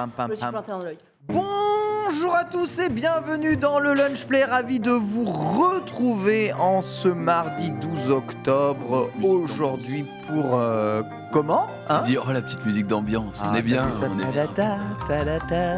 pam, Je me suis pam. planté dans l'œil. Bonjour à tous et bienvenue dans le Lunch Play. Ravi de vous retrouver en ce mardi 12 octobre. Aujourd'hui pour comment hein Il dit oh la petite musique d'ambiance, on est bien, on est bien.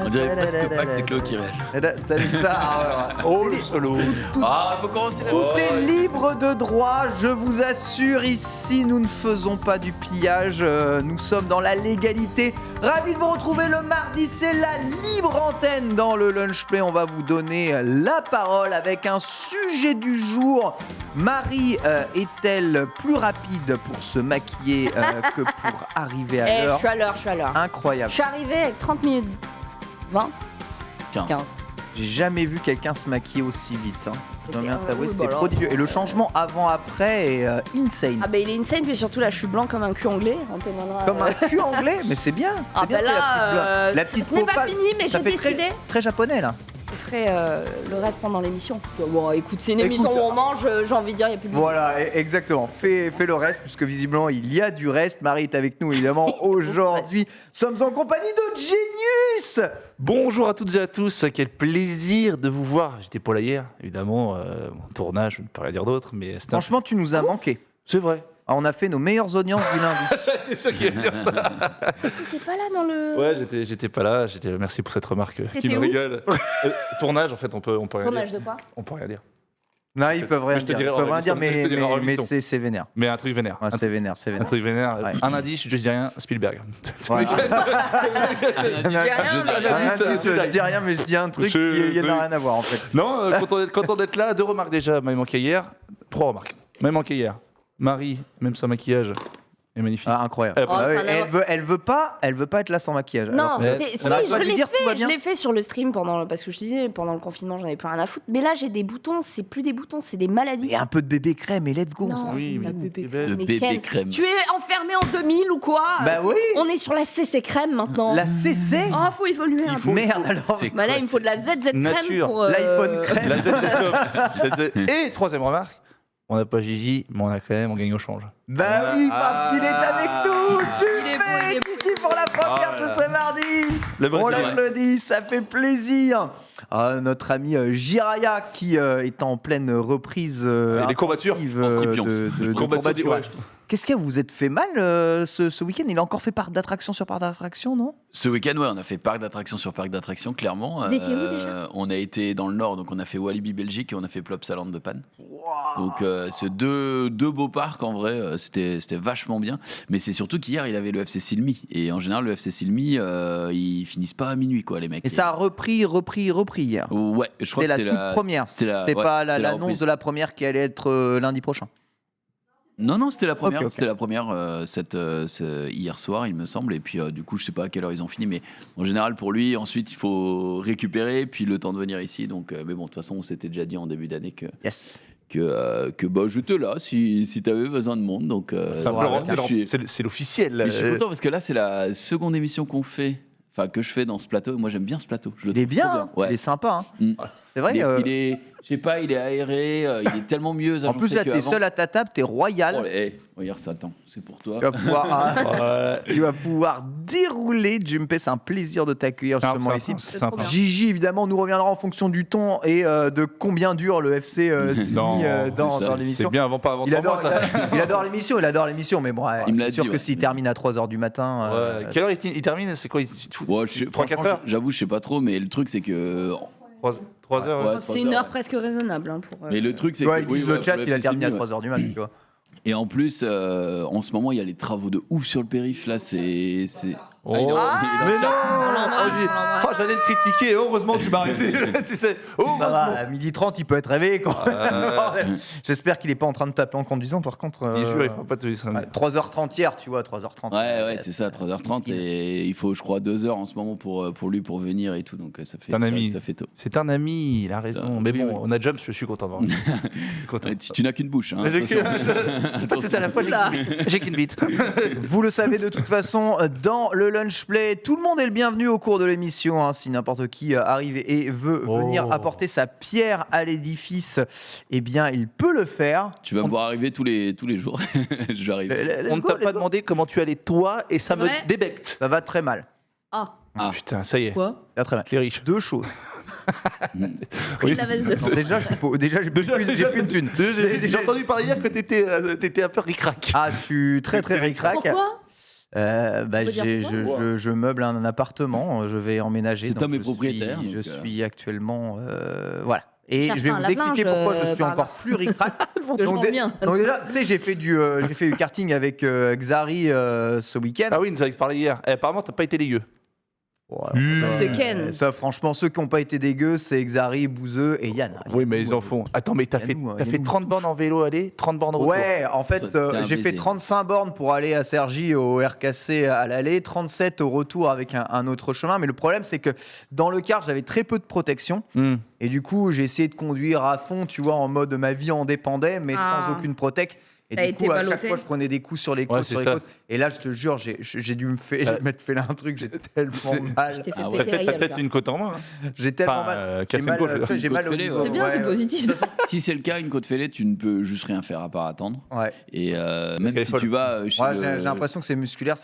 On dirait presque pas que c'est Claude qui réagit. T'as vu ça Oh le solo. Ah, faut commencer la Tout est libre de droit, je vous assure, ici nous ne faisons pas du pillage, nous sommes dans la légalité. Ravi de vous retrouver le mardi, c'est la libre antenne dans le Lunch Play. On va vous donner la parole avec un sujet du jour. Marie est-elle plus rapide pour se maquiller que pour arriver à Je l'heure? suis à l'heure, je suis à l'heure. Incroyable. Je suis arrivée avec 30 minutes. 20 15. 15. J'ai jamais vu quelqu'un se maquiller aussi vite. Hein. Je dois bien t'avouer, oui, c'est bah alors. prodigieux. Et le changement avant-après est insane. Ah bah il est insane, puis surtout là je suis blanc comme un cul anglais, on témoignera. Comme un cul anglais, mais c'est bien. C'est Ah bien, bah c'est là, la petite ce n'est pas faux-pas. fini, mais Ça j'ai fait très- décidé. Très japonais là. Je ferai le reste pendant l'émission. Bon écoute, c'est une émission Écoute, où on mange, j'ai envie de dire, il n'y a plus de Voilà, exactement. Fais le reste, puisque visiblement il y a du reste. Marie est avec nous évidemment aujourd'hui. Sommes en compagnie de Genius. Bonjour à toutes et à tous, quel plaisir de vous voir. J'étais pas là hier, évidemment, mon tournage, je ne peux rien dire d'autre, mais c'était Franchement, tu nous as manqué. C'est vrai. Ah, on a fait nos meilleures audiences du lundi. J'étais sûr qu'il allait dire ça. T'es pas là dans le. Ouais, j'étais pas là, merci pour cette remarque qui T'étais me où régale. Tournage, en fait, on peut rien Tournage dire. de quoi? On peut rien dire. Non, ils peuvent rien Je te dire. dirai Ils en peuvent rien dire, émission, je te dirai en mais émission. c'est vénère. Mais un truc vénère. Ouais, c'est vénère, c'est Un vénère. truc vénère. Ouais. Un indice, je dis rien, Spielberg. Ouais. rien, Je dis rien, mais je dis un truc qui n'a rien à voir en fait. Non, content d'être là. 2 remarques déjà, m'a manqué hier. 3 remarques. M'a manqué hier. Marie, même sans maquillage, est magnifique. Ah, incroyable. Eh, Oh, Ah ça ouais, n'a elle veut pas être là sans maquillage. Non, Alors que- mais- si, on arrête pas de lui dire, tout va je bien. l'ai fait sur le stream parce que je te disais, pendant le confinement, j'en avais plus rien à foutre. Mais là, j'ai des boutons, c'est plus des boutons, c'est des maladies. Et un peu de bébé crème et let's go. on Non, s'en Oui, fout. mais la bébé le crème. Mais bébé quelle- crème. Tu es enfermé en 2000 ou quoi? Bah oui. On est sur la CC crème maintenant. La CC. Oh, faut évoluer un peu. Merde alors. C'est Bah là, quoi, il me faut de la ZZ crème Nature. pour. L'iPhone crème. La tête est top. Et 3e remarque, on n'a pas Gigi, mais on gagne au change. Bah oui, parce qu'il est avec nous. Il est beau, il est beau. Ici pour la première Oh là de ce mardi. Le On Brésilien. l'applaudit, ça fait plaisir. Ah, notre ami Jiraya qui est en pleine reprise Les courbatures, intensive, je pense qu'il pionce. de courbatures. ouais. Qu'est-ce qu'il y a, vous vous êtes fait mal ce week-end? Il a encore fait parc d'attraction sur parc d'attraction, non? Ce week-end, ouais, on a fait parc d'attractions sur parc d'attractions, clairement. Vous étiez où, déjà On a été dans le nord, donc on a fait Walibi Belgique et on a fait Plopsaland de Panne. Donc c'est deux beaux parcs en vrai, c'était vachement bien. Mais c'est surtout qu'hier il avait le FC Silmi et en général le FC Silmi ils finissent pas à minuit quoi les mecs. Et ça a repris hier. Ouais, je crois C'était que la toute première. C'était C'était pas l'annonce reprise. de la première qui allait être lundi prochain. Non, c'était la première. Ok, ok. C'était la première hier soir, il me semble. Et puis, du coup, je sais pas à quelle heure ils ont fini, mais en général, pour lui, ensuite, il faut récupérer, puis le temps de venir ici. Donc, mais bon, de toute façon, on s'était déjà dit en début d'année Yes. que bah, j'étais là si t'avais besoin de monde. Donc, Simplement, je suis- c'est l'officiel. mais je suis content parce que là, c'est la seconde émission qu'on fait. Enfin, que je fais dans ce plateau. Moi, j'aime bien ce plateau. Je le Il est trouve bien, trop hein. Ouais. Il est sympa. Hein. Mm. C'est vrai. Il est, je sais pas, il est aéré, il est tellement mieux. En plus, là, t'es seul à ta table, t'es royal. Oh, hey, regarde ça, attends, c'est pour toi. Tu vas pouvoir, tu vas pouvoir dérouler, Jumpe. C'est un plaisir de t'accueillir justement ici. C'est sympa. Gigi, évidemment, nous reviendra en fonction du ton et de combien dure le FC Sydney Non, dans c'est ça, C'est l'émission. bien avant pas avant Il 3 adore, mois, ça. il adore l'émission, mais bon, Il me c'est l'a sûr dit, que ouais. s'il termine à 3h du matin. Ouais. Quelle heure il termine? C'est quoi? Ouais, 3-4 heures? J'avoue, je sais pas trop, mais le truc, c'est que. 3 heures? Ouais, ouais. C'est une heure presque raisonnable. Hein, pour, Mais le truc, c'est ouais, que. ils disent ouais, le chat, le il a FC terminé à Sydney, 3h du matin, tu vois. Et en plus, en ce moment, il y a les travaux de ouf sur le périph', là, c'est. Oh. il est en- il est en Mais chat. non! On l'embrasse, Oh, on l'embrasse. j'allais te critiquer, heureusement tu m'as arrêté. Tu sais, Ça va, à 12h30, il peut être réveillé. Quoi. Ouais. J'espère qu'il est pas en train de taper en conduisant, par contre. Bien sûr, il faut pas te laisser. 3h30 hier, tu vois, 3h30. Ouais, c'est ça, 3h30. Et il faut, je crois, 2 heures en ce moment pour lui pour venir et tout. Donc ça fait, C'est un ami. ça fait tôt. C'est un ami, il a raison. un- Mais oui, bon, oui. on a Jump, je suis content de voir. Je suis content. Ouais, tu n'as qu'une bouche. Hein, J'ai attention. pas tout à la fois, j'ai qu'une bite. Vous le savez de toute façon, dans le Lunch Play, tout le monde est le bienvenu au cours de l'émission. Hein, si n'importe qui arrive et veut venir apporter sa pierre à l'édifice, eh bien, il peut le faire. Tu vas me voir arriver tous les jours. Je vais arriver. Let's On ne go, t'a let's pas go. demandé comment tu allais toi et ça me Ouais. débecte. Ça va très mal. Ah, Ah. Putain, ça y est. quoi? Ah, très bien. Les riches. Deux choses. Prix de la veste de Non, déjà, j'ai plus une thune. J'ai entendu parler hier que t'étais un peu ric-rac. Ah, je suis très ric-rac. Pourquoi? Bah, On peut dire je meuble un appartement, je vais emménager. Cet donc homme est je propriétaire, suis- Je donc, suis actuellement. Voilà. Et Cherche je vais un vous expliquer lave-linge, pourquoi je suis par encore plus ric-rac. Parce que je vends bien. Donc déjà, tu sais, j'ai fait du karting avec Xari ce week-end. Ah oui, il nous avait parlé hier. Apparemment, t'as pas été dégueu. Voilà. C'est Ken. Ça, franchement, ceux qui n'ont pas été dégueux, c'est Xari, Bouzeux et Yann. Oui, mais ils en font. Attends, mais t'as fait Yannou, 30 bornes en vélo aller, 30 bornes retour. Ouais, en fait, Toi, t'es un j'ai fait baiser. 35 bornes pour aller à Cergy au RKC à l'aller, 37 au retour avec un autre chemin. Mais le problème, c'est que dans le kart, j'avais très peu de protection. Hmm. Et du coup, j'ai essayé de conduire à fond, tu vois, en mode ma vie en dépendait, mais Ah. sans aucune protec. Et T'as du été coup, à chaque ballotté. fois, je prenais des coups sur les Ouais, côtes, c'est ça. Et là, je te jure, j'ai dû m'être fait là un truc, j'ai tellement mal. Je t'ai fait Ah ouais. péter la T'as gueule. peut-être quoi. une côte en main. J'ai tellement Enfin, mal. J'ai casser mal, une côte, j'ai une mal côte au fêlée, niveau. ouais. C'est bien, c'est positif. Si c'est le cas, une côte fêlée, tu ne peux juste rien faire à part attendre. Ouais. Et même Elle est si folle. tu vas chez Ouais, le- j'ai l'impression que c'est musculaire.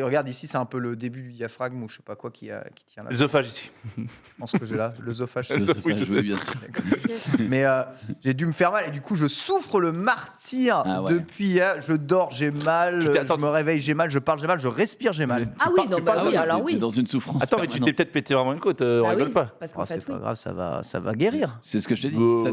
Regarde ici, c'est un peu le début du diaphragme ou je sais pas quoi qui tient là. L'œsophage ici. Je pense que j'ai là, l'œsophage. Le Oui, sauvage, je oui, sais. bien sûr. Mais j'ai dû me faire mal et du coup, je souffre le martyr Ah ouais. depuis hier. Je dors, j'ai mal. Attends, Je me réveille, j'ai mal. Je parle, j'ai mal. Je respire, j'ai mal. Ah oui, non, bah Ah oui, ouais, alors t'es oui. dans une souffrance. Attends, mais tu t'es peut-être pété vraiment une côte, on Bah rigole oui, pas. parce Oh, qu'en c'est fait, pas oui. grave, ça va guérir. C'est ce que je te dis. Ça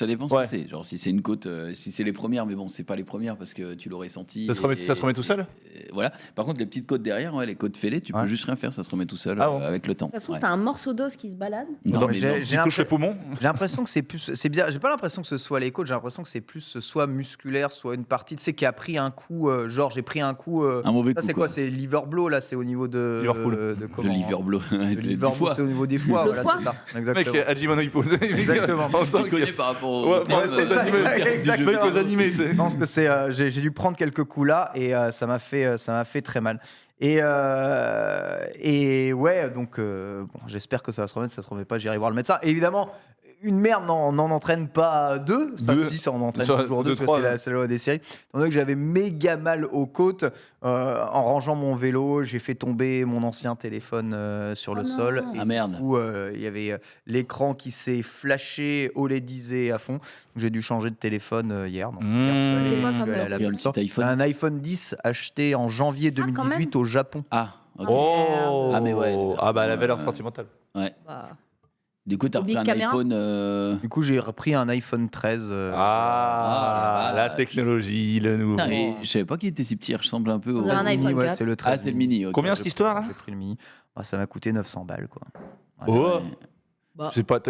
dépend ce Ouais. que c'est. Genre si c'est une côte, si c'est les premières, mais bon, c'est pas les premières parce que tu l'aurais senti. Ça se remet tout seul Voilà. Par contre, les petites côtes derrière, ouais, les côtes fêlées, tu Ouais. peux juste rien faire, ça se remet tout seul Ah bon avec le temps. Ça se trouve, Ouais. t'as un morceau d'os qui se balade. Non, mais j'ai- non. j'ai Tu touches les poumons. J'ai l'impression que c'est bizarre. J'ai pas l'impression que ce soit les côtes. J'ai l'impression que c'est plus soit musculaire, soit une partie, tu sais, qui a pris un coup. Genre, j'ai pris un coup. Un mauvais Ça, coup. c'est quoi? C'est liver blow là. C'est au niveau de Liverpool. de Le comment liver blow. Le C'est liver du blow, foie. c'est au niveau des foies. Le Voilà, foie c'est ça. Mec, Exactement. Hajimono il pose. Exactement. On sent Il que- connaît par rapport au Ouais, terme, c'est ça, du jeu exactement. Mec aux animés, tu sais. Je pense que j'ai dû prendre quelques coups là et ça m'a fait très mal. Et ouais, donc bon, j'espère que ça va se remettre. Si ça se remet pas, j'irai voir le médecin. Et évidemment, une merde n'en entraîne pas deux. Ça, Deux. si, ça en entraîne Ça, toujours deux, deux, parce que trois, c'est la loi des séries. Étant donné que j'avais méga mal aux côtes, en rangeant mon vélo, j'ai fait tomber mon ancien téléphone sur le Oh sol. non. Et Ah, merde. Du coup, il y avait l'écran qui s'est flashé, OLEDisé à fond. J'ai dû changer de téléphone hier. Donc, hier, je suis allé- C'était quoi je suis comme allé à la Il y a un Apple Store. petit iPhone. Un iPhone 10 acheté en janvier Ah, quand 2018 au Japon. Ah, ok. Oh Ah, mais ouais, Ah bah la valeur euh, sentimentale. Ouais. Bah, Du coup, t'as Big repris un caméra iPhone. Du coup, j'ai repris un iPhone 13. Ah, Ah, la technologie, le nouveau. Ah, et je savais pas qu'il était si petit, il ressemble un peu On au. dirait un mini, iPhone ouais, 4. c'est le 13. Ah, c'est le mini. ok. Combien cette histoire là J'ai pris le mini. Ah, ça m'a coûté 900 balles, quoi. Oh Ouais. bah, C'est pas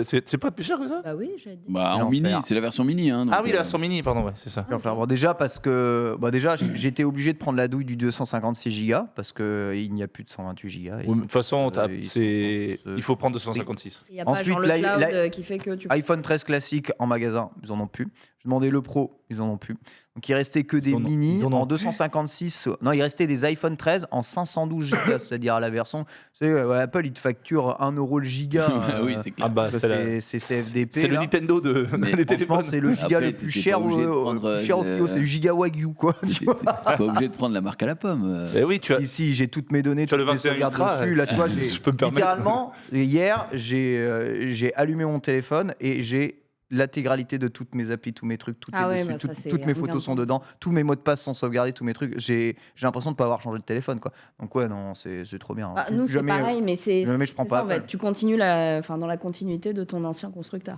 plus cher que ça bah oui, j'allais dire. Bah, Quel en mini, enfer. c'est la version mini. Hein, donc, Ah oui, la version mini, pardon, ouais, c'est ça. Je vais en faire. Bon, déjà parce que déjà j'étais obligé de prendre la douille du 256 Go parce que il n'y a plus de 128 Go. Ouais, mais de toute façon, ils sont tous, il faut prendre 256. Il n'y a pas Ensuite, genre le là, cloud là- qui fait que tu. iPhone 13 classique en magasin, ils en ont plus. Je demandais le Pro, ils en ont plus. Donc il restait que des Ils en ont- mini ils en ont en 256. Non, il restait des iPhone 13 en 512 Go, c'est-à-dire la version. Tu sais, Apple, il te facture 1 euro le giga. Ah oui, c'est clair. Ah bah, ça, c'est CFDP. C'est le là. Nintendo Mais des Franchement, téléphones. c'est le giga Après, le plus t'étais cher, pas obligé de prendre, cher au kilo, c'est le giga Wagyu, quoi. tu vois. T'es pas obligé de prendre la marque à la pomme. Eh oui, tu as. Si, j'ai toutes mes données, Tu as le toutes mes 21 sauvegardes Ultra, dessus. Là, tu vois, j'ai je peux me permettre. littéralement, hier, j'ai allumé mon téléphone et j'ai l'intégralité de toutes mes applis, tous mes trucs, tout Ah est ouais, dessus, bah ça, c'est toutes mes un gain photos de sont temps. dedans, tous mes mots de passe sont sauvegardés, tous mes trucs. J'ai l'impression de pas avoir changé de téléphone, quoi. Donc ouais, non, c'est trop bien. Bah, Plus nous, c'est jamais- pareil, mais c'est. jamais je prends c'est pas ça, en fait. Apple. Tu continues dans la continuité de ton ancien constructeur.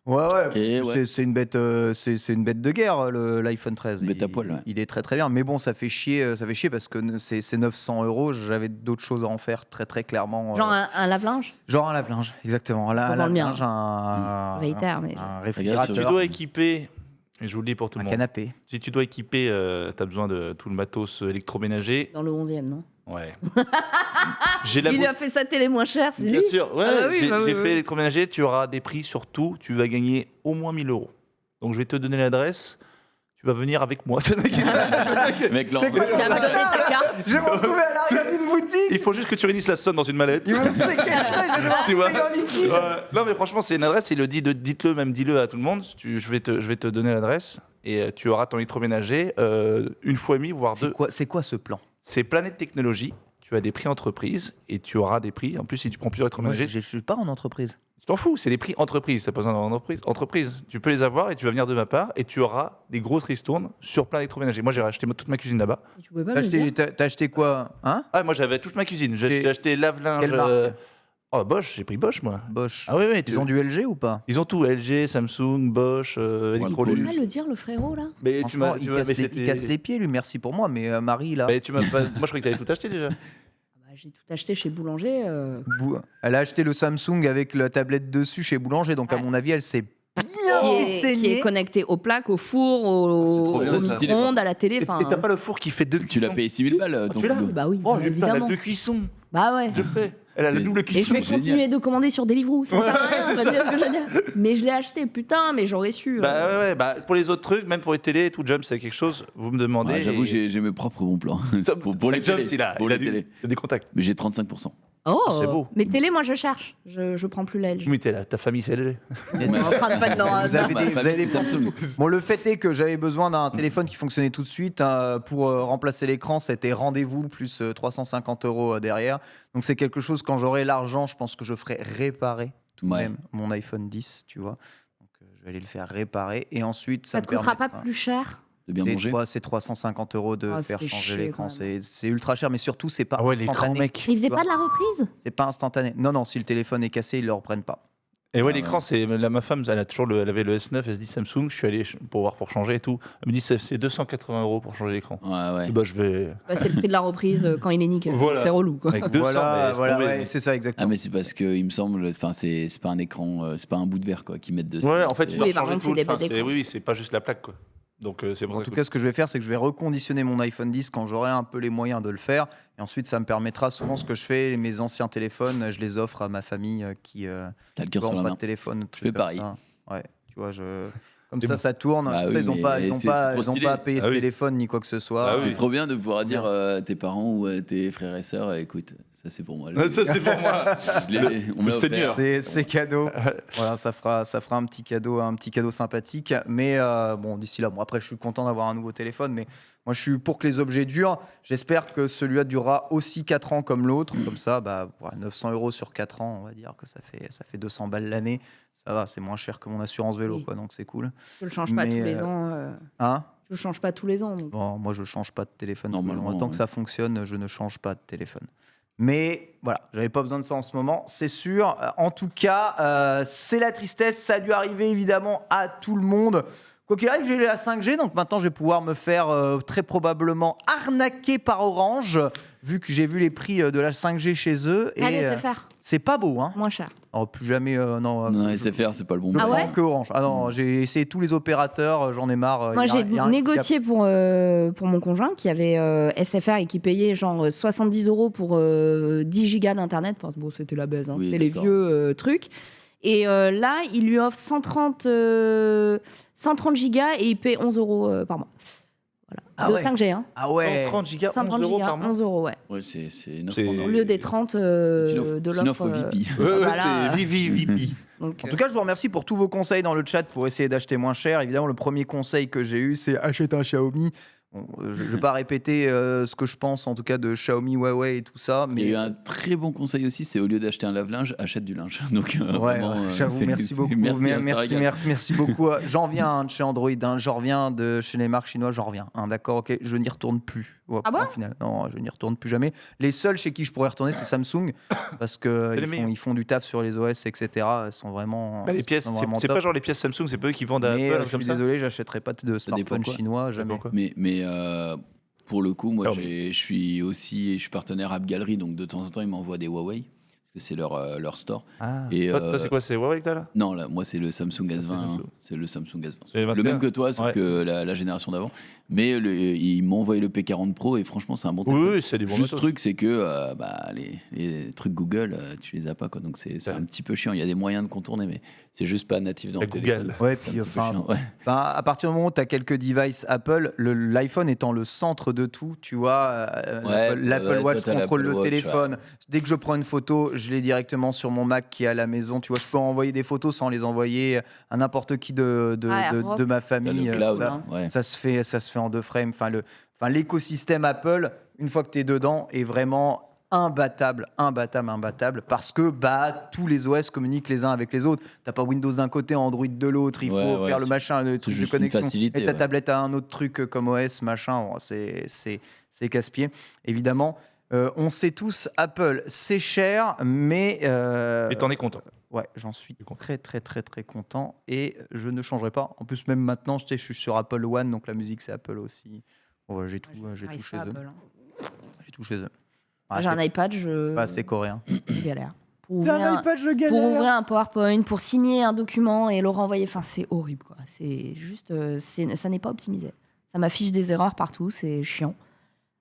Ouais, Et ouais. c'est une bête, c'est une bête de guerre l'iPhone 13. Une bête à Il- poil, ouais. Il est très bien, mais bon, ça fait chier parce que c'est 900 €. J'avais d'autres choses à en faire très clairement. Genre un lave-linge. Genre un lave-linge, exactement. Un Pour vendre le mien. lave-linge, un Véritable, mais- un Si tu réfrigérateur, dois équiper, et je vous le dis pour tout le un monde, canapé. si tu dois équiper, tu as besoin de tout le matos électroménager. Dans le 11e, non? Ouais. J'ai la Il bou- a fait sa télé moins chère, c'est Bien lui? sûr, ouais, Ah bah oui, j'ai bah oui, j'ai oui. fait électroménager, tu auras des prix sur tout, tu vas gagner au moins 1000 €. Donc je vais te donner l'adresse, tu vas venir avec moi. Mec, là, C'est quoi, Tu vas me donner ta carte. Je vais me retrouver à l'arrière d'une boutique. Il faut juste que tu réunisses la somme dans une mallette. Ils vont me séquestrer, je vais devoir Tu vois. payer en liquide. Ouais. Non mais franchement c'est une adresse, il le dit, dites-le, même dis-le à tout le monde, je vais te donner l'adresse et tu auras ton électroménager une fois et demie, voire deux. C'est quoi ce plan? C'est Planète Technologie, tu as des prix entreprises et tu auras des prix. En plus, si tu prends plusieurs Moi, électroménagers, je suis pas en entreprise. tu t'en fous, c'est des prix entreprises. T'as pas besoin d'entreprise. Tu peux les avoir et tu vas venir de ma part et tu auras des grosses ristournes sur plein d'électroménagers. Moi, j'ai acheté toute ma cuisine là-bas. Tu pouvais pas T'as me le acheté, dire. t'as acheté quoi? Hein? Ah, moi, j'avais toute ma cuisine. J'ai- J'ai acheté lave-linge. Quelle marque? Oh, Bosch, j'ai pris Bosch, moi. Bosch. Ah, oui, oui. Ils ont du LG ou pas? Ils ont tout, LG, Samsung, Bosch, Il Electrolux. peut pas le dire, le frérot, là. Mais tu Franchement, m'as, il tu m'as- casse, mais les, il c'était- casse les pieds, lui, merci pour moi, mais Marie, là, mais tu m'as pas- Moi, je croyais que tu avais tout acheté déjà. Bah, j'ai tout acheté chez Boulanger. elle a acheté le Samsung avec la tablette dessus chez Boulanger, donc à Ouais. mon avis, elle s'est bien Qui est saignée. connecté aux plaques, au four, trop bien, au ça, stylé, micro-ondes, à la télé. Et Enfin, t'as pas le four qui fait deux Tu l'as cuissons payé 6 000 balles, ton tu l'as boulot. bah oui, Oh, bien putain, elle a évidemment. deux cuissons. Bah ouais. Je fais. Elle a la Mais- double Et je cuisson. vais Génial. continuer de commander sur Deliveroo. Ça Ouais, sert à rien, c'est tu vois ce que je veux dire. Mais je l'ai acheté, putain, mais j'aurais su. Bah ouais, ouais, bah pour les autres trucs, même pour les télés et tout, Jump, c'est quelque chose, vous me demandez. Ouais, J'avoue, et- j'ai mes propres bons plans. pour les Jump, télés. il a, Pour il a les télés. il a des contacts. Mais j'ai 35%. Oh, c'est beau. mais télé, moi je cherche. Je prends plus la LG. Mais t'es là, ta famille c'est LG. On est en train de pas être dans un- Vous avez Ma des- famille, des- c'est Samsung. Bon, le fait est que j'avais besoin d'un téléphone qui fonctionnait tout de suite pour remplacer l'écran. C'était rendez-vous plus 350 € derrière. Donc c'est quelque chose, quand j'aurai l'argent, je pense que je ferai réparer tout de Ouais. même mon iPhone 10, tu vois. Donc je vais aller le faire réparer et ensuite ça Ça me te coûtera pas permettra- plus cher. De bien C'est manger. quoi, c'est 350 € de Ah, faire c'est changer chier, l'écran. quand même. C'est ultra cher, mais surtout c'est pas Ah ouais, l'écran, instantané. mec. Mais ils faisaient Tu pas vois. de la reprise. C'est pas instantané. Non, non, si le téléphone est cassé, ils le reprennent pas. Et ouais, Ah l'écran, ouais. c'est. Là, ma femme, elle a toujours elle avait le S9, elle se dit Samsung, je suis allé pour changer et tout. Elle me dit c'est 280 € pour changer l'écran. Ouais, ouais. Et bah, je vais. Bah, c'est le prix de la reprise quand il est nickel. Voilà. C'est relou, quoi. Avec 200, Voilà, mais voilà, c'est tombé. ouais, c'est ça Ah, exactement. mais c'est parce que, il me semble, enfin, c'est pas un écran, c'est pas un bout de verre quoi, qu'ils mettent dessus. Ouais, en fait, C'est- tu dois Oui, par changer contre, tout. c'est des Enfin, bêtes d'écran. oui, oui, c'est pas juste la plaque, quoi. Donc, c'est pour En ça tout que- cas, ce que je vais faire, c'est que je vais reconditionner mon iPhone 10 quand j'aurai un peu les moyens de le faire. Et ensuite, ça me permettra, souvent, ce que je fais, mes anciens téléphones, je les offre à ma famille qui T'as le cœur sur n'ont la pas main. de téléphone. Je fais pareil. Ouais, tu vois, comme C'est ça, bon. ça tourne. Bah Comme ça, oui, ils n'ont mais pas, ils ont c'est pas, trop ils ont stylé. pas à payer Ah de oui. téléphone ni quoi que ce soit. Ah oui. C'est trop bien de pouvoir dire à tes parents ou à tes frères et sœurs, écoute, ça c'est pour moi. Ça, c'est pour moi. Je l'ai- on me le l'a Seigneur. offert. C'est cadeau. Voilà, ça fera un petit cadeau sympathique. Mais bon, d'ici là, bon, après, je suis content d'avoir un nouveau téléphone, mais moi, je suis pour que les objets durent. J'espère que celui-là durera aussi 4 ans comme l'autre. Comme ça, bah, voilà, 900 € sur 4 ans, on va dire que ça fait 200 balles l'année. Ça va, c'est moins cher que mon assurance vélo, Oui. quoi, donc c'est cool. Je le change pas Mais, tous les ans. Hein? Je le change pas tous les ans. donc. Bon, moi, je change pas de téléphone. Normalement, Tant que ouais. ça fonctionne, je ne change pas de téléphone. Mais voilà, j'avais pas besoin de ça en ce moment, c'est sûr. En tout cas, c'est la tristesse. Ça a dû arriver évidemment à tout le monde. Quoi qu'il arrive, j'ai la 5G, donc maintenant je vais pouvoir me faire très probablement arnaquer par Orange, vu que j'ai vu les prix de la 5G chez eux. Et Allez, c'est faire. c'est pas beau, hein. Moins cher. Oh, plus jamais, non. Non, je- SFR, c'est pas le bon. je Ah plan. ouais prends que Orange. Ah non, j'ai essayé tous les opérateurs, j'en ai marre. Moi, y a- j'ai y a un- négocié pour mon conjoint qui avait SFR et qui payait genre 70 € pour 10 gigas d'internet. Enfin, bon, c'était la baise, hein, Oui, c'était les d'accord. vieux trucs. Et là, il lui offre 130 gigas et il paie 11 € par mois. Voilà. Ah de ouais. 5G, hein. Ah ouais. 30 gigas, 130 11 € gigas, par mois. 11 € ouais. Ouais, c'est une offre C'est- en or. Au lieu des 30 C'est une offre- de c'est une l'offre. offre VIP. Ouais, ouais, Voilà. c'est VP. Donc, En tout cas, je vous remercie pour tous vos conseils dans le chat pour essayer d'acheter moins cher. Évidemment, le premier conseil que j'ai eu, c'est achète un Xiaomi. Bon, je ne vais pas répéter ce que je pense, en tout cas, de Xiaomi, Huawei et tout ça. Il y a Mais eu un très bon conseil aussi, c'est au lieu d'acheter un lave-linge, achète du linge. Donc, ouais, vraiment, j'avoue, c'est- merci c'est- beaucoup. Merci, ça Merci, régale. merci beaucoup. J'en reviens hein, de chez Android, hein. J'en reviens de chez les marques chinoises, j'en reviens. Hein, d'accord, ok, je n'y retourne plus. Ouais, Ah bon au final, non, je n'y retourne plus jamais. Les seuls chez qui je pourrais retourner, c'est Samsung, parce que C'est les meilleurs. ils font du taf sur les OS, etc. Elles sont vraiment. Bah, les pièces, sont c'est vraiment c'est top. pas genre les pièces Samsung, c'est pas eux qui vendent à Mais Apple, je comme suis ça. désolé, j'achèterai pas de dépend smartphone quoi. chinois, jamais. Pourquoi Mais pour le coup, moi, Ah, mais- je suis partenaire App Gallery, donc de temps en temps, ils m'envoient des Huawei, parce que c'est leur store. Ah. Et, Toi, c'est quoi, c'est Huawei que t'as là? Non, là, moi, c'est le Samsung S20. Samsung. C'est le Samsung S20. Et le Le 21. même que toi, sauf Ouais. que la génération d'avant. Mais ils m'ont envoyé le P40 Pro et franchement, c'est un bon Oui, téléphone. oui, c'est des bons Juste le matos. truc, c'est que les trucs Google, tu les as pas. Quoi. Donc, c'est Ouais. un petit peu chiant. Il y a des moyens de contourner, mais c'est juste pas natif dans La le Google. téléphone. Ouais, C'est un puis petit peu enfin, chiant. Ouais. Ben, à partir du moment où tu as quelques devices Apple, l'iPhone étant le centre de tout, tu vois, Ouais, l'Apple ouais, Watch toi, t'as contrôle l'Apple le Watch, téléphone. Dès que je prends une photo, je l'ai directement sur mon Mac qui est à la maison. Tu vois, je peux envoyer des photos sans les envoyer à n'importe qui de ma T'as famille. le cloud, Ça, ouais. ça se fait en deux frames. Enfin, l'écosystème Apple, une fois que tu es dedans, est vraiment imbattable, parce que tous les OS communiquent les uns avec les autres. T'as pas Windows d'un côté, Android de l'autre, il faut faire le machin, le truc de juste une connexion. facilité, Et ta ouais. tablette a un autre truc comme OS, machin, bon, c'est casse-pied. Évidemment, on sait tous, Apple, c'est cher, mais... Et t'en es content. Ouais, j'en suis très content et je ne changerai pas. En plus, même maintenant, je suis sur Apple One, donc la musique c'est Apple aussi. Bon, j'ai tout chez eux. J'ai tout chez eux. J'ai un iPad, C'est pas assez coréen. je galère. Pour J'ai ouvrir, un iPad, je pour galère. ouvrir un PowerPoint, pour signer un document et le renvoyer, enfin c'est horrible quoi. C'est juste, ça n'est pas optimisé. Ça m'affiche des erreurs partout, c'est chiant.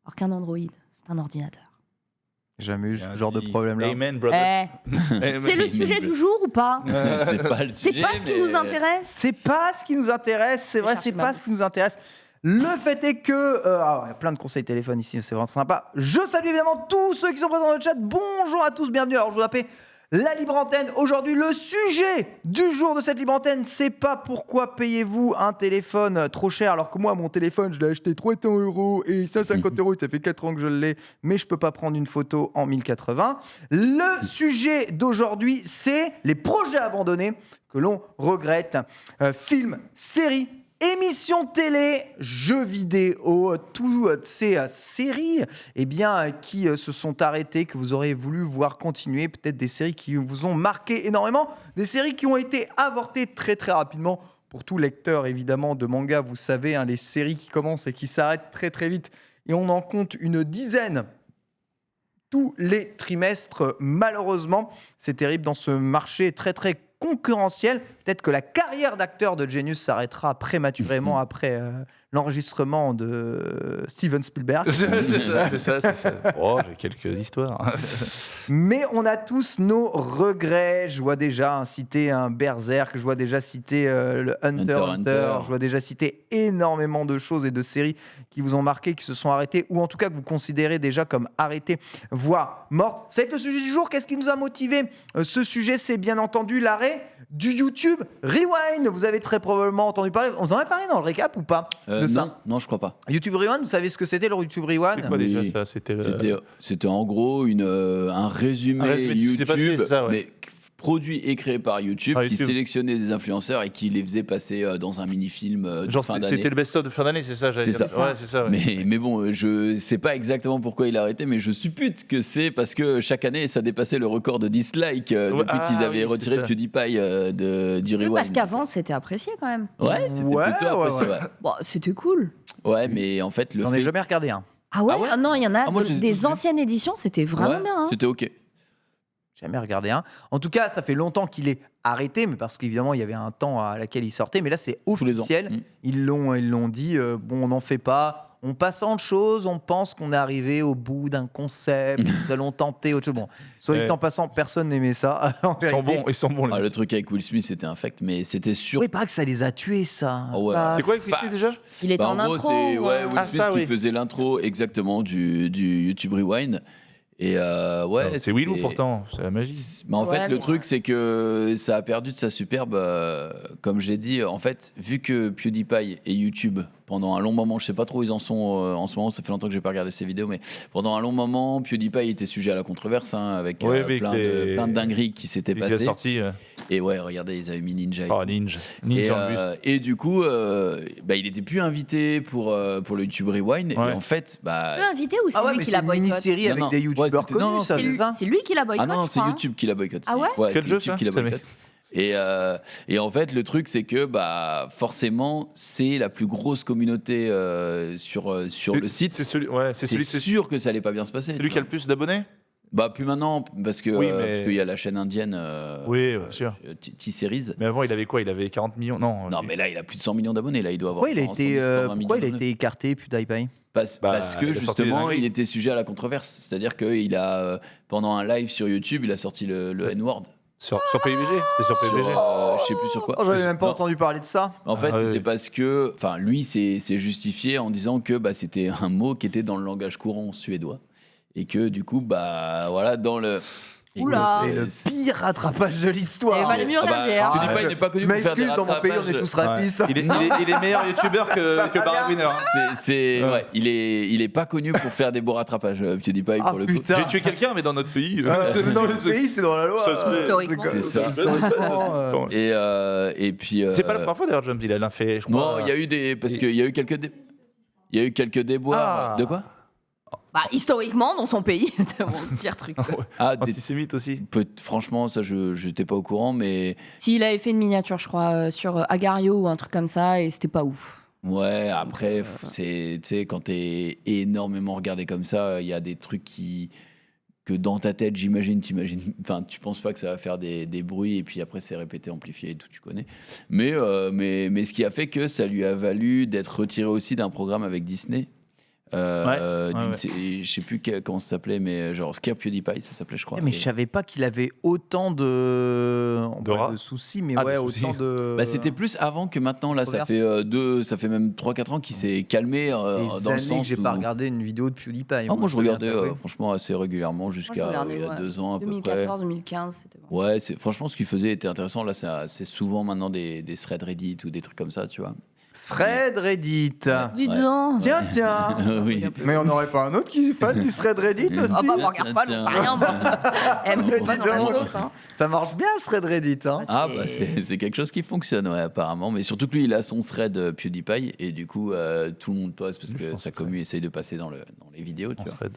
Alors qu'un Android, c'est un ordinateur. J'ai jamais eu ce genre de problème là. Amen, brother. C'est le sujet du jour ou pas? C'est pas le C'est sujet. pas ce qui nous intéresse. C'est pas ce qui nous intéresse, c'est vrai, c'est pas ce qui nous intéresse. Le fait est que... il y a plein de conseils téléphone ici, c'est vraiment sympa. Je salue évidemment tous ceux qui sont présents dans le chat. Bonjour à tous, bienvenue. Alors je vous rappelle la libre antenne. Aujourd'hui, le sujet du jour de cette libre antenne, c'est pas pourquoi payez-vous un téléphone trop cher alors que moi, mon téléphone, je l'ai acheté 300 € et 150 €, ça fait 4 ans que je l'ai, mais je peux pas prendre une photo en 1080. Le sujet d'aujourd'hui, c'est les projets abandonnés que l'on regrette. Films, séries, émissions télé, jeux vidéo, toutes ces séries qui se sont arrêtées, que vous auriez voulu voir continuer, peut-être des séries qui vous ont marqué énormément, des séries qui ont été avortées très très rapidement. Pour tout lecteur évidemment de manga, vous savez, les séries qui commencent et qui s'arrêtent très très vite, et on en compte une dizaine tous les trimestres, malheureusement. C'est terrible dans ce marché très très concurrentiel. Peut-être que la carrière d'acteur de Genius s'arrêtera prématurément après l'enregistrement de Steven Spielberg. C'est ça. Oh, j'ai quelques histoires. Mais on a tous nos regrets. Je vois déjà citer un Berserk, je vois déjà citer le Hunter. Je vois déjà citer énormément de choses et de séries qui vous ont marqué, qui se sont arrêtées, ou en tout cas que vous considérez déjà comme arrêtées, voire mortes. C'est le sujet du jour. Qu'est-ce qui nous a motivé ce sujet? C'est bien entendu l'arrêt du YouTube Rewind. Vous avez très probablement entendu parler. On en a parlé dans le récap ou pas de ça? Non, je crois pas. YouTube Rewind, vous savez ce que c'était le YouTube Rewind? C'est quoi déjà Oui. ça? C'était en gros un résumé résumé de ce qui s'est YouTube, passé, c'est ça, ouais. mais produit et créé par YouTube, Par qui YouTube. sélectionnait des influenceurs et qui les faisait passer dans un mini-film de Genre, fin d'année. c'était le best-of de fin d'année, c'est ça? C'est ça. Ouais, c'est ça. Ouais. Mais bon, je sais pas exactement pourquoi il a arrêté, mais je suppute que c'est parce que chaque année, ça dépassait le record de dislikes depuis qu'ils avaient oui, retiré c'est ça. PewDiePie du Oui, Rewind. parce qu'avant, c'était apprécié quand même. Ouais, c'était Ouais, plutôt ouais, apprécié, ouais. Bon, c'était cool. Ouais, mais en fait, le J'en fait... ai jamais regardé un. Ah ouais, Ah ouais non, il y en a Ah, moi, je les ai tous des vus. anciennes éditions, c'était vraiment Ouais, bien. Hein. C'était ok. Jamais regardé un. En tout cas, ça fait longtemps qu'il est arrêté, mais parce qu'évidemment, il y avait un temps à laquelle il sortait. Mais là, c'est Tous les ans. officiel. Mm. Ils l'ont dit. Bon, on n'en fait pas. On passe en autre chose. On pense qu'on est arrivé au bout d'un concept. Nous allons tenter autre chose. Bon, soit dit en passant, personne n'aimait ça. En vérité. Ils sont bons. Ah, les le truc avec Will Smith, c'était infect, mais c'était sûr. Oui, pas que ça les a tués, ça. Ah ouais. Pas- C'est quoi avec Will Smith déjà? Il était Bah, en en gros, intro. c'est Will Ah, Smith ça, qui oui. faisait l'intro exactement du YouTube Rewind. Et ouais, C'est Willou c'était- pourtant, c'est la magie. Mais en Ouais, fait, le mais- truc, c'est que ça a perdu de sa superbe. Comme je l'ai dit, en fait, vu que PewDiePie et YouTube, pendant un long moment, je sais pas trop où ils en sont en ce moment, ça fait longtemps que j'ai pas regardé ces vidéos, mais pendant un long moment, PewDiePie était sujet à la controverse, avec Ouais, mais plein que de dingueries qui s'étaient Il a passées. sorti. Et ouais, regardez, ils avaient mis Ninja. Et Oh, tout. Ninja. Et, Ninja en bus. et du coup, il était plus invité pour le YouTube Rewind. Ouais. Et en fait, Tu l'as invité ou c'est Ah ouais, lui mais qui c'est l'a une boycotté? mini-série Non, avec non. des Ouais, youtubeurs c'était- non, connus, non, ça, c'est ça? C'est lui qui l'a boycotté. Ah non, je c'est crois, hein. YouTube qui la boycotte. Ah ouais Quel c'est jeu, YouTube ça qui la Ça boycotte. Et en fait, le truc, c'est que forcément, c'est la plus grosse communauté sur le site. C'est celui, ouais, c'est C'est celui, sûr que ça allait pas bien se passer. celui tu qui a vois. le plus d'abonnés. Bah, plus maintenant, parce que Oui, mais- parce qu'il y a la chaîne indienne Oui, bien sûr. T-Series. Mais avant, il avait quoi? Il avait 40 millions? Non, Non, mais là, il a plus de 100 millions d'abonnés. Là, il doit avoir Pourquoi il a 100, été, 120 millions pourquoi il a d'abonnés. été écarté, PewDiePie? Parce Bah, que il a sorti des justement, dingueries. il était sujet à la controverse. C'est-à-dire qu'il a, pendant un live sur YouTube, il a sorti le N-word. sur PUBG? C'était sur Sur, PUBG. je sais plus sur quoi. Oh, j'avais même pas Non. entendu parler de ça. En fait, Ah, c'était oui. parce que, enfin, lui, c'est justifié en disant que c'était un mot qui était dans le langage courant suédois et que du coup, voilà, dans le Oula. C'est le pire rattrapage de Il l'histoire. valait mieux rien dire. PewDiePie n'est pas connu Je pour faire des m'excuse, dans mon pays, on est tous racistes. Il est meilleur youtubeur que Barry Winner. Ouais, il est pas connu pour faire des beaux rattrapages, PewDiePie, Ah, pour le coup. putain. J'ai tué quelqu'un, mais dans notre pays. Dans le pays, c'est dans la loi. Ça se fait. Historiquement. C'est ça. Historiquement, Et puis. C'est pas la première fois d'ailleurs, Jump, il a fait, je crois. Non, il y a eu des. Parce qu'il y a eu quelques déboires. Ah. De quoi? Bah, historiquement, dans son pays, c'était le pire truc. quoi. Ah, Antisémite aussi. franchement, ça, je n'étais pas au courant, mais. S'il avait fait une miniature, je crois, sur Agario ou un truc comme ça, et c'était pas ouf. Ouais, après, tu sais, quand t'es énormément regardé comme ça, il y a des trucs que dans ta tête, enfin, tu penses pas que ça va faire des bruits, et puis après, c'est répété, amplifié et tout, tu connais. Mais ce qui a fait que ça lui a valu d'être retiré aussi d'un programme avec Disney. Je sais plus comment ça s'appelait, mais genre Scare PewDiePie, ça s'appelait, je crois. Mais je savais pas qu'il avait autant de soucis, mais ouais, de soucis. autant de. Bah, c'était plus avant que maintenant. Là, ça fait même 3-4 ans qu'il s'est calmé dans des le années sens que j'ai où- pas regardé une vidéo de PewDiePie. Ah, moi, je regardais t'avouer. franchement assez régulièrement jusqu'à regardais, il y a ouais. 2 ans à peu près. 2014, 2015, c'était bon. Ouais, franchement, ce qu'il faisait était intéressant. Là, c'est souvent maintenant des threads Reddit ou des trucs comme ça, tu vois. Thread Reddit. Dis Ouais. donc. Tiens, tiens. Oui. Mais on n'aurait pas un autre qui est fan du Thread Reddit aussi Ah bah, me regarde pas, Tiens. j'en sais rien, moi. Elle me met pas dans la Dis donc. sauce, hein. Ça marche bien le Thread Reddit. Hein. Ah, bah, c'est quelque chose qui fonctionne, ouais, apparemment. Mais surtout que lui, il a son thread PewDiePie et du coup, tout le monde poste parce que sa commu essaye de passer dans les vidéos, tu vois.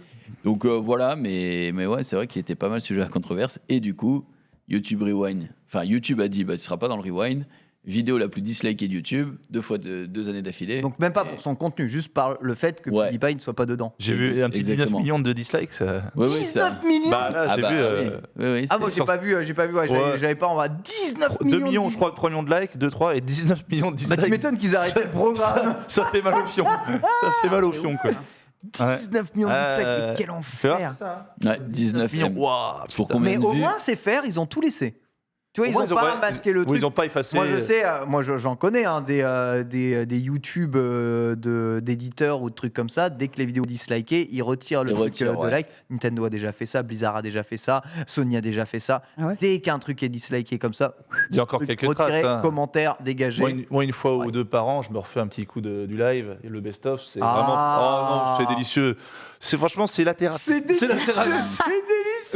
Donc voilà, mais ouais, c'est vrai qu'il était pas mal sujet à controverse. Et du coup, YouTube Rewind. Enfin, YouTube a dit, bah, tu seras pas dans le Rewind. Vidéo la plus dislikée de YouTube, 2 années d'affilée. Donc même pas pour son contenu, juste par le fait que Ouais. PewDiePie ne soit pas dedans. J'ai vu un petit 19 Exactement. millions de dislikes. Ça... Ouais, ouais, 19 millions Bah là, Ah j'ai bah, vu. oui, Ah moi j'ai pas vu, ouais, j'avais pas, on va 19 2 millions. millions, je crois, 3 millions de likes, 2, 3 et 19 millions de dislikes. Bah tu m'étonnes qu'ils arrêtent le programme. Ça fait mal au fion. Ça fait mal au fion, quoi. 19 millions de dislikes, mais quel enfer. Ouais, 19 millions. millions. Waouh, Pour putain. combien Mais de au vues moins c'est faire, ils ont tout laissé. Tu vois, Au ils moins, ont pas masqué le oui, truc. ils ont pas effacé. Moi je sais, j'en connais hein, des YouTube d'éditeurs ou de trucs comme ça. Dès que les vidéos dislikées, ils retirent le Ils truc retirent, de ouais. like. Nintendo a déjà fait ça, Blizzard a déjà fait ça, Sony a déjà fait ça. Ah ouais Dès qu'un truc est disliké comme ça, Il y a encore truc quelques traces. retiré, hein. commentaire dégagé. Moi, une fois Ouais. ou deux par an, je me refais un petit coup du live. Et le best-of, c'est Ah. vraiment. Oh non, c'est délicieux. Franchement, c'est la thérapie. C'est délicieux, la thérapie. c'est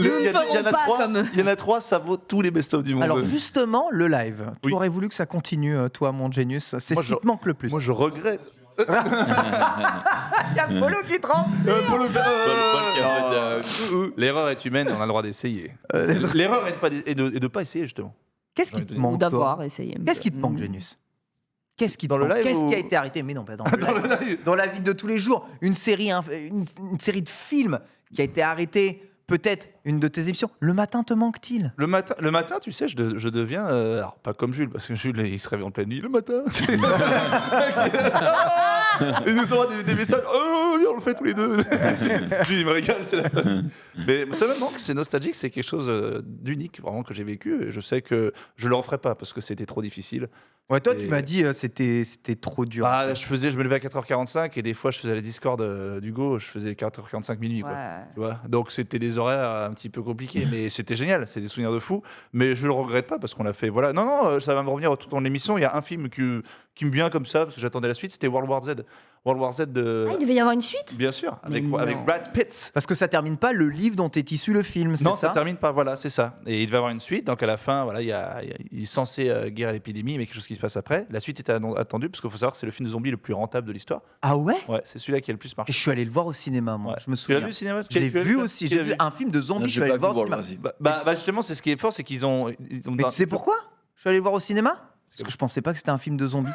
délicieux. Nous ne ferons pas comme eux. Il y en a 3, ça vaut tous les best-of du monde. Alors justement, le live, tu Oui. aurais voulu que ça continue, toi, mon Genius. C'est Moi, ce qui te manque le plus. Moi, je regrette. Il y a Polo qui te rend. L'erreur est humaine et on a le droit d'essayer. L'erreur est de ne pas essayer, justement. Qu'est-ce qui te Ou manque, toi d'avoir essayé. Qu'est-ce qui te manque, Genius? Qu'est-ce qui te Dans le manque live Qu'est-ce ou- qui a été arrêté? Mais non, pas dans le live. Dans la vie de tous les jours, une série de films qui a été arrêtée. Peut-être une de tes émissions. Le matin te manque-t-il? Le matin, tu sais, je deviens. Alors, pas comme Jules, parce que Jules, il se réveille en pleine nuit. Le matin. Il nous envoie des messages. Oh, on le fait tous les deux. Jules, il me régale, c'est la fun. Mais ça me manque, c'est nostalgique, c'est quelque chose d'unique, vraiment, que j'ai vécu. Et je sais que je le referai pas parce que c'était trop difficile. Ouais, toi, Et- tu m'as dit c'était trop dur. Ah, je me levais à 4h45 et des fois, je faisais la Discord d'Hugo, je faisais 4h45 minuit, quoi. Ouais. Tu vois, donc c'était des horaires un petit peu compliqués, mais c'était génial, c'est des souvenirs de fou. Mais je le regrette pas parce qu'on l'a fait. Voilà, non, ça va me revenir tout au long de l'émission. Il y a un film qui me vient comme ça parce que j'attendais la suite, c'était World War Z. World War Z de. Ah, il devait y avoir une suite? Bien sûr, Mais non. avec Brad Pitt. Parce que ça termine pas le livre dont est issu le film, c'est Non, ça? ça termine pas, voilà, c'est ça. Et il devait y avoir une suite, donc à la fin, voilà, il est censé guérir l'épidémie, mais quelque chose qui se passe après. La suite était attendue parce qu'il faut savoir que c'est le film de zombie le plus rentable de l'histoire. Ah ouais? Ouais, c'est celui-là qui a le plus Et marché. je suis allé le voir au cinéma, moi. Ouais. Je me Tu l'as souviens. vu au cinéma? Je l'ai Tu l'as vu aussi. Tu J'ai l'as vu un film de zombies. Non, Je suis j'ai allé pas le voir vu au World cinéma. War Z. Bah, justement, c'est ce qui est fort, c'est qu'ils ont. Mais tu sais pourquoi je suis allé le voir au cinéma? Parce que je pensais pas que c'était un film de zombies.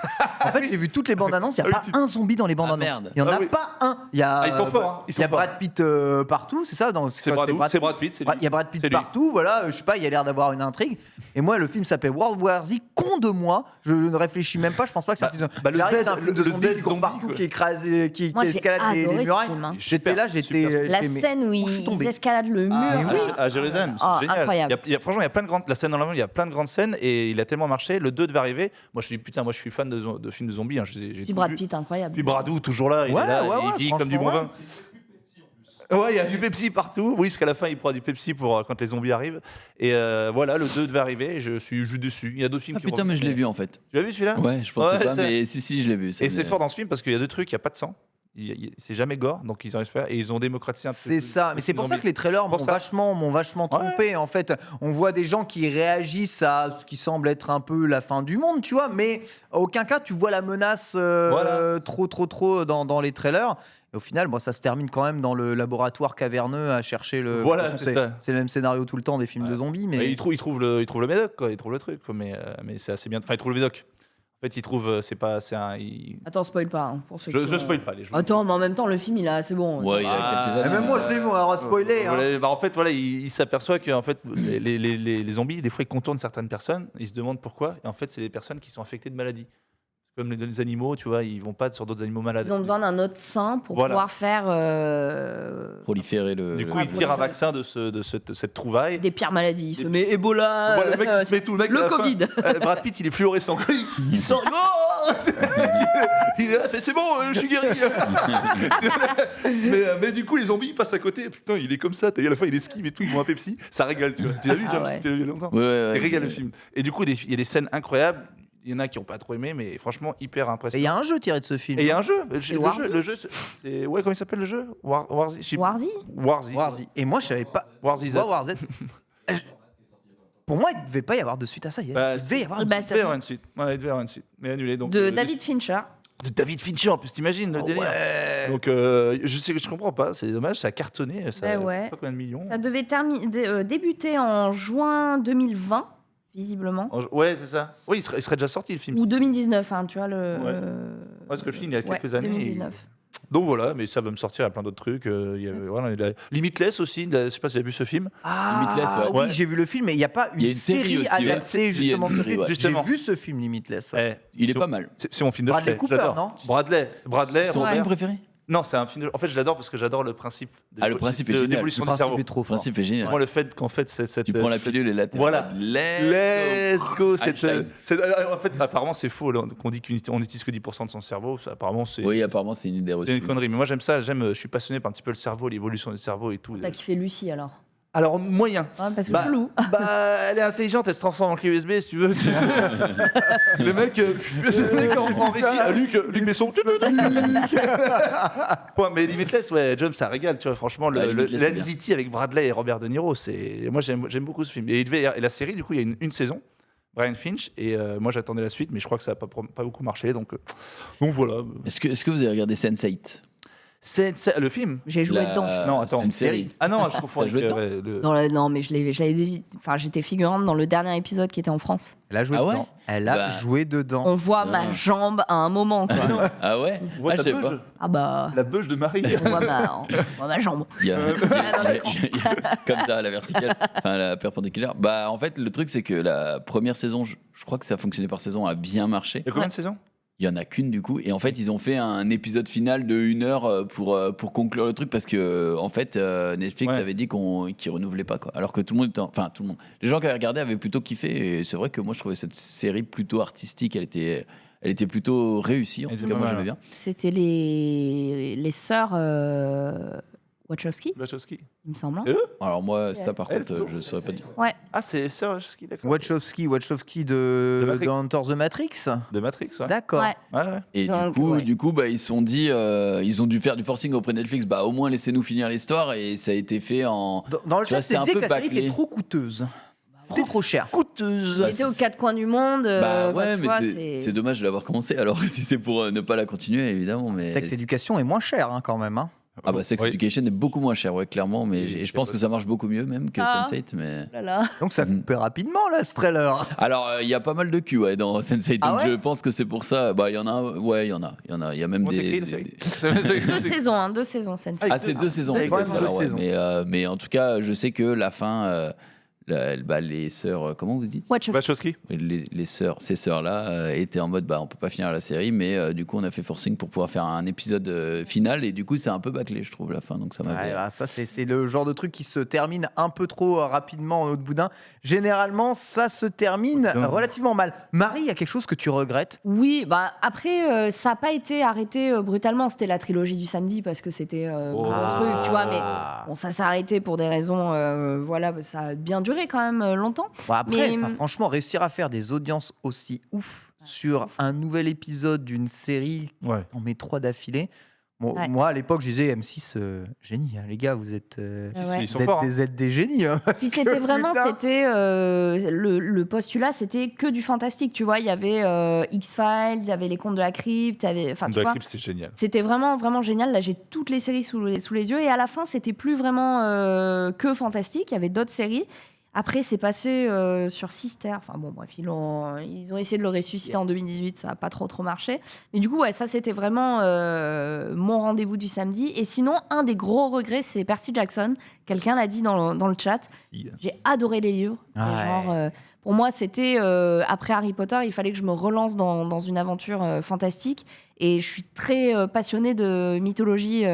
En fait, j'ai vu toutes les bandes annonces. Il n'y a Ah pas oui, un zombie dans les bandes Ah, annonces. merde. Il n'y en Ah a oui. pas un. Il y a, Ah, ils sont forts, hein. Ils Il y sont a forts. Brad Pitt partout, c'est ça? C'est Brad Pitt, c'est lui. Il y a Brad Pitt C'est lui. partout, voilà, je sais pas, il y a l'air d'avoir une intrigue. Et moi, le film s'appelle World War Z, con de moi, je ne réfléchis même pas, je pense pas que c'est un film de bah, le J'arrive, Z, c'est un film de le zombies Z qui court zombie, partout, quoi. qui écrase, qui Moi, j'ai escalade les adoré ce murailles. film, hein. J'étais là, j'étais. La mais- scène où je suis ils tombé. escaladent le mur. mais oui. À Jérusalem, c'est Ah, génial. incroyable. Franchement, il y a plein de grandes. La scène dans l'avion, il y a plein de grandes scènes et il a tellement marché. Le 2 devait arriver. Moi, je suis putain, moi, je suis fan de films de zombies. Hein. J'ai Puis tout Brad vu. Pitt, incroyable. Puis Bradou, toujours là, il Ouais, est là, ouais, il ouais, vit comme du bon franchement, vin. Ouais, il y a du Pepsi partout. Oui, parce qu'à la fin, il prend du Pepsi pour quand les zombies arrivent. Et voilà, le 2 devait arriver. Et je suis juste déçu. Il y a d'autres films Ah qui putain, mais je l'ai vu en fait. Tu l'as vu celui-là? Ouais, je pensais Ouais, pas, c'est- mais si, je l'ai vu. ça Et me- c'est fort dans ce film parce qu'il y a deux trucs. Il n'y a pas de sang. C'est jamais gore, donc ils arrivent à faire. Et ils ont démocratisé un peu. C'est ça, mais c'est pour ça que les trailers Pour ça. m'ont vachement trompé. En fait, on voit des gens qui réagissent à ce qui semble être un peu la fin du monde, tu vois, mais à aucun cas tu vois la menace trop dans les trailers. Et au final, bon, ça se termine quand même dans le laboratoire caverneux à chercher le. Voilà, de toute façon, c'est ça. c'est le même scénario tout le temps des films de zombies, mais. Et ils trouvent le médoc, quoi. Ils trouvent le truc, quoi. Mais c'est assez bien. Enfin, ils trouvent le médoc. En fait, ils trouvent. C'est pas. C'est un. Attends, spoil pas. Hein, pour ceux Je qui- spoil pas les jeux. Attends, mais en même temps, le film, il est assez bon. Ouais, il y a Ah, quelques Et années. même moi, je l'ai vu, on va spoiler. hein. Bah, en fait, voilà, il s'aperçoit que en fait, les zombies, des fois, ils contournent certaines personnes. Ils se demandent pourquoi. Et en fait, c'est les personnes qui sont affectées de maladies. Comme les animaux, tu vois, ils vont pas sur d'autres animaux malades. Ils ont besoin d'un autre sein pour Voilà. pouvoir faire Proliférer le. Du coup, ils tirent un vaccin de cette trouvaille. des pires maladies. Il se met Ebola, Voilà, le mec, il se met tout. Le, mec, à le la fin, Covid. Brad Pitt, il est fluorescent. Il sort. Oh il est là, fait, c'est bon, je suis guéri. mais du coup, les zombies ils passent à côté. Putain, il est comme ça. À la fin, il esquive et tout. Ils vont à Pepsi. Ça régale, tu vois. Tu l'as vu, Ah James? ouais. Tu l'as vu il y a longtemps. Ouais. Il régale le film. Et du coup, il y a des scènes incroyables. Il y en a qui n'ont pas trop aimé, mais franchement, hyper Et il impressionnant. y a un jeu tiré de ce film. Et il y a un jeu. Warzy Le jeu, c'est. Ouais, comment il s'appelle le jeu? Warzy. je sais plus. Warzy Warzy. Warzy. Et moi, je savais pas. Warzy Z. War Z. Pour moi, il devait pas y avoir de suite à ça. Il Bah, devait y avoir une bah, suite. Il devait y avoir une suite. Ouais, il devait y avoir une suite. Mais annulé. Donc, de David Fincher. de David Fincher, en plus, t'imagines le délire. Ouais. Donc, je comprends pas, c'est dommage, ça a cartonné, ça Ben ouais. je sais pas combien de millions. Ça devait débuter en juin 2020, visiblement. Ouais, c'est ça. Oui, il serait déjà sorti le film. Ou 2019, hein, tu vois. Ouais. Parce que le film, il y a Ouais, quelques années. 2019. Donc voilà, mais ça va me sortir à plein d'autres trucs. Il y avait, voilà, Limitless aussi, je sais pas si vous avez vu ce film. Limitless, ouais. oui, Ouais. j'ai vu le film, mais il n'y a pas Il y a une une série série aussi, ouais. adaptée Si, il y a justement une de ce série, film. ouais. J'ai Justement. vu ce film Limitless. ouais. Il est pas mal. C'est mon film de Bradley chevet, Cooper, j'adore. non Bradley. C'est ton Robert. film préféré? Non, c'est un film. En fait, je l'adore parce que j'adore le principe. Ah, le principe est génial. d'évolution Le du cerveau. principe est trop Le fort. principe est génial. Moi, le fait qu'en fait, cette Tu prends la pilule et là, t'es Voilà. en mode, let's Let's go. Einstein. En fait, apparemment, c'est faux. Là, qu'on dit qu'on n'utilise que 10% de son cerveau. Ça, apparemment, c'est Oui, apparemment, c'est une idée c'est reçue. une connerie. Mais moi, j'aime ça. Je suis passionné par un petit peu le cerveau, l'évolution du cerveau et tout. T'as kiffé Lucie alors. Alors, moyen. Ouais, parce que Bah, chelou. Bah, elle est intelligente, elle se transforme en clé USB si tu veux. Le mec, Luc Besson. Ouais, mais Limitless, ouais, Jump, ça régale, tu vois. Franchement, Ah, Limitless, c'est bien. l'NCT avec Bradley et Robert De Niro, moi j'aime beaucoup ce film. Et la série, du coup, il y a une saison. Brian Finch et moi j'attendais la suite mais je crois que ça n'a pas beaucoup marché donc voilà. Est-ce que vous avez regardé Sense8? C'est le film. J'ai joué dedans. Non, c'est attends, une série. Ah non, je confonds T'as avec joué dedans Non, mais j'étais figurante dans le dernier épisode qui était en France. Elle a joué Ah ouais dedans. Elle a Bah. joué dedans. On voit Ah. ma jambe à un moment, quoi. Ah ouais? On voit Ah, ta je sais beuge. pas. Ah bah, La beuge de Marie. on voit ma jambe. Il y a- dans l'écran. comme ça, à la verticale, enfin à la perpendiculaire. Bah, en fait, le truc, c'est que la première saison, je crois que ça fonctionnait par saison, a bien marché. Il y a combien de saisons? Il y en a qu'une du coup, et en fait ils ont fait un épisode final de 1 heure pour conclure le truc parce que en fait Netflix Ouais. avait dit qu'ils renouvelaient pas quoi. Alors que tout le monde, enfin tout le monde, les gens qui avaient regardé avaient plutôt kiffé et c'est vrai que moi je trouvais cette série plutôt artistique, elle était plutôt réussie. En Elle tout était cas moi pas mal, j'aimais bien. C'était les sœurs Wachowski, Wachowski. il me semble. hein. C'est eux? Alors moi ça par Elle, contre je saurais pas dire. Ouais. Ah, c'est ça Wachowski, d'accord. Wachowski De Matrix. de Enter the Matrix. De Matrix, ouais. D'accord. Ouais. Ouais. Et Donc, du ouais. coup, bah, ils se sont dit, ils ont dû faire du forcing auprès de Netflix. Bah, au moins laissez-nous finir l'histoire et ça a été fait en. Dans le Tu chat, vois, c'est c'était un disait que peu la série bâclé. était trop coûteuse. C'était trop cher. Coûteuse. Il était aux quatre coins du monde. Bah enfin, ouais, tu mais vois, c'est dommage de l'avoir commencé. Alors si c'est pour ne pas la continuer, évidemment. Mais Sex Education est moins cher hein, quand même. hein. Ah bah Sex Oui. Education est beaucoup moins cher, ouais, clairement. Mais Et je pense que ça marche beaucoup mieux même que Ah. Sense8. Mais Oh là là. Donc ça coupait rapidement là ce trailer. alors il y a pas mal de cul ouais, dans Sense8. Ah Donc ouais je pense que c'est pour ça. Bah il y en a, ouais, il y en a. Il y a même Comment t'écris, la des. série Deux saisons, Sense. Ah, c'est 2 saisons. Deux peut-être, saisons. alors, ouais. Deux saisons. Mais en tout cas, je sais que la fin, les sœurs, comment vous dites Wachowski. Wachowski. ces sœurs-là étaient en mode on peut pas finir la série, mais du coup on a fait forcing pour pouvoir faire un épisode final et du coup c'est un peu bâclé je trouve la fin, donc ça m'a Ouais, ça c'est le genre de truc qui se termine un peu trop rapidement au boudin. Généralement, ça se termine Boudin. relativement mal. Marie, il y a quelque chose que tu regrettes? Oui, bah après, ça n'a pas été arrêté brutalement. C'était la trilogie du samedi parce que c'était Oh. un truc, tu vois. Mais Ah. bon, ça s'est arrêté pour des raisons, voilà, ça a bien duré quand même longtemps. Bon, après, Mais- franchement, réussir à faire des audiences aussi ouf sur un nouvel épisode d'une série, Ouais. on met 3 d'affilée. Bon, Ouais. moi, à l'époque, je disais M6, génie, hein, les gars, vous êtes, Ouais. Ils sont forts. vous êtes des génies. Hein, parce Puis que, c'était vraiment, putain, c'était le postulat, c'était que du fantastique, tu vois. Il y avait X-Files, il y avait les Contes de la Crypte, il y avait, enfin, tu Dans la vois. clip, c'était génial. C'était vraiment, vraiment génial. Là, j'ai toutes les séries sous les yeux. Et à la fin, c'était plus vraiment que fantastique. Il y avait d'autres séries. Après, c'est passé sur Sister. Enfin bon, bref, ils ont essayé de le ressusciter en 2018. Ça n'a pas trop marché. Mais du coup, ouais, ça, c'était vraiment mon rendez-vous du samedi. Et sinon, un des gros regrets, c'est Percy Jackson. Quelqu'un l'a dit dans le chat. J'ai adoré les livres. Et Ouais. genre, pour moi, c'était après Harry Potter, il fallait que je me relance dans une aventure fantastique. Et je suis très passionnée de mythologie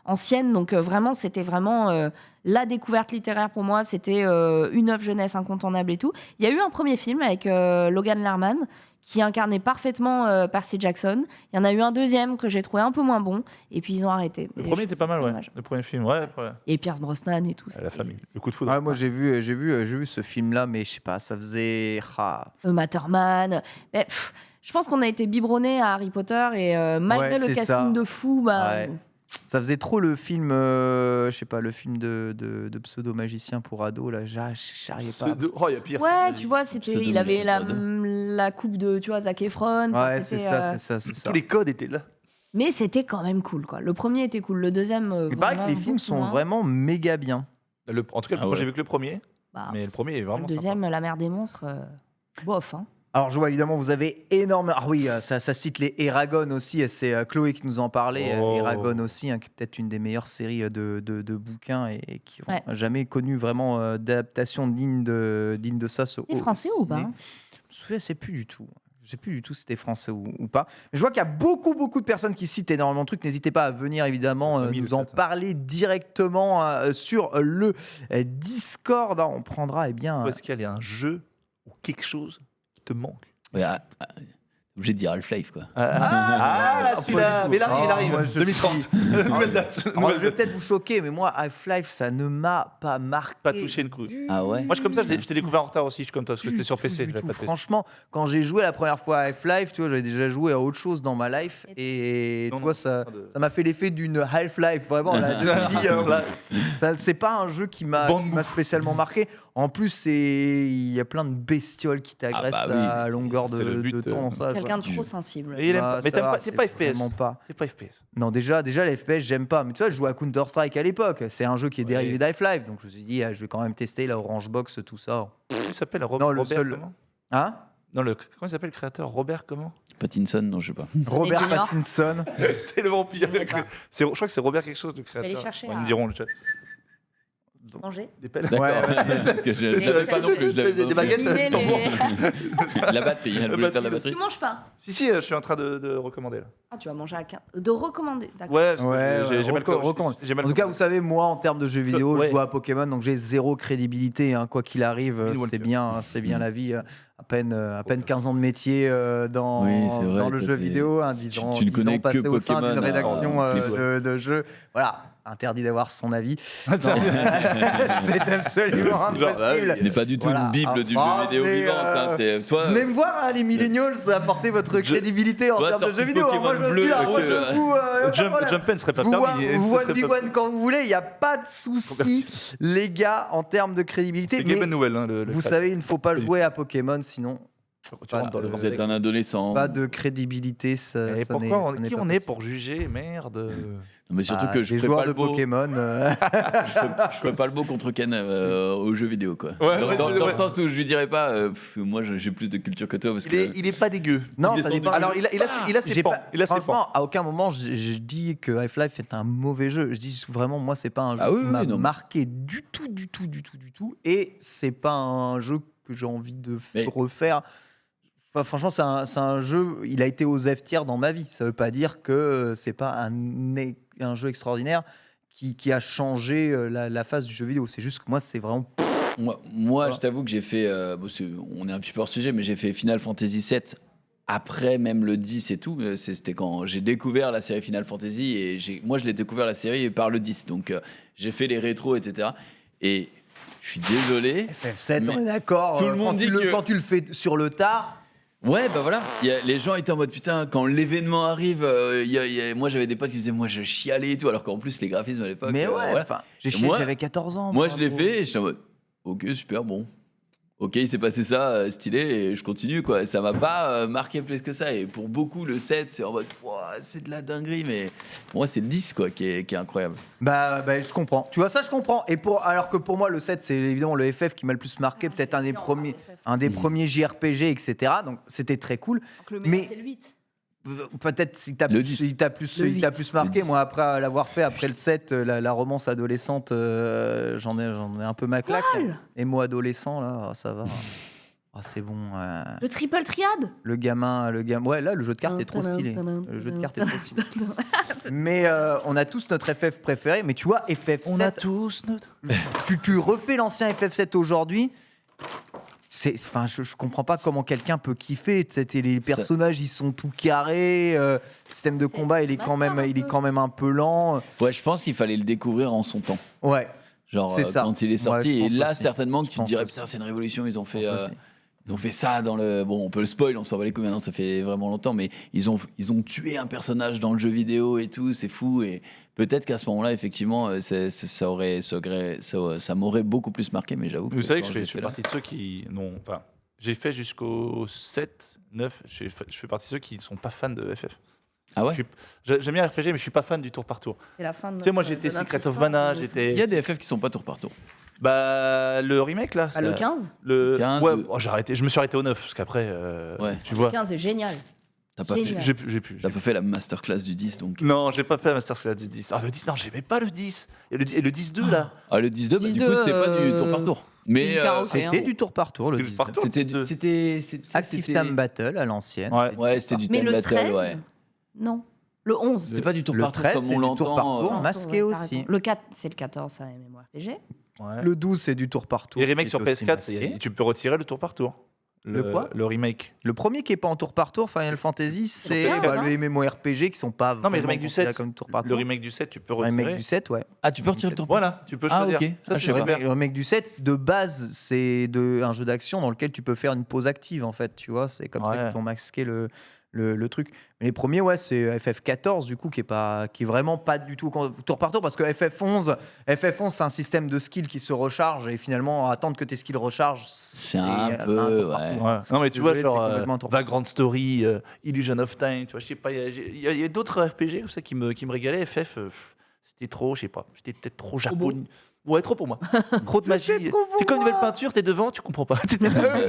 ancienne. Donc vraiment, c'était vraiment la découverte littéraire pour moi. C'était une œuvre jeunesse incontournable et tout. Il y a eu un premier film avec Logan Lerman qui incarnait parfaitement Percy Jackson. Il y en a eu un deuxième que j'ai trouvé un peu moins bon. Et puis ils ont arrêté. Le Et premier je était trouve pas ça mal, très ouais. dommage. Le premier film, ouais. Et Pierce Brosnan et tout. La c'était- famille. Le coup de foudre. Ouais, moi, j'ai vu ce film-là, mais je sais pas, ça faisait. Matterman. Mais, je pense qu'on a été biberonnés à Harry Potter et malgré Ouais, le c'est casting ça. de fou, bah, Ouais. Ça faisait trop le film, je sais pas, le film de pseudo-magicien pour ados, là, j'arrivais pas. Oh, il y a pire. ouais, tu vois, c'était, il avait Pseudo-magicien la coupe de, tu vois, Zac Efron. enfin, Ouais, c'est c'était, ça, c'est ça, c'est ça. Tous les codes étaient là. Mais c'était quand même cool, quoi. Le premier était cool, le deuxième. Il paraît que vraiment les films beaucoup sont moins. vraiment méga bien. En tout cas, Ah moi ouais. j'ai vu que le premier, Bah, mais le premier est le vraiment deuxième, La Mer des monstres, bof. Hein. Alors, je vois évidemment, vous avez énormément. Ah oui, ça cite les Eragon aussi, et c'est Chloé qui nous en parlait. Oh. Eragon aussi, hein, qui est peut-être une des meilleures séries de bouquins et qui Ouais. n'a jamais connu vraiment d'adaptation digne de ça. C'est français ou pas hein? Je sais plus du tout. Je sais plus du tout si c'était français ou pas. Mais je vois qu'il y a beaucoup de personnes qui citent énormément de trucs. N'hésitez pas à venir évidemment Ami, nous le en chat. parler directement sur le Discord. On prendra bien. Est-ce qu'il y a un jeu ou quelque chose qui te manque? Ouais, obligé de dire Half-Life quoi. Là, pas celui-là. du Mais tout. il arrive. Moi, je 2030. Nouvelle date. Alors, je vais peut-être vous choquer, mais moi, Half-Life, ça ne m'a pas marqué. Pas touché une couche. du Ah ouais Moi, je suis comme ça, je t'ai découvert en retard aussi, je suis comme toi, parce que du c'était sur tout, PC. du j'avais tout. pas de PC. Franchement, quand j'ai joué la première fois à Half-Life, tu vois, j'avais déjà joué à autre chose dans ma life, et Non, tu non, vois, ça pas de- ça m'a fait l'effet d'une Half-Life, vraiment. Là, je me dis, là, c'est pas un jeu qui m'a Bande mou. spécialement marqué. En plus, il y a plein de bestioles qui t'agressent Ah bah oui, à longueur c'est le de but, temps. Ça, Quelqu'un de du- trop sensible. Et il aime bah, pas. Mais ça t'aimes va, pas, c'est pas FPS. Vraiment pas. C'est pas FPS. Non, déjà les FPS, j'aime pas. Mais tu vois, je jouais à Counter-Strike à l'époque. C'est un jeu qui est Ouais. dérivé d'Half-Life. Donc je me suis dit, je vais quand même tester la Orange Box, tout ça. Il s'appelle Robert. Non, le Robert seul- comment Hein Non, comment il s'appelle le créateur? Robert comment? Pattinson, non, je sais pas. Robert Junior. Pattinson. C'est le vampire. Je sais pas. Je crois que c'est Robert quelque chose, le aller créateur. chercher, Ils là. me diront le chat. Manger. Des pelles. D'accord. Ouais, Parce que je Et savais pas non plus. je l'avais des pas baguettes, non plus. Éliminer les- La batterie, elle voulait faire la batterie. Tu manges pas. Si, je suis en train de recommander là. Ah, tu vas manger à 15. De recommander. D'accord. Ouais, parce que Ouais, j'ai mal recommande. j'ai mal En tout cas, vous savez, moi, en termes de jeux vidéo, Ouais. je joue à Pokémon, donc j'ai zéro crédibilité. Hein, quoi qu'il arrive, Une c'est Walker. bien la vie. À peine 15 ans de métier dans, Oui, c'est vrai, dans le toi, jeu t'es- vidéo, hein, tu 10 ans, ne 10 connais ans que passés au sein Pokémon, d'une rédaction en plus, de jeux. Voilà, interdit d'avoir son avis. Ah, Non, c'est absolument Genre, ah oui, impossible. Ce n'est pas du tout Voilà. une bible du Ah, jeu vidéo mais, vivante. hein, toi, Venez me voir, hein, les millennials, apportez votre crédibilité en toi, termes de sorti jeux vidéo. hein. Moi, Pokémon je bleu, suis là, moi, que- je vous. y a pas de problème. Jumpen serait pas Vous permis. vous Ce serait pas- 1v1 quand vous voulez, il n'y a pas de souci, les gars, en termes de crédibilité. C'est Mais Game Nouvelle. Hein, vous savez, il ne faut pas jouer à Pokémon, sinon Tu rentres dans le Vous êtes un adolescent. Pas de crédibilité, Et ça pourquoi n'est qui pas on est possible. pour juger Merde. Non, mais surtout que je des fais joueurs pas de le beau. Pokémon. Je fais pas le beau contre Ken aux jeux vidéo, quoi. Ouais, Dans c'est le vrai. sens où je lui dirais pas, moi j'ai plus de culture que toi parce que. Il est pas dégueu. Non, Ils ça sont dépend. du- Alors, il a ses J'ai pans. pas- Il a ses pans. franchement, à aucun moment je dis que Half-Life est un mauvais jeu. Je dis vraiment, moi, c'est pas un jeu Ah oui, qui oui, m'a non, mais- marqué du tout. Et c'est pas un jeu que j'ai envie de Mais- refaire. Enfin, franchement, c'est un jeu. Il a été aux F tiers dans ma vie. Ça veut pas dire que c'est pas un jeu extraordinaire qui a changé la face du jeu vidéo. C'est juste que moi, c'est vraiment. Moi, Voilà. je t'avoue que j'ai fait. On est un petit peu hors sujet, mais j'ai fait Final Fantasy VII après même le 10 et tout. C'était quand j'ai découvert la série Final Fantasy et moi je l'ai découvert la série par le 10. Donc j'ai fait les rétros, etc. Et je suis désolé. FF7, Mais on est d'accord. tout le monde quand dit que- quand tu le fais sur le tard. Ouais, bah voilà. Les gens étaient en mode putain, quand l'événement arrive, moi j'avais des potes qui disaient moi je chialais et tout, alors qu'en plus les graphismes à l'époque. Mais ouais, voilà. enfin, j'ai Et chié, moi- j'avais 14 ans. Moi je l'ai bravo. fait et j'étais en mode ok, super, bon. Ok, il s'est passé ça, stylé, et je continue quoi. Ça m'a pas marqué plus que ça. Et pour beaucoup, le 7, c'est en mode Ouah, c'est de la dinguerie, mais pour moi, c'est le 10 quoi qui est incroyable. Bah, je comprends. Tu vois, ça, je comprends. Alors que pour moi, le 7, c'est évidemment le FF qui m'a le plus marqué, peut-être un des premiers JRPG, etc. Donc, c'était très cool. Donc, le Mais- meilleur, c'est le 8. Peut-être si t'as Le plus, 10. il t'a plus, Le il t'a 8. plus marqué. Le 10. Moi, après l'avoir fait, après le 7, la romance adolescente, j'en ai un peu ma claque. Et moi, adolescent, là, ça va. Ah, c'est bon. Le triple triade. Le gamin. Ouais, là, le jeu de cartes est trop stylé. Le jeu de cartes est trop stylé. Mais on a tous notre FF préféré. Mais tu vois, FF7. On a tous notre. Tu refais l'ancien FF7 aujourd'hui. Enfin, je comprends pas comment quelqu'un peut kiffer. Les personnages, ils sont tout carrés. Le système de combat, il est quand même un peu lent. Ouais, je pense qu'il fallait le découvrir en son temps. Ouais. Genre C'est ça. quand il est Ouais, sorti. je et pense là, aussi. certainement que Je tu te pense dirais aussi. putain, c'est une révolution. Ils ont fait. Je pense aussi. Ils ont fait ça dans le. Bon, on peut le spoil, on s'en va les couilles maintenant, ça fait vraiment longtemps, mais ils ont tué un personnage dans le jeu vidéo et tout, c'est fou. Et peut-être qu'à ce moment-là, effectivement, ça m'aurait beaucoup plus marqué, mais j'avoue. Vous savez que quand je l'ai fais fait là- partie de ceux qui. Non, enfin. J'ai fait jusqu'au 7, 9. Je fais partie de ceux qui ne sont pas fans de FF. Ah ouais. J'aime bien RPG, mais je suis pas fan du tour par tour. C'est la fin de Tu sais, moi notre- j'étais de notre Secret of histoire, Mana, de- j'étais. Il y a des FF qui sont pas tour par tour. Bah, le remake là. Ah, le ça- 15 Le 15, ouais, le- j'ai arrêté. Je me suis arrêté au 9 parce qu'après, Ouais. tu vois, 15 est génial. T'as pas, Génial. fait, j'ai plus. t'as pas fait la masterclass du 10 donc. Non, j'ai pas fait la Master du 10. Ah, le 10, non, j'aimais pas le 10. Et le 10-2 là. Ah, le 10-2, bah, du 10-2, coup, c'était pas du tour par tour. Mais du karaoké. C'était du tour par tour, le Du 19. par tour. c'était. Active Time Battle à l'ancienne. Ouais. Ouais, c'était du Mais time le battle, 13 ouais. Non. Le 11. C'était pas du tour Le par tour 13, comme c'est on du tour par l'entend. tour. Non, masqué ouais, t'as aussi. raison. Le 4, c'est le 14, c'est un MMORPG. Ouais. Le 12, c'est du tour par tour. Les remakes qui sur est aussi PS4, masqué. tu peux retirer le tour par tour. Le quoi Le remake. Le premier qui est pas en tour par tour, Final Fantasy, c'est PS4, bah, hein. le MMORPG qui sont pas Non, mais le vraiment remake du considérés 7. comme tour par Le tour. remake du 7, tu peux Le retirer. remake du 7, ouais. Ah, tu peux retirer le tour par tour. Voilà, tu peux Ah, choisir. ok. Ça, Ah, je c'est sais pas. super. Le remake du 7, de base, c'est un jeu d'action dans lequel tu peux faire une pause active, en fait, tu vois. C'est comme ça Ouais. qu'ils ont masqué le truc. Mais les premiers, ouais, c'est FF14, du coup, qui est vraiment pas du tout tour par tour, parce que FF11, c'est un système de skills qui se recharge, et finalement, attendre que tes skills rechargent, C'est un peu, tour par ouais. tour. Ouais. Non, mais tu Désolé, vois, c'est genre complètement un tour par Vagrant Story, Illusion of Time, tu vois, je sais pas, il y a d'autres RPG comme ça qui me régalaient. FF, c'était trop, je sais pas, j'étais peut-être trop japonais. Ouais, trop pour moi. Trop de magie. trop pour C'est comme une moi. nouvelle peinture, t'es devant, tu comprends pas.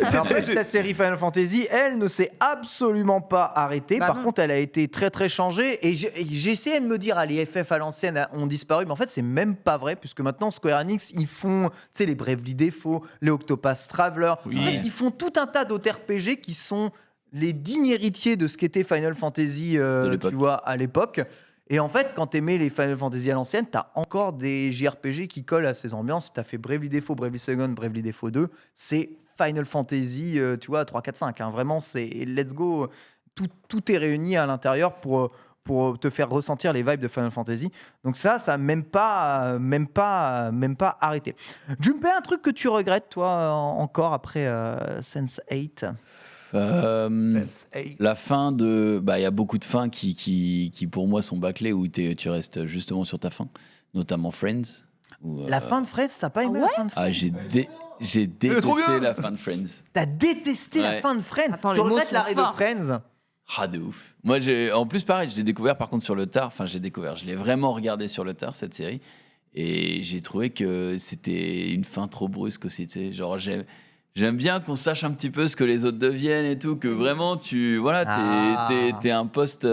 Alors, en fait, la série Final Fantasy, elle ne s'est absolument pas arrêtée. Bah Par non. contre, elle a été très très changée. Et j'ai essayé de me dire, ah, les FF à l'ancienne ont disparu, mais en fait, c'est même pas vrai, puisque maintenant Square Enix, ils font, tu sais, les Bravely Default, les Octopath Traveler. Oui. En fait, ils font tout un tas d'autres RPG qui sont les dignes héritiers de ce qu'était Final Fantasy, l'époque. tu vois, à l'époque. Et en fait, quand t'aimais les Final Fantasy à l'ancienne, t'as encore des JRPG qui collent à ces ambiances. T'as fait Bravely Default, Bravely Second, Bravely Default 2. C'est Final Fantasy, tu vois, 3, 4, 5. Hein. Vraiment, c'est let's go. Tout est réuni à l'intérieur pour te faire ressentir les vibes de Final Fantasy. Donc ça n'a même pas arrêté. Junpei, un truc que tu regrettes, toi, encore après Sense8 La fin de. Bah, il y a beaucoup de fins qui pour moi sont bâclées où tu restes justement sur ta fin, notamment Friends. Ou, La fin de Friends, t'as pas aimé Ah la ouais fin de Friends? Ah, j'ai est trop détesté bien. la fin de Friends. T'as détesté la Ouais. fin de Friends. Attends, Tu les mots regrettes sont l'arrêt de forts. Friends? Ah, de ouf. Moi, en plus, pareil, je l'ai découvert par contre sur le tard. Enfin, je l'ai vraiment regardé sur le tard, cette série. Et j'ai trouvé que c'était une fin trop brusque aussi. Tu sais. Genre, j'aime bien qu'on sache un petit peu ce que les autres deviennent et tout. Que vraiment, voilà, t'es un poste.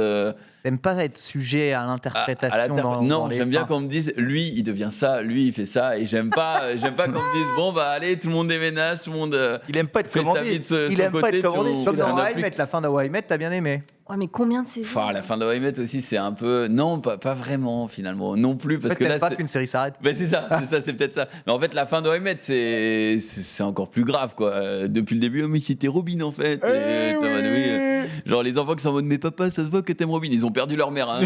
T'aimes pas être sujet à l'interprétation dans Non, les j'aime bien fins. qu'on me dise, lui, il devient ça, lui, il fait ça. Et j'aime pas qu'on me dise, bon, bah allez, tout le monde déménage, tout le monde. Il aime pas être Fait sa commandé. vie de son Il aime pas côté, être commandé. puis C'est comme on dans a How I plus Met, la fin de How I Met, t'as bien aimé. Ouais, mais combien de saisons? Enfin, la fin de How I Met aussi, c'est un peu. Non, pas vraiment, finalement. Non plus, En parce fait, que t'aimes là. pas qu'une série s'arrête. Ben c'est peut-être ça. Mais en fait, la fin de How I Met, c'est encore plus grave, quoi. Depuis le début, oh, mais c'était Robin, en fait. Et t'es en mode, oui. Genre, les enfants qui sont en mode, mais papa, ça se voit que t'aimes Robin. Ils ont perdu leur mère, hein.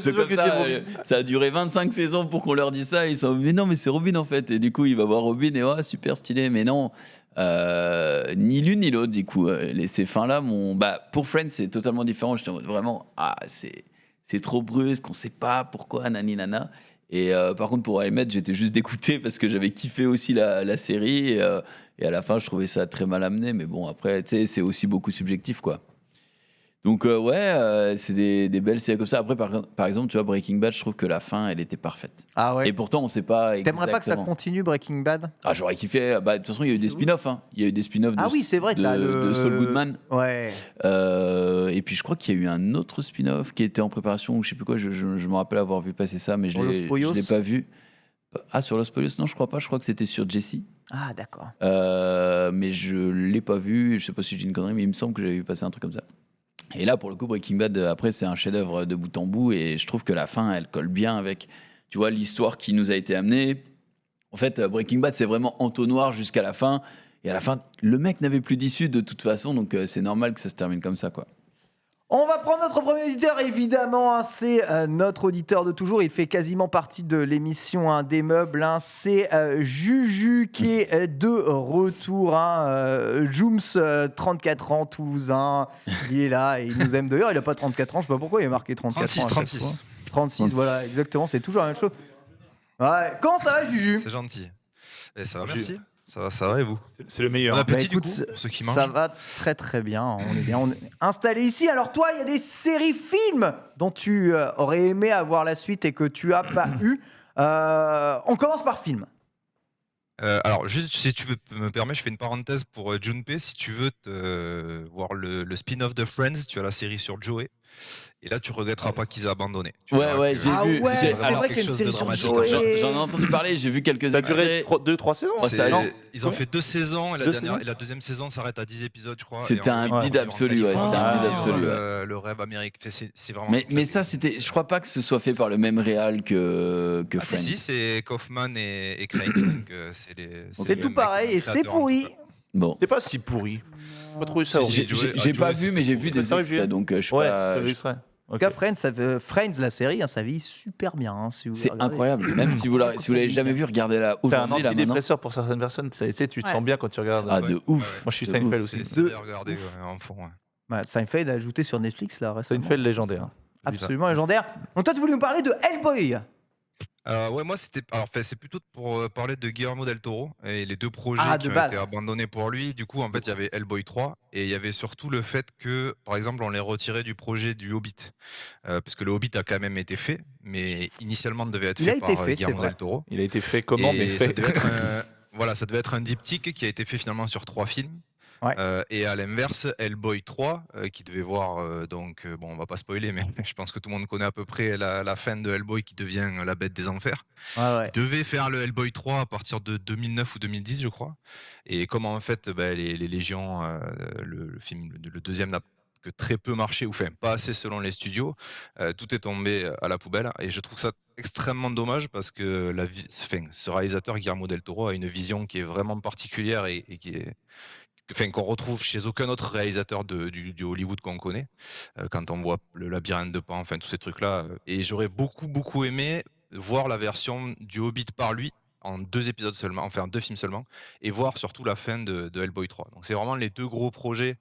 C'est comme ça, ça a duré 25 saisons pour qu'on leur dise ça. Ils sont, mais non, mais c'est Robin, en fait. Et du coup, il va voir Robin et, oh, super stylé. Mais non. Ni l'une ni l'autre, du coup. Ces fins-là, pour Friends, c'est totalement différent. J'étais en mode, vraiment, c'est trop brusque, on sait pas pourquoi, nani nana. Et par contre, pour How I Met, j'étais juste dégoûté parce que j'avais kiffé aussi la série. Et à la fin, je trouvais ça très mal amené. Mais bon, après, tu sais, c'est aussi beaucoup subjectif, quoi. Donc, c'est des belles séries comme ça. Après, par exemple, tu vois, Breaking Bad, je trouve que la fin, elle était parfaite. Ah ouais. Et pourtant, on sait pas exactement. T'aimerais pas que ça continue, Breaking Bad? Ah, j'aurais kiffé. Bah, de toute façon, il y a eu des spin-offs. Hein. Il y a eu des spin-offs Ah oui, c'est vrai, t'as de Saul Goodman. Ouais. Et puis je crois qu'il y a eu un autre spin-off qui était en préparation ou je sais plus quoi. Je me rappelle avoir vu passer ça, mais je Sur Los Pollos? l'ai pas vu. Ah, sur Los Pollos? Non, je crois pas. Je crois que c'était sur Jesse. Ah d'accord. Mais je l'ai pas vu. Je sais pas si j'ai une connerie, mais il me semble que j'avais vu passer un truc comme ça. Et là, pour le coup, Breaking Bad, après, c'est un chef-d'œuvre de bout en bout. Et je trouve que la fin, elle colle bien avec, tu vois, l'histoire qui nous a été amenée. En fait, Breaking Bad, c'est vraiment entonnoir jusqu'à la fin. Et à la fin, le mec n'avait plus d'issue de toute façon. Donc, c'est normal que ça se termine comme ça, quoi. On va prendre notre premier auditeur, évidemment, hein, c'est notre auditeur de toujours, il fait quasiment partie de l'émission des meubles, hein, c'est Juju qui est de retour, hein, Jooms, 34 ans, toulousain, il est là et il nous aime d'ailleurs, il n'a pas 34 ans, je sais pas pourquoi il est marqué 34 ans. 36. 36, voilà, exactement, c'est toujours la même chose. Ouais. Comment ça va, Juju? C'est gentil. Et ça va, merci. Ça va et vous? C'est le meilleur. Bon appétit, Bah, écoute, du coup, pour ceux qui mangent. ça va très très bien, on est bien installé ici. Alors toi, il y a des séries-films dont tu aurais aimé avoir la suite et que tu as pas eu. On commence par film. Alors, juste si tu veux me permettre, je fais une parenthèse pour Junpei. Si tu veux voir le spin-off de Friends, tu as la série sur Joey. Et là, tu regretteras pas qu'ils aient abandonné. Tu verras Ouais, que- j'ai Ah vu. ouais, j'ai- c'est alors, vrai qu'il y a une quelque chose série de sur dramatique. Joey. J'en ai entendu parler, j'ai vu quelques Ça a duré extraits. 2-3 saisons. Ouais, ça- non. Ils ont fait 2 saisons et Deux saisons. la deuxième saison s'arrête à 10 épisodes, je crois. C'était Et en un gros, ils bide vont en absolu, ouais, Californie, c'était un bide vivre absolu, le rêve américain. C'est vraiment. Mais ça, je crois pas que ce soit fait par le même réal que Ah, Friends. si, c'est Kaufman et Crane. Donc, c'est C'est les tout mecs, pareil les et c'est créateurs, pourri. Bon. C'est pas si pourri. J'ai pas trouvé ça Si, horrible. si, J'ai pas Joey, vu, mais j'ai vu c'était des cool. extraits, donc je suis Ouais, pas. t'as vu ça. En tout cas, Friends, la série, hein, ça vit super bien. Hein, si vous C'est regardez. incroyable. Même si vous l'avez jamais vu, regardez-la T'as un aujourd'hui, là, maintenant. antidépresseur pour certaines personnes. Tu sais, tu te Ouais. sens bien quand tu regardes. Ah, de ouf. Moi, je suis de Seinfeld ouf. aussi. C'est à regarder en fond. Ouais. Ouais, Seinfeld a ajouté sur Netflix là récemment. Seinfeld légendaire. Absolument légendaire. Donc toi, tu voulais nous parler de Hellboy. Ouais, moi c'était. Alors, c'est plutôt pour parler de Guillermo del Toro et les 2 projets Ah, de qui ont base. été abandonnés pour lui. Du coup, en fait, il y avait Hellboy 3 et il y avait surtout le fait que, par exemple, on les retirait du projet du Hobbit. Parce que le Hobbit a quand même été fait, mais initialement devait être Il a fait été par fait, c'est Guillermo vrai. del Toro. Il a été fait comment, mais Et ça fait. devait être voilà, ça devait être un diptyque qui a été fait finalement sur 3 films. Ouais. Et à l'inverse, Hellboy 3, qui devait voir, bon, on va pas spoiler, mais je pense que tout le monde connaît à peu près la fin de Hellboy qui devient la bête des enfers. Ouais. Il devait faire le Hellboy 3 à partir de 2009 ou 2010, je crois. Et comme en fait, les Légions, le film, le deuxième n'a que très peu marché, ou enfin pas assez selon les studios, tout est tombé à la poubelle. Et je trouve ça extrêmement dommage parce que ce réalisateur, Guillermo del Toro, a une vision qui est vraiment particulière et qui est qu'on retrouve chez aucun autre réalisateur du Hollywood qu'on connaît, quand on voit le Labyrinthe de Pan, enfin tous ces trucs-là. Et j'aurais beaucoup aimé voir la version du Hobbit par lui en 2 épisodes seulement, enfin 2 films seulement, et voir surtout la fin de Hellboy 3. Donc c'est vraiment les 2 gros projets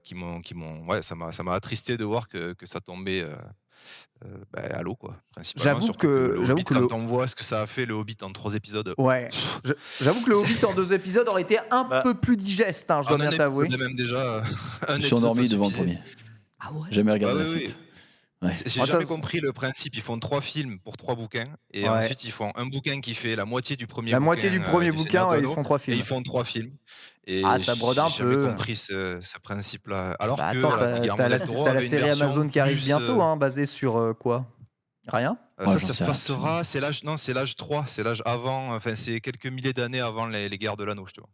qui m'ont, ouais, ça m'a attristé de voir que ça tombait Halo, quoi, principalement. J'avoue Surtout le j'avoue Hobbit, que quand on voit ce que ça a fait, le Hobbit, en 3 épisodes. ouais, j'avoue que le Hobbit en 2 épisodes aurait été un Bah, peu plus digeste, hein, je dois En bien un t'avouer. épisode, même déjà, un Je suis épisode, endormi ça devant le suffisait. premier. Ah ouais. Jamais Bah regardé la oui, suite. oui. Ouais. J'ai Attends, jamais compris le principe. Ils font 3 films pour 3 bouquins, et Ouais. ensuite ils font un bouquin qui fait la moitié du premier La bouquin. moitié du premier du bouquin, Seigneur des ouais, ils Anneaux, font 3 et films. ils font 3 films. Et Ah, ça brode un j'ai jamais peu. compris ce principe-là. Alors Bah que attends, voilà, Guillermo del Toro t'as la avait une série version Amazon qui arrive plus, bientôt, hein, basée sur quoi? Rien? Ouais, ça j'en se sais rien, passera, c'est l'âge 3, c'est l'âge avant, enfin c'est quelques milliers d'années avant les guerres de l'anneau, justement.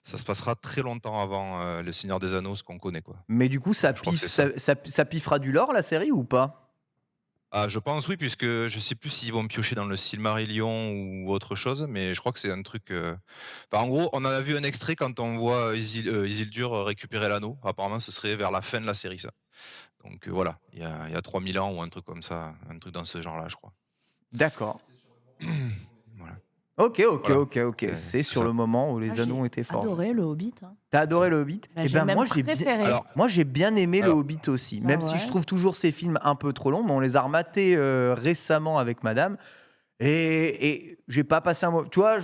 Ça se passera très longtemps avant le Seigneur des Anneaux, ce qu'on connaît, quoi. Mais du coup, ça Je crois que piffe, c'est ça. ça piffera du lore, la série, ou pas? Ah, je pense oui, puisque je sais plus s'ils vont piocher dans le Silmarillion ou autre chose, mais je crois que c'est un truc. Enfin, en gros, on en a vu un extrait quand on voit Isildur récupérer l'anneau. Apparemment, ce serait vers la fin de la série, ça. Donc voilà, il y a 3000 ans ou un truc comme ça, un truc dans ce genre-là, je crois. D'accord. Voilà. Ok. Voilà. C'est C'est sur ça. le moment où les Ah, anneaux ont j'ai été formés. adoré le Hobbit. Hein. T'as adoré le Hobbit? Bah, Eh j'ai ben même moi j'ai préféré. Alors, moi j'ai bien aimé le Alors, Hobbit aussi, Ah même si je ouais. trouve toujours ces films un peu trop longs, mais on les a rematés récemment avec Madame et j'ai pas passé un mot. Tu vois,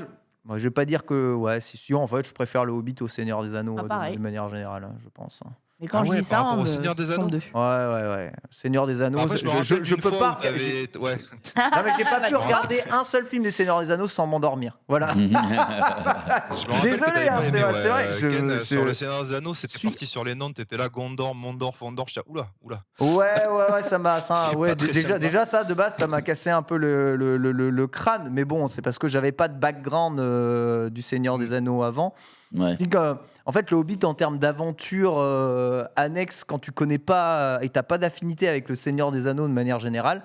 moi je vais pas dire que ouais, c'est sûr. En fait, je préfère le Hobbit au Seigneur des Anneaux Ah, pareil. de manière générale, hein, je pense. Hein. Mais quand Ah je ouais, dis ça, par rapport on au me Seigneur des tombe Anneaux. dessus. Ouais. Seigneur des Anneaux, après, je me rappelle je d'une peux fois pas. où t'avais. Ouais. Non mais j'ai pas pu regarder un seul film des Seigneurs des Anneaux sans m'endormir. Voilà. Je me rappelle Désolé, que t'avais hein, pas c'est aimé, vrai, c'est vrai, Ken, je sur le Seigneur des Anneaux, c'était suis- parti sur les noms, t'étais là, Gondor, Mondor, Fondor, j'étais oula. Ouais, ça C'est pas très sympa. déjà ça de base ça m'a cassé un peu le crâne, mais bon, c'est parce que j'avais pas de background du Seigneur des Anneaux avant. Ouais. Je dis que, en fait, le Hobbit en termes d'aventure annexe, quand tu connais pas et t'as pas d'affinité avec le Seigneur des Anneaux de manière générale,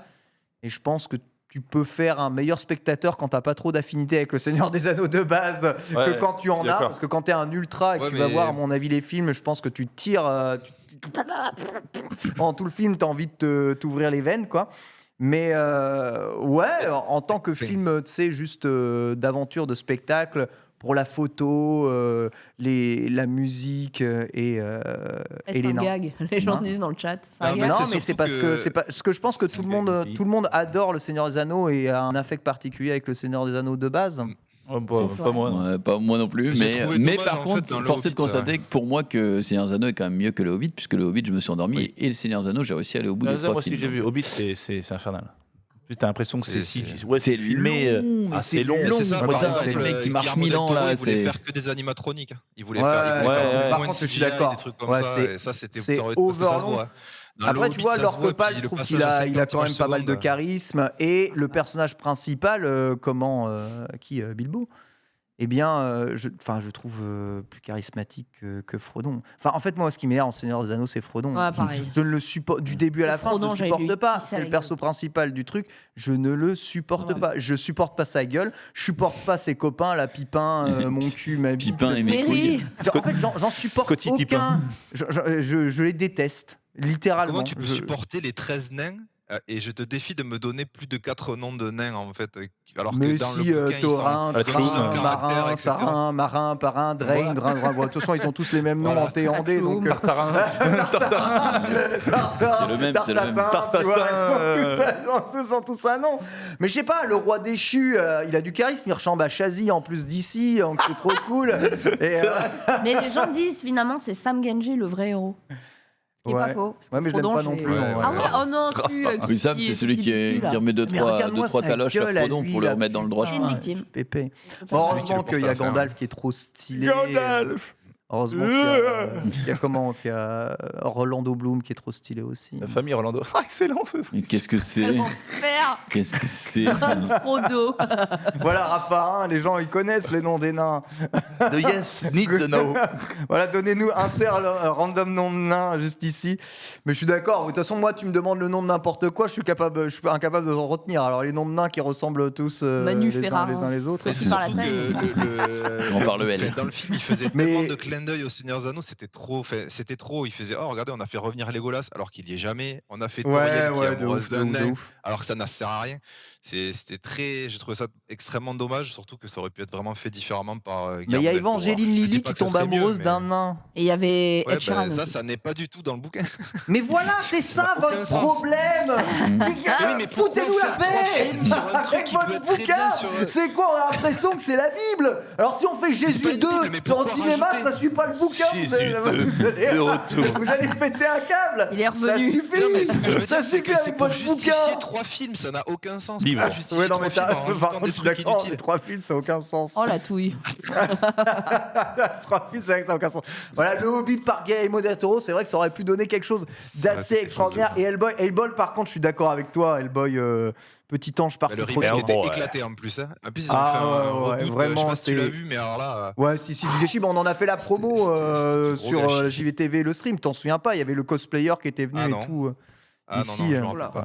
et je pense que tu peux faire un meilleur spectateur quand t'as pas trop d'affinité avec le Seigneur des Anneaux de base que Ouais, quand tu en as, d'accord. parce que quand t'es un ultra et que Ouais, tu vas mais- voir, à mon avis, les films, je pense que tu tires en tout le film, t'as envie de t'ouvrir les veines, quoi. Mais ouais, en tant que film, tu sais, juste d'aventure, de spectacle, pour la photo, la musique et C'est les un nains. gag. Les gens Hein disent dans le chat. C'est Ah, un en gag. fait, Non, c'est mais c'est surtout parce que c'est pas ce que je pense que C'est tout le un monde, gag. tout le monde adore le Seigneur des Anneaux et a un affect particulier avec le Seigneur des Anneaux de base. Ouais, pas moi. Non. Ouais, pas moi non plus, J'ai trouvé mais dommage, par en fait, contre, dans le force est de Hobbit, constater que pour moi que Seigneur des Anneaux est quand même mieux que le Hobbit, puisque le Hobbit je me suis endormi Oui. et le Seigneur des Anneaux j'ai réussi à aller au bout des Moi 3 aussi films. j'ai vu Hobbit, c'est infernal. Juste, t'as l'impression que C'est- c'est c'est- ouais, c'est c'est filmé long, mais assez c'est long. long. C'est ça, Putain, par exemple, le mec qui marche Guillermo 1000 del ans, Toro, là, il voulait c'est- faire que des animatroniques. Il voulait Ouais, faire ouais, beaucoup ouais. Par moins de contre, je suis CGI, d'accord. des trucs comme Ouais, ça. c'est- Et ça, c'était c'est ça aurait- parce que ça se overlong. voit. Dans Après, le tu vois, Hobbit, ça se Lord Pal, puis je le trouve passage qu'il à a 50 quand même pas mal de secondes. charisme. Et le personnage principal, Bilbo, eh bien, je trouve plus charismatique que Frodon. Enfin, en fait, moi, ce qui m'énerve en Seigneur des Anneaux, c'est Frodon. Ouais, pareil. Je ne le supporte du début à la fin, Frodon, je ne j'allais supporte lui pas. pisser C'est à le la perso gueule. principal du truc. Je ne le supporte Ouais. pas. Je supporte pas sa gueule. Je supporte pas ses copains, la Pipin, mon cul, ma bite. Pipin et mes couilles. En fait, j'en supporte Scotty aucun. Pipin. Je les déteste, littéralement. Comment tu peux Je- supporter les 13 nains et je te défie de me donner plus de 4 noms de nains en fait, alors Mais que dans si, le bouquin Taurin, ils sont- Train, ils ont un caractère, Marin, etc. Sarin, Marin, Parrain, Drain, Drain, Drain. De toute façon, ils ont tous les mêmes noms Voilà. en T et en D. Donc, Tartarin. C'est le même, c'est le même. Tartatin, tu vois, ils ont tous un nom. Mais je sais pas, le roi déchu, il a du charisme, il ressemble à Chazy en plus d'ici, donc c'est trop cool. Et, Mais les gens disent finalement c'est Sam Genji le vrai héros. Ce qui est Ouais. pas faux. parce que Ouais, mais je l'aime Frodon, pas non j'ai- plus. Ouais, en Ah vrai. ouais, oh non, Oui, Sam, c'est celui qui remet deux, Mais trois regarde-moi sa taloches à gueule à Frodon lui, pour le là, remettre dans le droit C'est chemin. une Ah, victime. Pépé. Totalement. Celui qui Heureusement le qu'il y a porte à faire. Gandalf qui est trop stylé. Gandalf. Heureusement qu'il y a comment qu'il y a Rolando Bloom qui est trop stylé aussi. La famille Rolando. Ah, excellent ce truc. Mais qu'est-ce que c'est Quel enfer. Qu'est-ce que c'est Frodo. Voilà, Rafa, hein, les gens ils connaissent les noms des nains. The yes, need to know. Voilà, donnez-nous un random nom de nain juste ici. Mais je suis d'accord. De toute façon, moi, tu me demandes le nom de n'importe quoi, je suis incapable de s'en retenir. Alors les noms de nains qui ressemblent tous Manu les uns Ferrarin. les uns les autres. Mais Aussi c'est par la surtout taille. que On parle L. dans le film, il faisait Mais tellement de clins clin d'œil au Seigneur des Anneaux, c'était trop. C'était trop. Il faisait oh regardez, on a fait revenir Legolas alors qu'il y est jamais. On a fait Toriel qui est de amoureuse ouf, de d'un ouf, de nain ouf. alors que ça ne sert à rien. C'était très. J'ai trouvé ça extrêmement dommage, surtout que ça aurait pu être vraiment fait différemment par Mais il Guillermo y a del Toro. Evangeline Je dis Lilly pas qui que ça tombe serait mieux, amoureuse mais- d'un nain. Et il y avait Ouais, Ed Sheeran ça, aussi. ça n'est pas du tout dans le bouquin. Mais voilà, c'est ça n'a aucun votre sens. problème. oui, mais pourquoi Foutez-nous la faire trois paix films sur un truc avec qui peut votre être très bouquin. bien sur- C'est quoi? On a l'impression que c'est la Bible. Alors si on fait pas Jésus une 2 Bible, mais dans le pourquoi cinéma, rajouter ça suit pas le bouquin. Jésus vous allez, 2, vous allez- de retour. vous allez péter un câble. Il est Ça revenu. suffit. Non, mais ce que je veux Ça dire, c'est suffit que c'est avec pour votre justifier bouquin. 3 films, ça n'a aucun sens. Livre. Pourquoi justifier Ouais, non, mais 3 films en par rajoutant contre, des je suis trucs d'accord, les inutiles? 3 films, ça n'a aucun sens. Oh la touille. 3 films, c'est vrai que ça n'a aucun sens. Voilà, le Hobbit par Guillermo del Toro, c'est vrai que ça aurait pu donner quelque chose aurait d'assez pu quelque chose de extraordinaire. Et Hellboy, par contre, je suis d'accord avec toi. Hellboy, petit ange Bah, parti le trop remake tôt. était bon, ouais. éclaté en plus. Hein. En plus, ils ont Ah, fait un ouais, reboot. Je vraiment, sais pas si tu c'est- l'as vu, mais alors là. Ouais, si, du gâchis, on en a fait la promo c'était sur gros gâchis. JVTV, le stream. T'en souviens pas? Il y avait le cosplayer qui était venu Ah, et non. tout. Ah Ici, non, non, je euh, me Oula. rappelle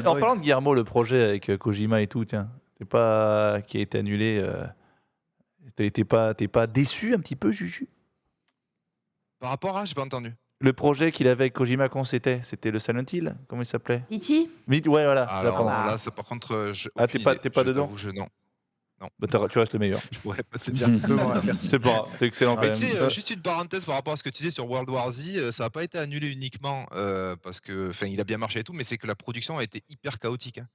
pas. En parlant de Guillermo, le projet avec Kojima et tout, tiens, qui a été annulé. T'es pas déçu un petit peu, Juju? Par rapport à, j'ai pas entendu. Le projet qu'il avait avec Kojima, comment c'était? C'était le Silent Hill? Comment il s'appelait? Titi. Ouais, voilà. Ah, là, alors, pardon. là, ça, par contre, Ah, t'es pas dedans? Non, Bah, tu restes le meilleur. je pourrais pas te dire. C'est pas grave, t'es excellent quand Mais même. tu sais, juste une parenthèse par rapport à ce que tu disais sur World War Z, ça n'a pas été annulé uniquement parce que, enfin, il a bien marché et tout, mais c'est que la production a été hyper chaotique. Hein.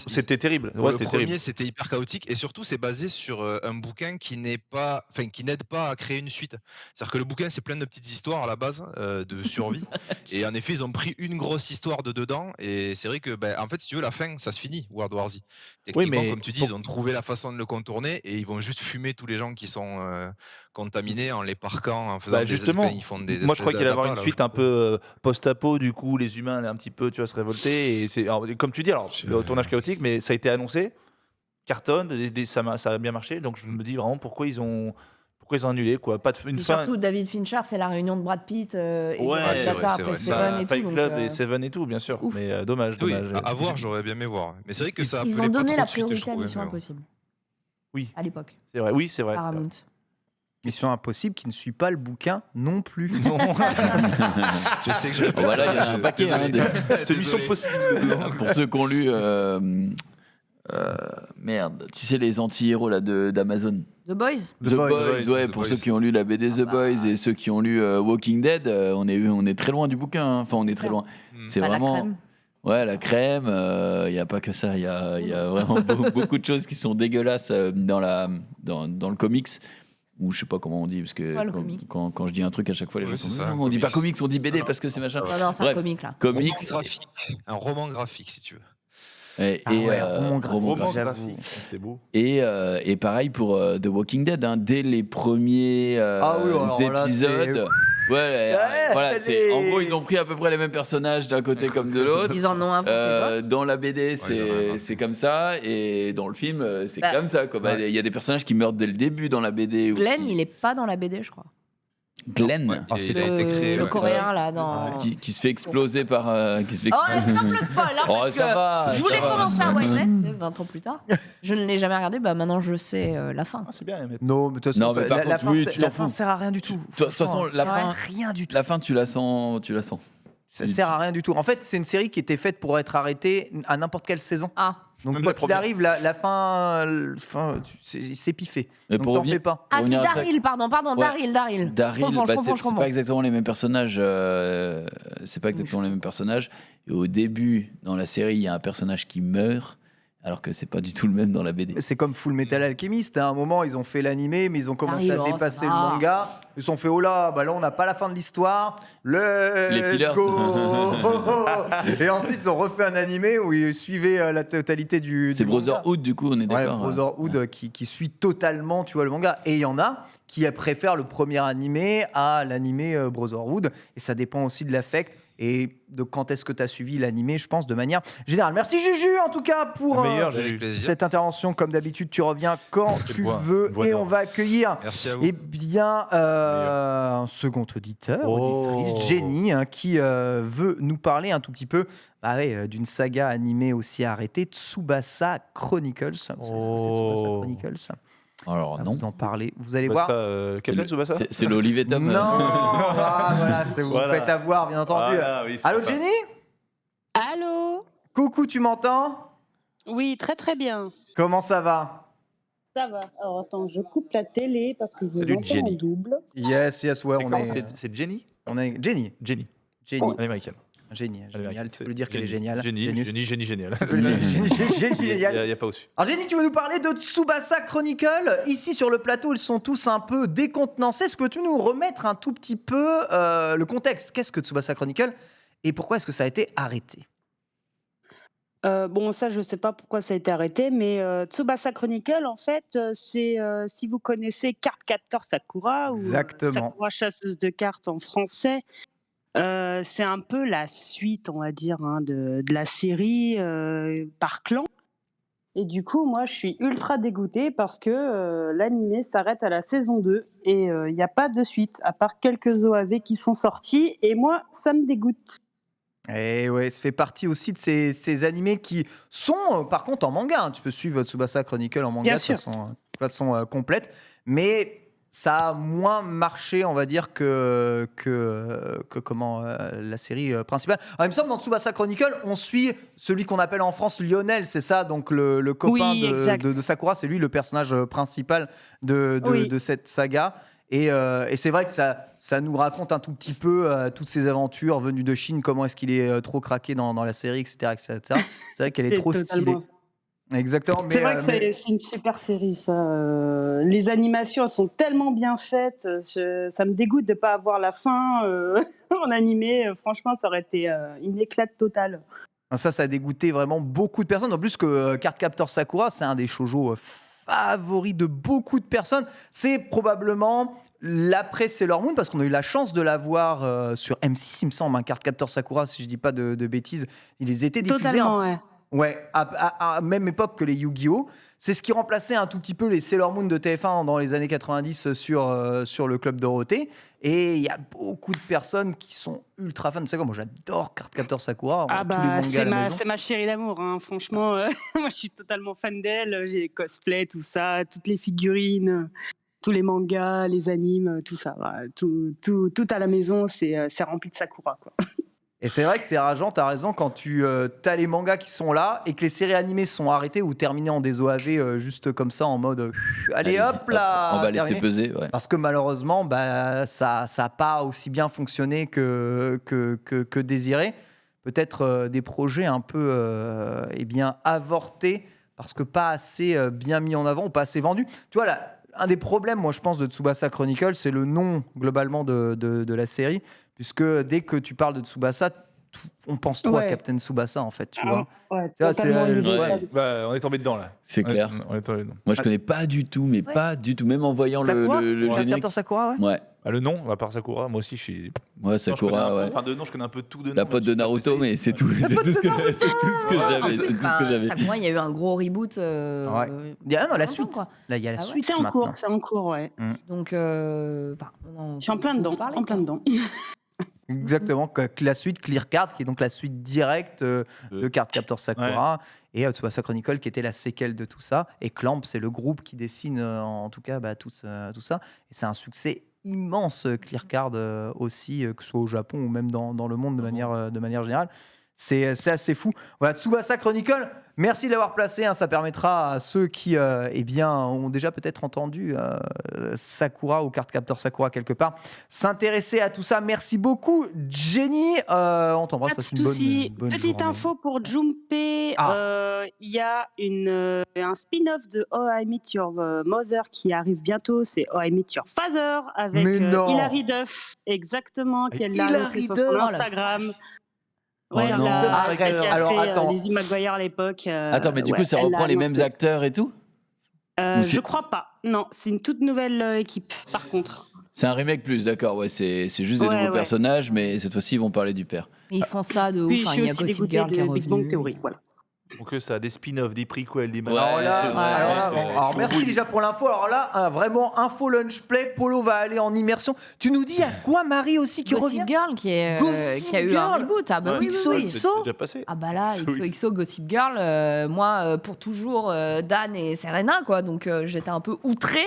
C'était terrible. Pour Ouais, le c'était premier, terrible. c'était hyper chaotique et surtout, c'est basé sur un bouquin qui n'aide pas à créer une suite. C'est-à-dire que le bouquin, c'est plein de petites histoires à la base de survie. Et en effet, ils ont pris une grosse histoire de dedans. Et c'est vrai que, en fait, si tu veux, la fin, ça se finit, World War Z. Techniquement, mais comme tu dis, ils ont trouvé la façon de le contourner et ils vont juste fumer tous les gens qui sont contaminés en les parquant, en faisant Justement, ils font des moi je crois espèces qu'il va y avoir une d'appâts, là, suite je un peu post-apo, du coup les humains allaient un petit peu, tu vois, se révolter. Alors, comme tu dis, alors le tournage chaotique, mais ça a été annoncé, cartonne, ça a bien marché, donc je me dis vraiment pourquoi ils ont annulé, quoi. Pas une Et fin. surtout, David Fincher, c'est la réunion de Brad Pitt et Ouais, de c'est Data vrai, c'est après vrai. Seven et Fight tout. Club donc, et Seven et tout, bien sûr. ouf. Mais dommage. Oui, dommage. à voir, j'aurais bien aimé voir. Mais c'est vrai que ça Ils appelait ont pas donné trop la de suite, je priorité à trouvais, Mission mais bon. Impossible. Oui. À l'époque. C'est vrai, oui, c'est vrai. Paramount. Mission Impossible qui ne suit pas le bouquin non plus. Non, Je sais que je répète Oh, bah là, il y en a ça, un paquet, désolé. hein, c'est Mission Désolé. Possible. Pour ceux qui ont lu. Merde, tu sais, les anti-héros là, d'Amazon. The Boys. The Boys, ouais, The pour Boys. ceux qui ont lu la BD The Boys et ceux qui ont lu Walking Dead, on est très loin du bouquin. Hein. Enfin, on est très loin. Mm. C'est Bah, la vraiment. crème. Ouais, la crème, il n'y a pas que ça. Il y a vraiment beaucoup de choses qui sont dégueulasses dans le comics. Ou je sais pas comment on dit, parce que Ouais, le comic. quand je dis un truc à chaque fois, les Oui, gens c'est sont ça, non, un on dit pas comics. comics, on dit BD Non, parce que c'est machin. Non, non, c'est un Bref. comique là. Comics. Un roman graphique, si tu veux. Et, Ah ouais, roman roman graphique. graphique. J'avoue. C'est beau. Et pareil pour The Walking Dead, hein, dès les premiers Ah oui, alors là, épisodes. Voilà, les- en gros, ils ont pris à peu près les mêmes personnages d'un côté comme de l'autre. Ils en ont inventé d'autres. Dans la BD, ils en ont inventé. c'est comme ça, et dans le film, c'est Bah, comme ça. Quoi. Il y a des personnages qui meurent dès le début dans la BD. ou Glenn, qui- il est pas dans la BD, je crois. Glenn, Ouais, Ah, il a été créé. Le ouais. coréen là dans. qui se fait exploser par. Qui se fait Oh, exploser. stop le spoil hein, Oh, parce ça que va, je voulais ça va. commencer à White 20 ans plus tard. Je ne l'ai jamais regardé, bah maintenant je sais la fin. Ah, c'est bien. Mais... Non, mais de toute Non, façon, mais par la contre, fin, oui, c'est- tu t'en la fin fous. sert à rien du tout. De toute façon, Franchement, la ça sert à fin- rien du tout. La fin, tu la sens. Ça sert à rien du tout. En fait, c'est une série qui était faite pour être arrêtée à n'importe quelle saison. Ah, Donc, Même quoi la qu'il première. arrive, la fin, c'est piffé. Mais Donc, pour t'en revenir- fais pas. ah c'est revenir à ça- Daryl, pardon, Ouais. Daryl. Daryl, Je comprends, bah, je comprends. c'est pas exactement les mêmes personnages. C'est pas exactement les mêmes personnages. Et au début, dans la série, il y a un personnage qui meurt, alors que c'est pas du tout le même dans la BD. C'est comme Full Metal Alchemist. À un moment, ils ont fait l'animé, mais ils ont commencé Arrive, à oh, dépasser ça le va. manga. Ils se sont fait oh là, bah là, on n'a pas la fin de l'histoire. Les fillers. Let's go. Et ensuite, ils ont refait un animé où ils suivaient la totalité du. C'est du manga. Brotherhood, du coup, on est Ouais, d'accord. Brotherhood qui suit totalement, tu vois, le manga. Et il y en a qui préfèrent le premier animé à l'animé Brotherhood. Et ça dépend aussi de l'affect et de quand est-ce que tu as suivi l'animé, je pense, de manière générale. Merci Juju, en tout cas, pour Le meilleur, Avec Juju. plaisir. cette intervention. Comme d'habitude, tu reviens quand Je tu bois, veux. je bois Et d'or. on va accueillir Merci à vous. eh bien, un second auditeur, Oh. auditrice, Jenny, hein, qui veut nous parler un tout petit peu d'une saga animée aussi arrêtée, Tsubasa Chronicles. Vous savez ce que c'est, Tsubasa Oh. Chronicles? Alors non. Vous en parlez, vous allez Tsubasa, voir. Captain Tsubasa. C'est l'Olivier Tom. Non, voilà, vous Voilà. faites avoir, bien entendu. Voilà, oui, c'est Allô ça. Jenny? Allô? Coucou, tu m'entends? Oui, très très bien. Comment ça va? Ça va. Alors attends, je coupe la télé parce que je vous Salut, entends Jenny. en double. Yes, ouais, on est. C'est Jenny. On est Jenny. Jenny. Jenny. Américaine. Génial. Tu peux lui dire qu'elle est géniale. Jenny, Vénus. Jenny, géniale. Tu peux lui dire Jenny, Il géniale. n'y a pas au-dessus. Alors Jenny, tu veux nous parler de Tsubasa Chronicle. Ici sur le plateau, ils sont tous un peu décontenancés. Est-ce que tu peux nous remettre un tout petit peu le contexte? Qu'est-ce que Tsubasa Chronicle et pourquoi est-ce que ça a été arrêté? Bon, ça, je sais pas pourquoi ça a été arrêté, mais Tsubasa Chronicle, en fait, c'est si vous connaissez Card Captor Sakura ou Exactement. Sakura chasseuse de cartes en français, c'est un peu la suite, on va dire, hein, de la série par clan. Et du coup, moi, je suis ultra dégoûtée parce que l'animé s'arrête à la saison 2 et il n'y a pas de suite, à part quelques OAV qui sont sortis. Et moi, ça me dégoûte. Et ouais, ça fait partie aussi de ces animés qui sont par contre en manga. Hein. Tu peux suivre Tsubasa Chronicle en manga Bien de sûr. façon complète, mais ça a moins marché, on va dire, que la série principale. Alors, il me semble dans Tsubasa Chronicle, on suit celui qu'on appelle en France Lionel, c'est ça, donc le copain Oui, exact. de Sakura, c'est lui le personnage principal de Oui. cette saga. Et c'est vrai que ça nous raconte un tout petit peu toutes ses aventures venues de Chine, comment est-ce qu'il est trop craqué dans la série, etc. C'est vrai qu'elle est C'est trop stylée. totalement ça. Exactement. C'est vrai que mais- c'est une super série, ça. Les animations, elles sont tellement bien faites. Ça me dégoûte de ne pas avoir la fin en animé. Franchement, ça aurait été une éclate totale. Ça a dégoûté vraiment beaucoup de personnes. En plus que Card Captor Sakura, c'est un des shoujo favoris de beaucoup de personnes. C'est probablement l'après Sailor Moon, parce qu'on a eu la chance de la voir sur M6, il me semble, Card Captor Sakura, si je dis pas de bêtises. Ils étaient diffusés Totalement, ouais. Ouais, à même époque que les Yu-Gi-Oh! C'est ce qui remplaçait un tout petit peu les Sailor Moon de TF1 dans les années 90 sur le Club Dorothée. Et il y a beaucoup de personnes qui sont ultra fans de Sakura. Moi, j'adore Card Captor Sakura. On a Ah tous les bah, mangas à la maison. c'est ma chérie d'amour, hein. Franchement, moi je suis totalement fan d'elle, j'ai les cosplays, tout ça, toutes les figurines, tous les mangas, les animes, tout ça, voilà. Tout à la maison, c'est rempli de Sakura, quoi. Et c'est vrai que c'est rageant, t'as raison, quand tu as les mangas qui sont là et que les séries animées sont arrêtées ou terminées en des OAV juste comme ça, en mode allez hop là, On va laisser terminé. peser. Ouais. Parce que malheureusement, ça n'a pas aussi bien fonctionné que désiré. Peut-être des projets un peu avortés parce que pas assez bien mis en avant ou pas assez vendus. Tu vois, là, un des problèmes, moi, je pense, de Tsubasa Chronicle, c'est le nom, globalement, de la série. Puisque dès que tu parles de Tsubasa, on pense trop à Ouais. Captain Tsubasa, en fait, tu vois. Ouais, Tu vois, totalement c'est- inévitable. Bah, on est tombé dedans là. C'est clair. On est tombé dedans. Moi, je connais pas du tout, mais pas du tout. Même en voyant Sakura le Ouais, générique. Captain Sakura, ouais. Ouais, Ah, le nom, à part Sakura, moi aussi je suis. ouais, Non, je connais un Sakura, peu- ouais. Enfin, de nom, je connais un peu tout de nom. La pote de Naruto, mais c'est tout. C'est tout ce que j'avais. C'est tout ce que j'avais. Sakura, il y a eu un gros reboot. Ouais. Il y a, non, la longtemps, suite. quoi. Là, il y a la Ah ouais suite C'est en maintenant. cours, c'est en cours, ouais. Donc, Je suis en plein dedans, en plein dedans. Exactement, la suite Clear Card, qui est donc la suite directe de Card Captor Sakura, et Tsubasa Chronicle, qui était la séquelle de tout ça. Et Clamp, c'est le groupe qui dessine, en tout cas, tout ça. Et c'est un succès immense, Clear Card aussi, que ce soit au Japon ou même dans le monde de manière générale. C'est assez fou. Voilà, Tsubasa Chronicle, merci de l'avoir placé. Hein, ça permettra à ceux qui ont déjà peut-être entendu Sakura ou Card Captor Sakura quelque part s'intéresser à tout ça. Merci beaucoup, Jenny. On t'embrasse. Pas de Passe une souci. bonne Petite journée. info pour Junpei, Ah. il y a un spin-off de Oh I Met Your Mother qui arrive bientôt, c'est Oh I Met Your Father avec Mais non. Hilary Duff, exactement, qui Avec l'a annoncé Hilary sur Duff. son Oh la Instagram. Oh Ouais, non. celle qui a Alors, fait attends. Lizzie McGuire à l'époque. Attends, mais du coup, ça elle l'a reprend les mêmes annoncé. acteurs et tout Ou c'est- Je crois pas. Non, c'est une toute nouvelle équipe, par contre. C'est un remake plus, d'accord. Ouais, c'est juste des Ouais, nouveaux ouais. personnages, mais cette fois-ci, ils vont parler du père. ils font ça de ouf. Puis Enfin, je il y suis a aussi Gossip dégoûtée Girl qui est de Big Bang revenu. Theory. Voilà. Donc ça a des spin-offs, des prequels, des Ouais, Alors là, ouais, alors merci déjà pour l'info. Alors là, vraiment, info lunch play. Polo va aller en immersion. Tu nous dis à quoi Marie aussi qui Gossip revient Girl qui a eu un Girl. reboot. Ah bah Ouais. oui, oui, oui. XOXO. C'est déjà passé. Ah bah là, Oui. XOXO Gossip Girl, moi, pour toujours, Dan et Serena, quoi. Donc j'étais un peu outrée,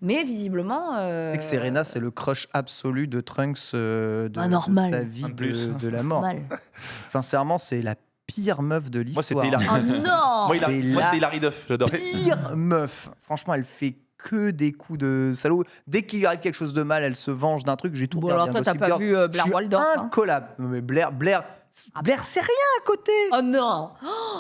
mais visiblement... C'est que Serena, c'est le crush absolu de Trunks de normal. sa vie En plus. de la mort. mal. Sincèrement, c'est la pire meuf de Moi, c'était l'histoire. Hilary. Oh non Moi, C'est c'est Hilary Duff, j'adore. Pire meuf. Franchement, elle fait que des coups de salaud. Dès qu'il lui arrive quelque chose de mal, elle se venge d'un truc. J'ai tout Bon, regardé. alors toi, hein, t'as Gossip pas Girl. vu Blair Je suis Waldorf, hein. incollable. Non, mais Blair, c'est rien à côté. Oh non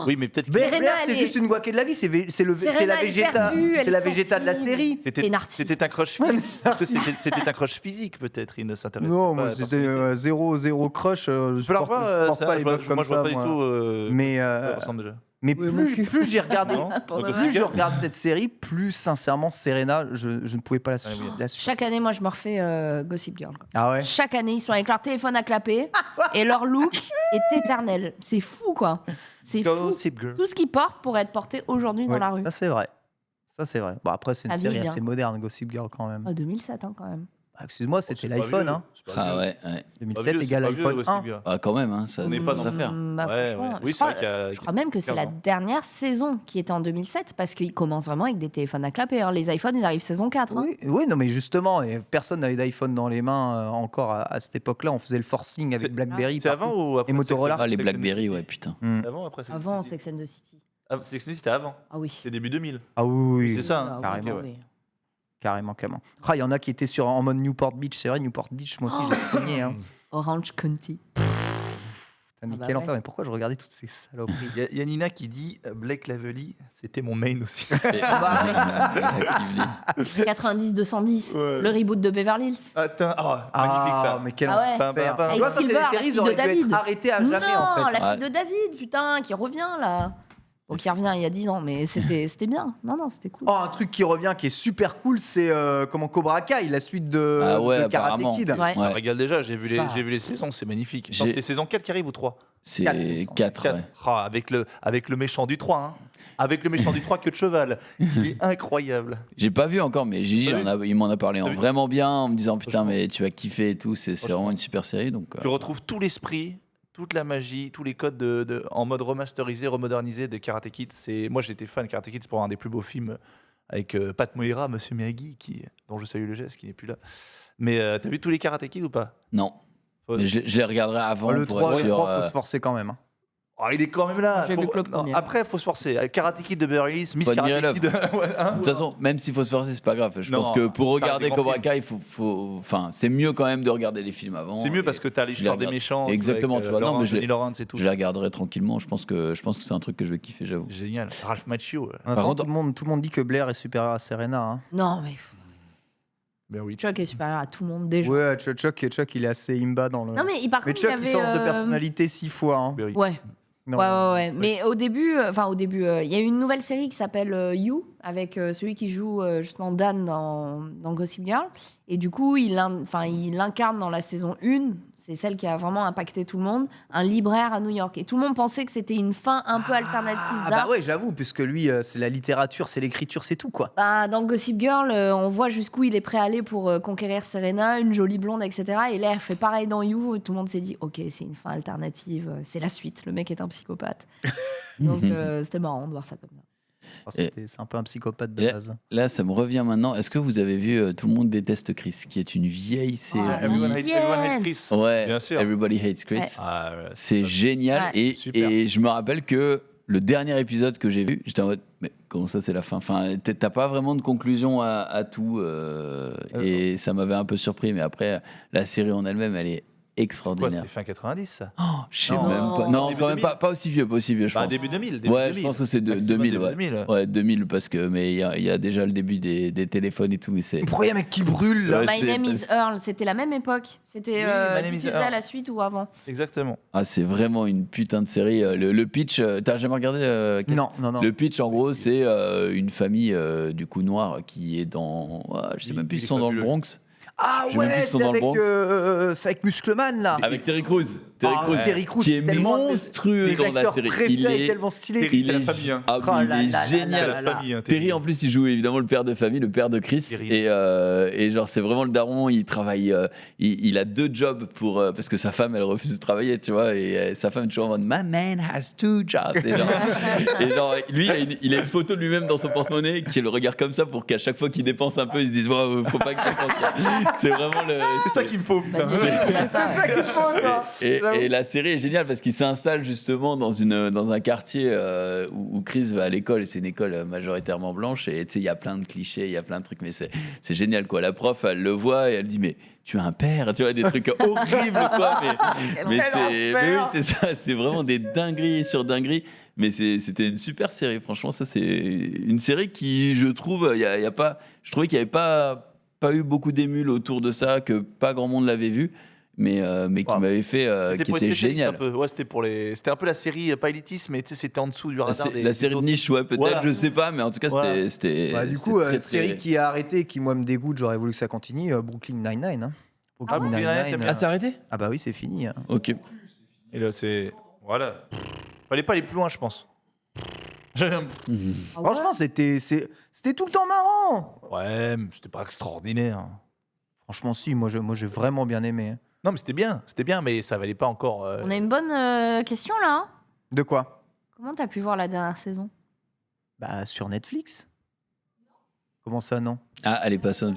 Oui, mais peut-être que Blair, Serena, c'est elle juste est- une guaquée de la vie. C'est la Serena, elle est Vegeta. perdue, elle C'est la est Vegeta de la sensible. série. C'est une artiste. c'était un crush physique. Parce que c'était un crush physique, peut-être. Il ne s'intéresse Non, pas à moi la c'était personnalité. zéro crush. Je Je peux la supporte revoir, pas les meufs comme moi, je vois ça. pas du moi. tout. Mais, ça ressemble déjà. Mais Oui, mon cul. plus j'ai regardé, Non Pour de Donc, vrai. plus je regarde cette série, plus sincèrement Serena, je ne pouvais pas la Ouais, oui. la suivre. Chaque année, moi, je me refais Gossip Girl, quoi. Ah ouais. Chaque année, ils sont avec leur téléphone à clapper et leur look est éternel. C'est fou, quoi. C'est fou. Gossip Girl. Tout ce qu'ils portent pourrait être porté aujourd'hui dans Ouais, la rue. ça c'est vrai. Ça c'est vrai. Bon après c'est une Ça série vieillit assez bien. moderne, Gossip Girl quand même. Ah, 2007, hein, quand même. Ah, excuse-moi, c'était C'est pas l'iPhone. vieux, Hein. c'est pas Ah vieux. ouais. 2007 C'est égale pas vieux, iPhone Gossip 1. Girl. Ah, quand même, hein, ça On n'est pas commence à dans- faire. Bah, Ouais, franchement, ouais. Oui, je c'est crois- vrai qu'il y a. Je crois même que c'est 15 la ans. dernière saison qui était en 2007 parce qu'ils commencent vraiment avec des téléphones à clapper, hein. Les iPhones, ils arrivent saison 4. hein. Oui, oui, non mais justement, et personne n'avait d'iPhone dans les mains encore à cette époque-là. On faisait le forcing avec C'est- BlackBerry. C'est partout. avant ou après Et Motorola. Ah, les Sex and the Blackberry, City ouais, putain. Hmm. Avant ou après Sex and the Avant City Sex and the City. Ah, Sex and the City, c'était avant. Ah oui. C'était début 2000. Ah oui, oui, C'est ça, hein. Ah oui, carrément. oui. carrément. Ah, il y en a qui étaient en mode Newport Beach. C'est vrai, Newport Beach, moi aussi j'ai saigné. Hein. Orange County. Putain, mais Ah bah quel ouais. enfer, mais pourquoi je regardais toutes ces saloperies? Il y a Nina qui dit Blake Lively, c'était mon main aussi. Et- Jacques Lively. 90-210. Ouais. Le reboot de Beverly Hills. Attends, oh, magnifique Ah, ça. mais quel Ah ouais. enfer. Avec Tu vois, ça, c'est Silver, des la séries, fille ils auraient de dû être David. arrêtées à jamais, non, en fait. la Ouais. fille de David, putain, qui revient là. Bon, qui revient il y a 10 ans, mais c'était bien. Non, c'était cool. Oh, un truc qui revient, qui est super cool, c'est comment Cobra Kai, la suite de, Ah ouais, de Karate apparemment. Kid. Ouais. Ça Ouais. régale déjà, j'ai vu Ça. les saisons, c'est magnifique. J'ai- Non, c'est saison 4 qui arrive ou 3 C'est Quatre. 4, ouais. avec le méchant du 3. Hein. Avec le méchant du 3 que de cheval. Il est incroyable. J'ai pas vu encore, mais Gigi, T'as vu il m'en a parlé en T'as vu vraiment bien, en me disant putain, Franchement. mais tu vas kiffer et tout. C'est Franchement. vraiment une super série. Donc, Tu retrouves tout l'esprit, toute la magie, tous les codes en mode remasterisé, remodernisé de Karate Kid. Moi, j'étais fan de Karate Kid, c'est pour un des plus beaux films avec Pat Moira, Monsieur Miyagi, dont je salue le geste, qui n'est plus là. Mais t'as vu tous les Karate Kid ou pas non. Faut- Mais je les regarderai avant le pour 3, être sûr. faut se forcer quand même. Hein. Oh, il est quand même là. J'ai Faut- vu que le non, premier. après, il faut se forcer. Karate Kid de Beverly Hills, Miss Faut admirer Karate Kid. Ouais, hein. De toute façon, même s'il faut se forcer, c'est pas grave. Je Non, pense que pour ça reste regarder des grands Cobra films. Kai, enfin, c'est mieux quand même de regarder les films avant. C'est mieux et parce que t'as l'histoire des regarde. méchants. Exactement, avec, tu vois. Non, mais je Johnny les- Lawrence et tout. Je les regarderai tranquillement. Je pense que c'est un truc que je vais kiffer, j'avoue. Génial. Ralph Macchio. Attends, contre- tout le monde dit que Blair est supérieur à Serena. Hein. Non, mais Ben oui. Chuck est supérieur à tout le monde déjà. Ouais, Chuck, il est assez imba dans le. Non, mais par Mais contre, il y Chuck, il avait. change de personnalité 6 fois. Hein. Ben oui. Ouais. Non. Ouais. Mais au début, il y a eu une nouvelle série qui s'appelle You, avec celui qui joue justement Dan dans Gossip Girl. Et du coup, il incarne dans la saison 1, c'est celle qui a vraiment impacté tout le monde, un libraire à New York. Et tout le monde pensait que c'était une fin un peu alternative. Ah bah ouais, j'avoue, puisque lui, c'est la littérature, c'est l'écriture, c'est tout quoi. Bah, dans Gossip Girl, on voit jusqu'où il est prêt à aller pour conquérir Serena, une jolie blonde, etc. Et là, elle fait pareil dans You. Et tout le monde s'est dit, ok, c'est une fin alternative, c'est la suite. Le mec est un psychopathe. Donc c'était marrant de voir ça comme ça. Enfin, c'est un peu un psychopathe de Et- base. Là, ça me revient maintenant. Est-ce que vous avez vu Tout le monde déteste Chris, qui est une vieille série. Ah, Everyone Ancienne. hate Chris. Ouais, Bien sûr. Everybody Hates Chris. Ouais. Ah, ouais, C'est génial. Ouais. Et, Super. et je me rappelle que le dernier épisode que j'ai vu, j'étais en mode, mais comment ça, c'est la fin? Enfin, t'as pas vraiment de conclusion à tout. Et ça m'avait un peu surpris. Mais après, la série en elle-même, elle est Quoi, extraordinaire. c'est fin 90 ça Oh, je sais Non. même pas. Non, Début quand même 2000. pas aussi vieux, je Bah, pense. début 2000. Ouais, je pense que c'est Maximum 2000. début Ouais. 2000. Ouais, 2000, parce que, mais il y a déjà le début des téléphones et tout, mais c'est. Pourquoi il y a un mec qui brûle là Ouais, My c'est- Name is Earl, c'était la même époque. C'était Oui, My Name is diffusé Earl. à la suite ou avant. Exactement. Ah, c'est vraiment une putain de série. Le pitch, t'as jamais regardé Ken? Non. Le pitch, en gros, c'est une famille du coup noire qui est dans. Je sais même plus Il s'ils est sont dans le fabuleux. Bronx. Ah Je sais même plus ouais, s'ils sont c'est dans le c'est avec Muscleman là. Avec Terry Crews. Terry Crews, qui est c'est tellement monstrueux mes dans la acteurs série. préférés, tellement stylé. Terry, il c'est la est- famille, hein. Ah oui, Oh il là est là là génial. là là. Terry, en plus, il joue évidemment le père de famille, le père de Chris. Terry. Et genre, c'est vraiment le daron. Il travaille. Il a 2 jobs parce que sa femme, elle refuse de travailler, tu vois. Et sa femme est toujours en mode My man has 2 jobs. Et genre, lui, il a une photo de lui-même dans son porte-monnaie qui le regarde comme ça pour qu'à chaque fois qu'il dépense un peu, il se dise wow, faut pas que je dépense. C'est vraiment le. C'est ça qu'il me faut, putain. Bah, Disney, c'est la fin. C'est ça qu'il faut, quoi. Et la série est géniale parce qu'il s'installe justement dans un quartier où Chris va à l'école et c'est une école majoritairement blanche et tu sais il y a plein de clichés, il y a plein de trucs mais c'est génial quoi. La prof elle le voit et elle dit mais tu as un père, tu vois des trucs horribles quoi mais oui c'est ça, c'est vraiment des dingueries sur dingueries. Mais c'était une super série, franchement ça c'est une série qui je trouve je trouvais qu'il n'y avait pas eu beaucoup d'émules autour de ça, que pas grand monde l'avait vu. Mais qui m'avait fait, qui pour les était spécialistes génial. un peu. Ouais, c'était un peu la série, pas élitiste, mais tu sais, c'était en dessous du radar. La série de niche, ouais, peut-être, Voilà. je sais pas, mais en tout cas, Voilà. c'était. Bah, du c'était coup, très, série très- qui a arrêté et qui, moi, me dégoûte, j'aurais voulu que ça continue, Brooklyn Nine-Nine. Hein. Ah, Brooklyn Nine-Nine, t'aimes bien Ah, c'est arrêté? Ah bah oui, c'est fini. Hein. Ok. Et là, c'est. Voilà. Fallait pas aller plus loin, je pense. Ah ouais. Franchement, c'était tout le temps marrant. Ouais, mais c'était pas extraordinaire. Franchement, si, moi j'ai vraiment bien aimé. Hein. Non, mais c'était bien, mais ça valait pas encore. On a une bonne question là. Hein. De quoi? Comment t'as pu voir la dernière saison? Bah, sur Netflix. Comment ça, non? Ah, elle est pas ça.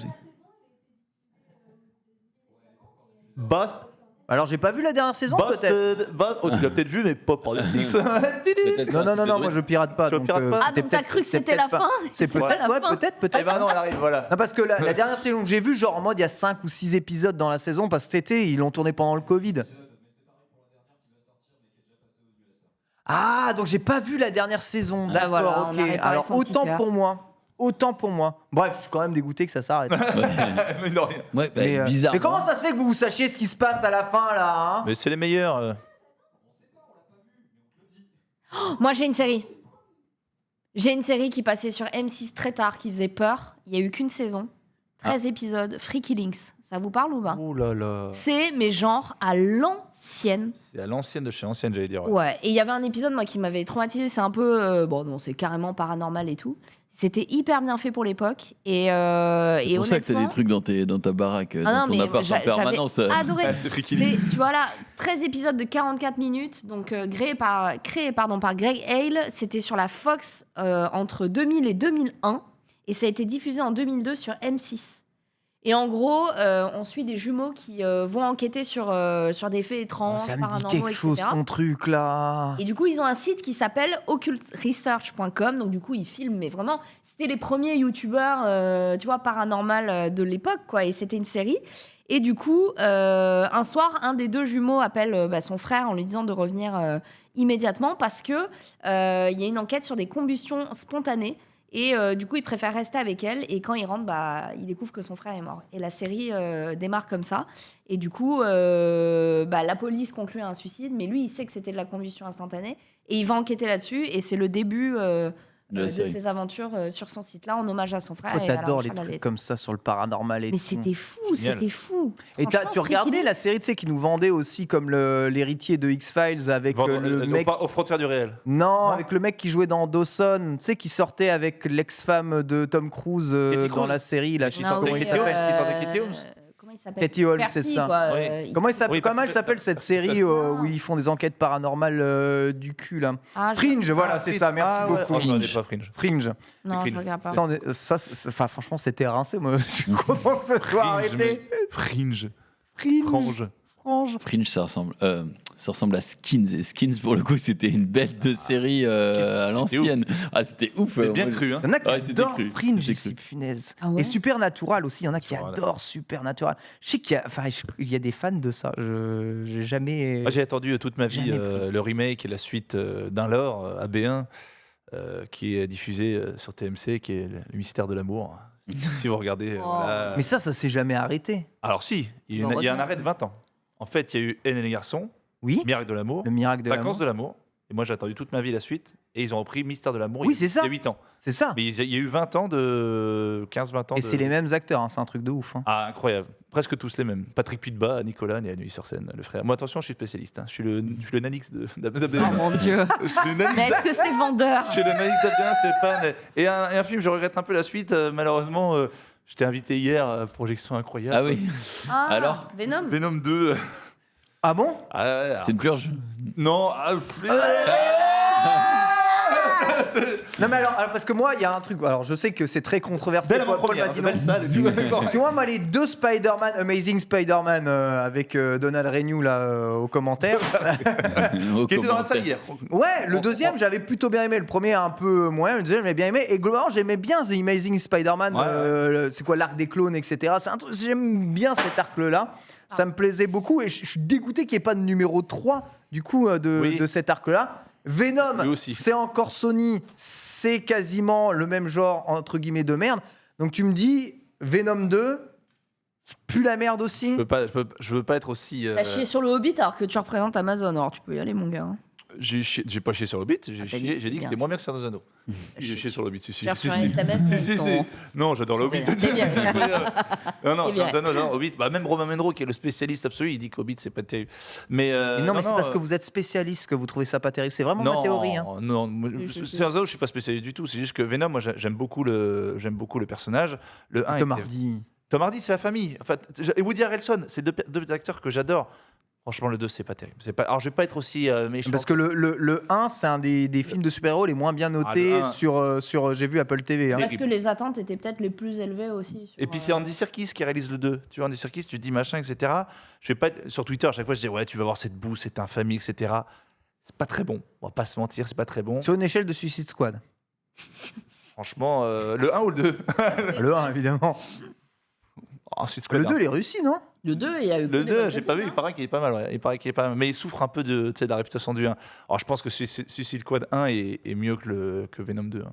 Alors, j'ai pas vu la dernière saison, peut-être. Oh, tu l'as peut-être vu, mais pas par Netflix. Non, moi je pirate pas. Tu donc, pirates pas Ah, donc t'as cru que c'était la fin? C'est C'était peut-être, la ouais, fin. peut-être. Eh ben non, elle arrive, voilà. Non, parce que la dernière saison que j'ai vue, genre en mode il y a 5 ou 6 épisodes dans la saison, parce que cet été, ils l'ont tourné pendant le Covid. Ah, donc j'ai pas vu la dernière saison. Ah, D'accord, voilà, on ok. a réparé Alors son petit autant cœur. pour moi. Autant pour moi. Bref, je suis quand même dégoûté que ça s'arrête. Mais non, rien. Ouais, bah, Mais, bizarre. mais comment ça se fait que vous sachiez ce qui se passe à la fin là hein Mais c'est les meilleurs. Moi, j'ai une série. J'ai une série qui passait sur M6 très tard, qui faisait peur. Il n'y a eu qu'une saison. 13 épisodes. Freaky Links. Ça vous parle ou pas? Oh là là. C'est, mais genre, à l'ancienne. C'est à l'ancienne de chez ancienne, j'allais dire. Ouais. Ouais. Et il y avait un épisode, moi, qui m'avait traumatisé. C'est un peu... bon, non, c'est carrément paranormal et tout. C'était hyper bien fait pour l'époque. Et C'est honnêtement... pour ça que t'as des trucs dans ta baraque, Ah non, dans ton mais appart en j'avais permanence. adoré. Freaky Tu vois là, 13 épisodes de 44 minutes, donc créé par Greg Hale. C'était sur la Fox entre 2000 et 2001. Et ça a été diffusé en 2002 sur M6. Et en gros, on suit des jumeaux qui vont enquêter sur des faits étranges, Ça me dit paranormaux, quelque chose etc. ton truc là. Et du coup, ils ont un site qui s'appelle occultresearch.com. Donc, du coup, ils filment, mais vraiment, c'était les premiers youtubeurs, tu vois, paranormal de l'époque, quoi. Et c'était une série. Et du coup, un soir, un des 2 jumeaux appelle son frère en lui disant de revenir immédiatement parce que il y a une enquête sur des combustions spontanées. Et du coup, il préfère rester avec elle. Et quand il rentre, il découvre que son frère est mort. Et la série démarre comme ça. Et du coup, la police conclut à un suicide. Mais lui, il sait que c'était de la combustion instantanée. Et il va enquêter là-dessus. Et c'est le début De la de série. ses aventures sur son site-là, en hommage à son frère. Toi, et à la t'adores les recherche trucs d'Adèle. comme ça sur le paranormal et Mais tout. c'était fou, Génial. c'était fou. Et Franchement, tu regardais Freaky la série, tu sais, qui nous vendait aussi comme l'héritier de X-Files avec le mec. Aux frontières du réel. Non, avec le mec qui jouait dans Dawson, tu sais, qui sortait avec l'ex-femme de Tom Cruise Katie dans Cruise. la série. Là, je sais Non, pas comment oui, il s'appelle. Qui sortait Katie Holmes Comment il s'appelle Katie Holmes, Percy, c'est ça. quoi, Oui. Comment elle parce que- s'appelle cette série où ils font des enquêtes paranormales du cul là Ah, je- Fringe, voilà, c'est ça. Merci Ah ouais. beaucoup. Oh, je regardais pas Fringe. Fringe. Non, je Fringe. regarde pas. Enfin, franchement, c'était rincé. Moi, je suis content que ce soit arrêté. Fringe. Fringe. Frange. Fringe, ça ressemble à Skins. Et Skins, pour le coup, c'était une bête de série à l'ancienne. Ah, c'était ouf. C'est bien moi, cru, hein. Il y en a qui Ouais, c'était adorent cru, Fringe c'était ici, cru. punaise. Ah ouais Et Supernatural aussi, il y en a qui Voilà. adorent Supernatural. Je sais qu'il y a des fans de ça. J'ai jamais. Moi, j'ai attendu toute ma vie Jamais pris. le remake et la suite d'un lore, AB1, qui est diffusé sur TMC, qui est Le Mystère de l'amour. Si vous regardez. Oh. voilà. Mais ça s'est jamais arrêté. Alors, si, il y a un Heureusement. arrêt de 20 ans. En fait, il y a eu Hélène et les garçons, Oui. Miracle de l'amour, Le miracle de Vacances l'amour. de l'amour. Et moi, j'ai attendu toute ma vie la suite. et ils ont repris Mystère de l'amour Oui, c'est ça. il y a 8 ans. C'est ça. Mais il y a eu 20 ans de 15-20 ans Et de... c'est les mêmes acteurs, hein, c'est un truc de ouf. Hein. Ah, incroyable. Presque tous les mêmes. Patrick Puitba, Nicolas et à Neuilly-sur-Seine, le frère. Moi, attention, je suis spécialiste. Hein. Je suis le Nanix de... Oh mon Dieu. Je suis le Nanix Mais est-ce que c'est vendeur? Je suis le Nanix d'Abdien, c'est fan. Et un film, je regrette un peu la suite. Malheureusement, je t'ai invité hier, projection incroyable. Ah oui. Ah, Alors Venom. Venom 2. Ah bon? Ah, ouais, alors- C'est une purge. Non, Non mais alors, parce que moi il y a un truc, alors je sais que c'est très controversé. belle Paul avant-première, m'a dit belle non. salle et tout. Tu vois moi les deux Spider-Man, Amazing Spider-Man avec Donald Renew là aux commentaires. Qui était dans la salle hier. Ouais, le deuxième j'avais plutôt bien aimé, le premier un peu moins, le deuxième j'avais bien aimé et globalement j'aimais bien The Amazing Spider-Man, Ouais, c'est quoi l'arc des clones etc. C'est un truc, j'aime bien cet arc là, ça me plaisait beaucoup et je suis dégoûté qu'il n'y ait pas de numéro 3 du coup Oui. de cet arc là. Venom, Lui aussi. c'est encore Sony, c'est quasiment le même genre entre guillemets de merde. Donc tu me dis Venom 2, c'est plus la merde aussi. Je veux pas être aussi. T'as chié sur le Hobbit alors que tu représentes Amazon. Alors tu peux y aller, mon gars. hein. J'ai pas chié sur Hobbit, t'as dit que j'ai dit c'était que c'était bien. moins bien que Seigneur des Anneaux. J'ai chié sur Hobbit, si. J'ai reçu un SMS. mais Si, ils si. sont- Non, j'adore le Hobbit. C'est bien. Non, non, C'est bien. Seigneur des Anneaux, non, Hobbit. Bah, même Romain Menro, qui est le spécialiste absolu, il dit qu'Hobbit, c'est pas terrible. Mais, Et non, mais c'est parce que vous êtes spécialiste que vous trouvez ça pas terrible. C'est vraiment ma non, théorie. Hein. non, Si, si. Seigneur des Anneaux, je suis pas spécialiste du tout. C'est juste que Venom, moi, j'aime beaucoup le personnage. Le 1 Tom Hardy. Tom Hardy, c'est la famille. Enfin, et Woody Harrelson, c'est deux acteurs que j'adore. Franchement, le 2, c'est pas terrible. C'est pas... Alors, je vais pas être aussi méchant. Parce que le 1, c'est un des films de super-héros les moins bien notés le 1. sur j'ai vu Apple TV. Hein. Parce que les attentes étaient peut-être les plus élevées aussi. sur, Et puis c'est Andy Serkis qui réalise le 2. Tu vois, Andy Serkis, tu te dis machin, etc. Je vais pas être... Sur Twitter, à chaque fois, je dis ouais, tu vas voir cette boue, cette infamie, etc. C'est pas très bon. On va pas se mentir, c'est pas très bon. Sur une échelle de Suicide Squad. Franchement, le 1 ou le 2 Le 1, évidemment. Ensuite, Le 2, il est réussi, non? Le 2, il y a eu. que Le des 2, bonnes j'ai pas vu, critiques, il paraît qu'il est pas mal. Ouais. Il paraît qu'il est pas mal. Mais il souffre un peu de, tu sais, de la réputation du 1. Alors je pense que Suicide Squad 1 est mieux que Venom 2. Hein.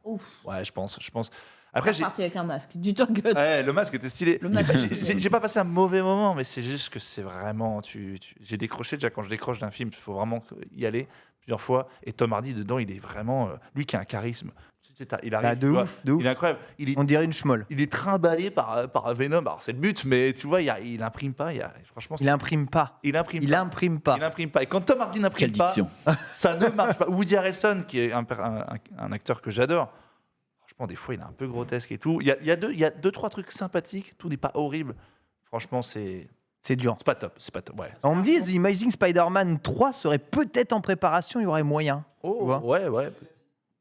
Ouf. Ouais, je pense. Après, Après, j'ai... parti avec un masque. Du Top Gun. Ouais, le masque était stylé. Le masque. J'ai pas passé un mauvais moment, mais c'est juste que c'est vraiment. J'ai décroché déjà quand je décroche d'un film, il faut vraiment y aller plusieurs fois. Et Tom Hardy dedans, il est vraiment. Lui qui a un charisme. Il arrive. Bah, de tu vois, ouf, de ouf. Il est incroyable. On dirait une schmoll. Il est trimballé par Venom. Alors c'est le but, mais tu vois, il imprime pas. Franchement, Il imprime pas. il imprime Il pas. imprime pas. Il imprime pas. Et quand Tom Hardy n'imprime Quelle pas, diction. ça ne marche pas. Woody Harrelson, qui est un acteur que j'adore. Franchement, des fois, il est un peu grotesque et tout. Il y a deux, trois trucs sympathiques. Tout n'est pas horrible. Franchement, c'est C'est dur. pas top. C'est pas top. Ouais. On me dit The Amazing Spider-Man 3 serait peut-être en préparation, il y aurait moyen. Oh, Tu vois ouais.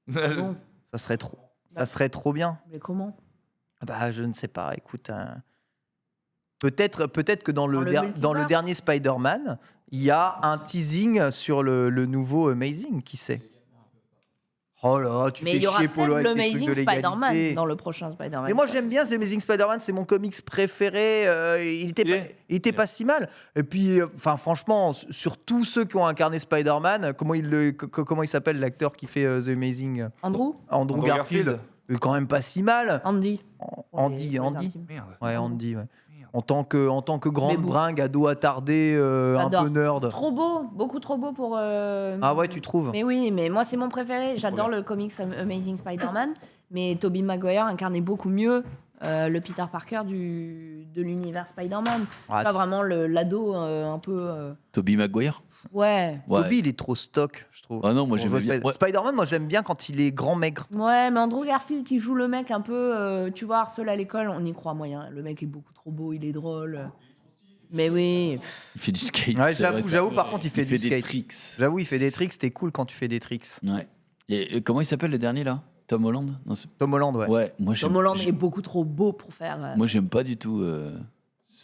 Bon, Ça serait trop. Ça serait trop bien. mais comment? Bah, je ne sais pas. Écoute, peut-être que dans le multivers. dans le dernier Spider-Man, il y a un teasing sur le nouveau Amazing. Qui sait? Oh là, tu Mais fais il y aura chier Polo peut-être avec tes trucs l'Amazing de Spider-Man légalité. dans le prochain Spider-Man. Mais moi j'aime bien The Amazing Spider-Man, c'est mon comics préféré. Il était pas si mal. Et puis, enfin franchement, sur tous ceux qui ont incarné Spider-Man, comment il s'appelle l'acteur qui fait The Amazing? Andrew? Andrew Garfield. Il est quand même pas si mal. Andy. Andy. Merde. Ouais, Andy. Ouais. En tant que grande Mais bon. bringue, ado attardé, un J'adore. peu nerd. Trop beau, beaucoup trop beau pour. Ah ouais, tu trouves? Mais oui, mais moi c'est mon préféré. J'adore bien. le comics Amazing Spider-Man, mais Tobey Maguire incarnait beaucoup mieux le Peter Parker de l'univers Spider-Man. Ah, Pas vraiment l'ado un peu. Tobey Maguire. Ouais. Ouais. Tobey, il est trop stock, je trouve. Ah non, moi Pour j'aimais jouer bien. Ouais. Spider-Man, moi j'aime bien quand il est grand maigre. Ouais, mais Andrew Garfield qui joue le mec un peu, tu vois, harcelé à l'école, on y croit moyen. Le mec est beaucoup trop beau, il est drôle. Mais oui. Il fait du skate. Ouais, c'est vrai, ça. j'avoue, par contre, il fait du des skate. tricks. J'avoue, il fait des tricks, c'était cool quand tu fais des tricks. Ouais. Et comment il s'appelle le dernier là? Tom Holland? Non, Tom Holland, ouais. ouais, moi j'aime. Tom Holland est beaucoup trop beau pour faire. Moi j'aime pas du tout.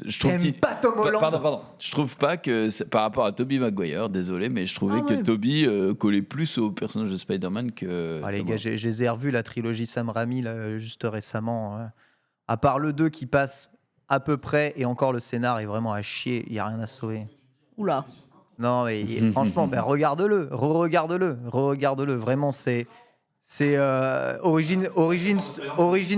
Je trouve T'aimes qu'il- pas Tom Holland? Pardon. Je trouve pas que par rapport à Tobey Maguire, désolé, mais je trouvais Ah que ouais. Tobey collait plus au personnage de Spider-Man que. Ah, les Tom gars, Holland. je les ai revus, la trilogie Sam Raimi, là, juste récemment. Ouais. À part le 2 qui passe à peu près, et encore le scénar est vraiment à chier, il n'y a rien à sauver. Oula. Non, mais franchement, ben, regarde-le. Vraiment, c'est C'est origin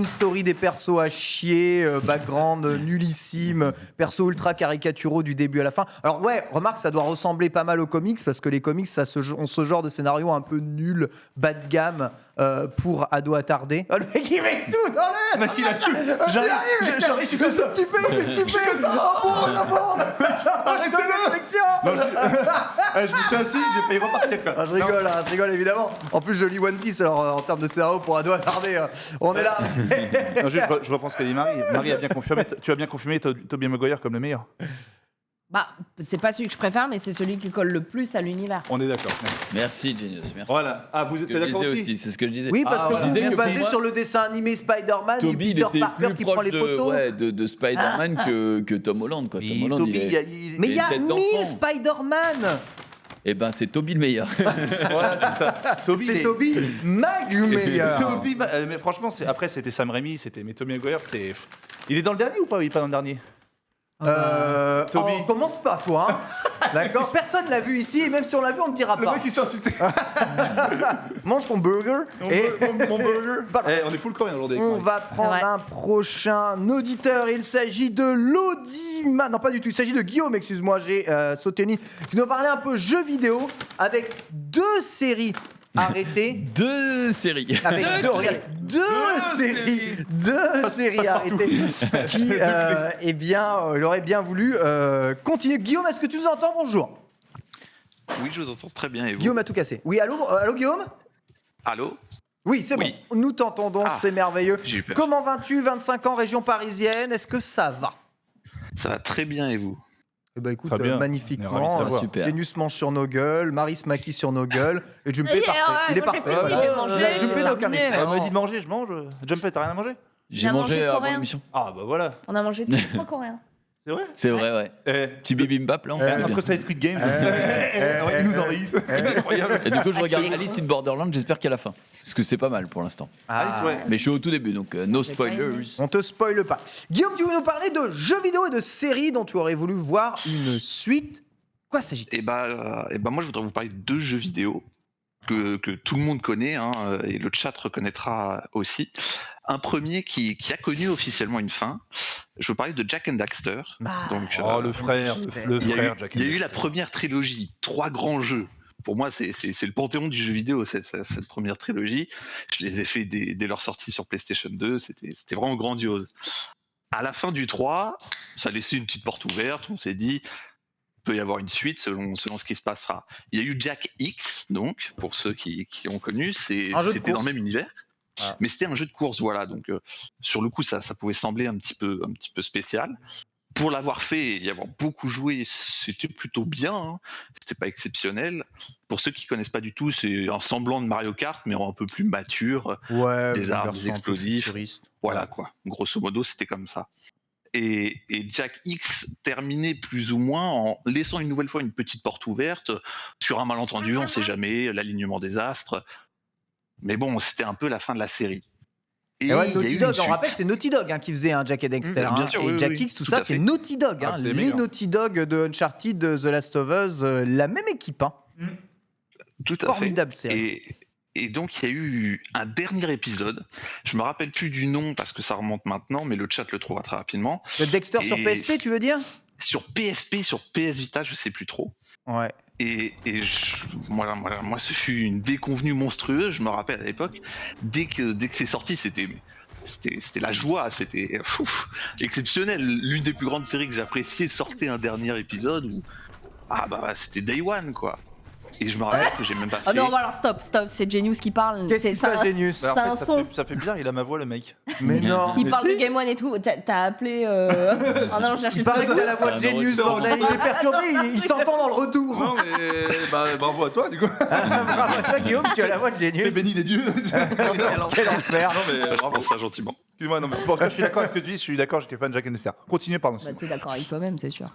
story des persos à chier, background nullissime, persos ultra caricaturaux du début à la fin. Alors ouais, remarque, ça doit ressembler pas mal aux comics parce que les comics ont ce genre de scénario un peu nul, bas de gamme pour ados attardés. Oh, le mec il met tout dans l'air. Le mec il a tout. J'arrive, je suis comme ça. Qu'est-ce qu'il fait? Aborde. Arrête de réflexion. Je me suis assis, j'ai failli repartir quoi. Ah, je rigole évidemment. En plus, je lis One Piece, alors en termes de scénario pour ados attardés, on est là. Non, je reprends ce qu'a dit Marie. Marie a bien confirmé. Tu as bien confirmé Tobey Maguire comme le meilleur. Bah, c'est pas celui que je préfère, mais c'est celui qui colle le plus à l'univers. On est d'accord. Merci Genius, merci. Voilà. Ah, vous êtes C'est ce que je d'accord disais aussi, C'est ce que je disais. Oui, parce que je vous disais vous que basez pour moi, sur le dessin animé Spider-Man du Toby, il Peter était Parker plus qui prend proche les photos. de Spider-Man que Tom Holland, quoi. Tom Holland, Toby, il est... Mais il y a tête 1000 d'enfant. Spider-Man. Eh ben, c'est Toby le meilleur. Voilà, c'est ça. Toby, C'est Toby Mag le meilleur. Toby, mais franchement, après c'était Sam Raimi, mais Tobey Maguire, c'est. Il est dans le dernier ou pas? Il est pas dans le dernier. Toby. On commence pas, toi. Hein. D'accord. Personne l'a vu ici, et même si on l'a vu, on ne dira Le pas. mec il s'est insulté. Mange ton burger. Mon burger. Voilà. On est full coréen aujourd'hui. On va prendre Ouais. un prochain auditeur. Il s'agit de Lodima. Non, pas du tout. Il s'agit de Guillaume, excuse-moi, j'ai sauté une ligne. Qui nous parlait un peu jeux vidéo avec 2 séries arrêtées. 2 séries. Avec deux séries arrêtées qui, eh bien, il aurait bien voulu continuer. Guillaume, est-ce que tu nous entends? Bonjour. Oui, je vous entends très bien. Et vous? Guillaume a tout cassé. Oui, allô, Guillaume? Allô? Oui, c'est Oui. bon. Nous t'entendons, Ah, c'est merveilleux. j'ai eu peur. Comment vas-tu? 25 ans, région parisienne. Est-ce que ça va? Ça va très bien et vous? Eh ben écoute, Très bien. On est magnifiquement. ravis de t'avoir. Super. Vénus mange sur nos gueules, Marie se maquille sur nos gueules, et Jumpé Et, parfait. Il est moi, j'ai parfait. fini, j'ai mangé, Jumpé j'ai n'a aucun terminé. effet. Elle me dit de manger, je mange. Jumpet, t'as rien à manger? J'ai On a mangé mangé avant coréen. l'émission. Ah bah voilà. On a mangé tous trois coréens. C'est vrai. C'est vrai, ouais. Petit bibimbap, là, on fait bien. Après ça, Squid Game. Ils nous envahissent. Incroyable. Et du coup, je regarde Alice in Borderland, j'espère qu'à la fin. Parce que c'est pas mal pour l'instant. Ah, ouais. Mais je suis au tout début, donc no J'ai pas aimé. spoilers. on te spoile pas. Guillaume, tu veux nous parler de jeux vidéo et de séries dont tu aurais voulu voir une suite. Quoi s'agit-il? Et bah, moi, je voudrais vous parler de 2 jeux vidéo que tout le monde connaît, hein, et le chat reconnaîtra aussi. Un premier qui a connu officiellement une fin. Je veux parler de Jack and Daxter. Donc, Oh, le frère, le il y a eu, frère Jack il y a eu and la Daxter. première trilogie, 3 grands jeux. Pour moi, c'est le panthéon du jeu vidéo, cette première trilogie. Je les ai fait dès leur sortie sur PlayStation 2. C'était vraiment grandiose. À la fin du 3, ça laissait une petite porte ouverte. On s'est dit, peut y avoir une suite selon ce qui se passera. Il y a eu Jack X, donc, pour ceux qui ont connu, Un jeu de c'était dans course. le même univers. Ah. Mais c'était un jeu de course, voilà. Donc, sur le coup, ça pouvait sembler un petit peu spécial. Pour l'avoir fait et y avoir beaucoup joué, c'était plutôt bien. Hein. C'était pas exceptionnel. Pour ceux qui connaissent pas du tout, c'est un semblant de Mario Kart, mais un peu plus mature. Ouais, Des une armes, version des un peu explosifs. futuriste. Voilà quoi. Grosso modo, c'était comme ça. Et Jack X terminait plus ou moins en laissant une nouvelle fois une petite porte ouverte sur un malentendu, on sait jamais, l'alignement des astres. Mais bon, c'était un peu la fin de la série. Et ouais, il y a eu Naughty une Dog, on suite. rappelle, c'est Naughty Dog hein, qui faisait un Jack and Dexter. Bien hein. sûr, et oui, Jack oui, X, tout tout ça, à c'est fait. Naughty Dog. Ah, Hein. c'est les Les meilleurs. Naughty Dog de Uncharted, de The Last of Us, la même équipe. Hein. Tout à Formidable fait. série. Et donc, il y a eu un dernier épisode. Je me rappelle plus du nom parce que ça remonte maintenant, mais le chat le trouvera très rapidement. Le Dexter sur Et- PSP, tu veux dire? Sur PSP, sur PS Vita, je sais plus trop. Ouais. Et moi, ce fut une déconvenue monstrueuse. Je me rappelle à l'époque, dès que c'est sorti, c'était la joie, c'était exceptionnel. L'une des plus grandes séries que j'appréciais sortait un dernier épisode où c'était Day One quoi. Et je me rappelle que j'ai même pas fait. Ah non, alors stop, c'est Genius qui parle. Qu'est-ce C'est qui se passe, ça. Genius? Bah, C'est en un fait, son. ça fait bizarre, il a ma voix le mec. Mais non. Il mais parle si. de Game One et tout. T'as appelé en allant chercher Il ça. paraît que c'est la voix de C'est un Genius. retour. bordel. Il est perturbé, il s'entend dans le retour. Non mais bravo à toi du coup. Bravo à toi, Guillaume, tu as la voix de T'es Genius. béni les dieux. Quel enfer. Non mais Je bravo. pense ça gentiment. Excuse-moi, non mais bon, en tout cas, je suis d'accord avec ce que tu dis, je suis d'accord, j'étais fan de Jack and Dexter. Continuez, pardon. Bah, t'es d'accord avec toi-même, c'est sûr.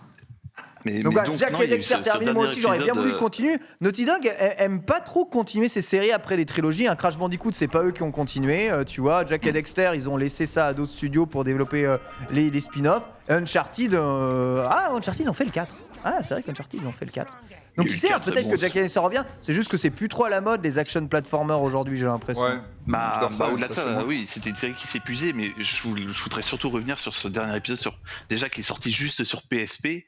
Donc, Jack non, et il y a eu Dexter ce terminé, moi dernier aussi j'aurais bien épisode, voulu continuer. Naughty Dog aime pas trop continuer ses séries après les trilogies. Un Crash Bandicoot, c'est pas eux qui ont continué, tu vois. Jack et Dexter, ils ont laissé ça à d'autres studios pour développer les spin-offs. Uncharted, Uncharted, on fait le 4. Ah, c'est vrai qu'Uncharted, ils ont fait le 4. Donc, Il y tu a eu sais, le 4, peut-être bon, que Jack and Dexter revient. C'est juste que c'est plus trop à la mode, les action platformers aujourd'hui, j'ai l'impression. Ouais. Bah, J'adore ça, au-delà de ça, ça, c'est oui, c'était une série qui s'épuisait, mais je voudrais surtout revenir sur ce dernier épisode, déjà qui est sorti juste sur PSP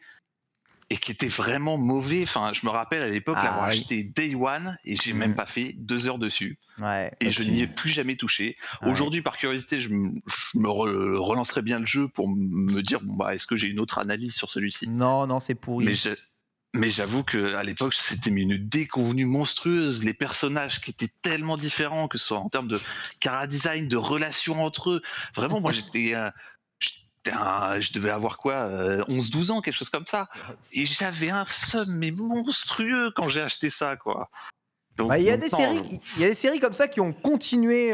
et qui était vraiment mauvais. Enfin, je me rappelle à l'époque Ah, l'avoir oui. acheté Day One et j'ai même pas fait 2 heures dessus. Ouais. Et je Ok. n'y ai plus jamais touché. Ouais. Aujourd'hui, par curiosité, je me relancerai bien le jeu pour me dire bon, bah, est-ce que j'ai une autre analyse sur celui-ci. Non, c'est pourri. Mais j'avoue qu'à l'époque, c'était une déconvenue monstrueuse. Les personnages qui étaient tellement différents, que ce soit en termes de chara-design, de relations entre eux. Vraiment, moi, je devais avoir quoi, 11-12 ans, quelque chose comme ça. Et j'avais un seum, mais monstrueux quand j'ai acheté ça, quoi. Donc, Bah, il y a donc, des non, séries, il y a des séries comme ça qui ont continué.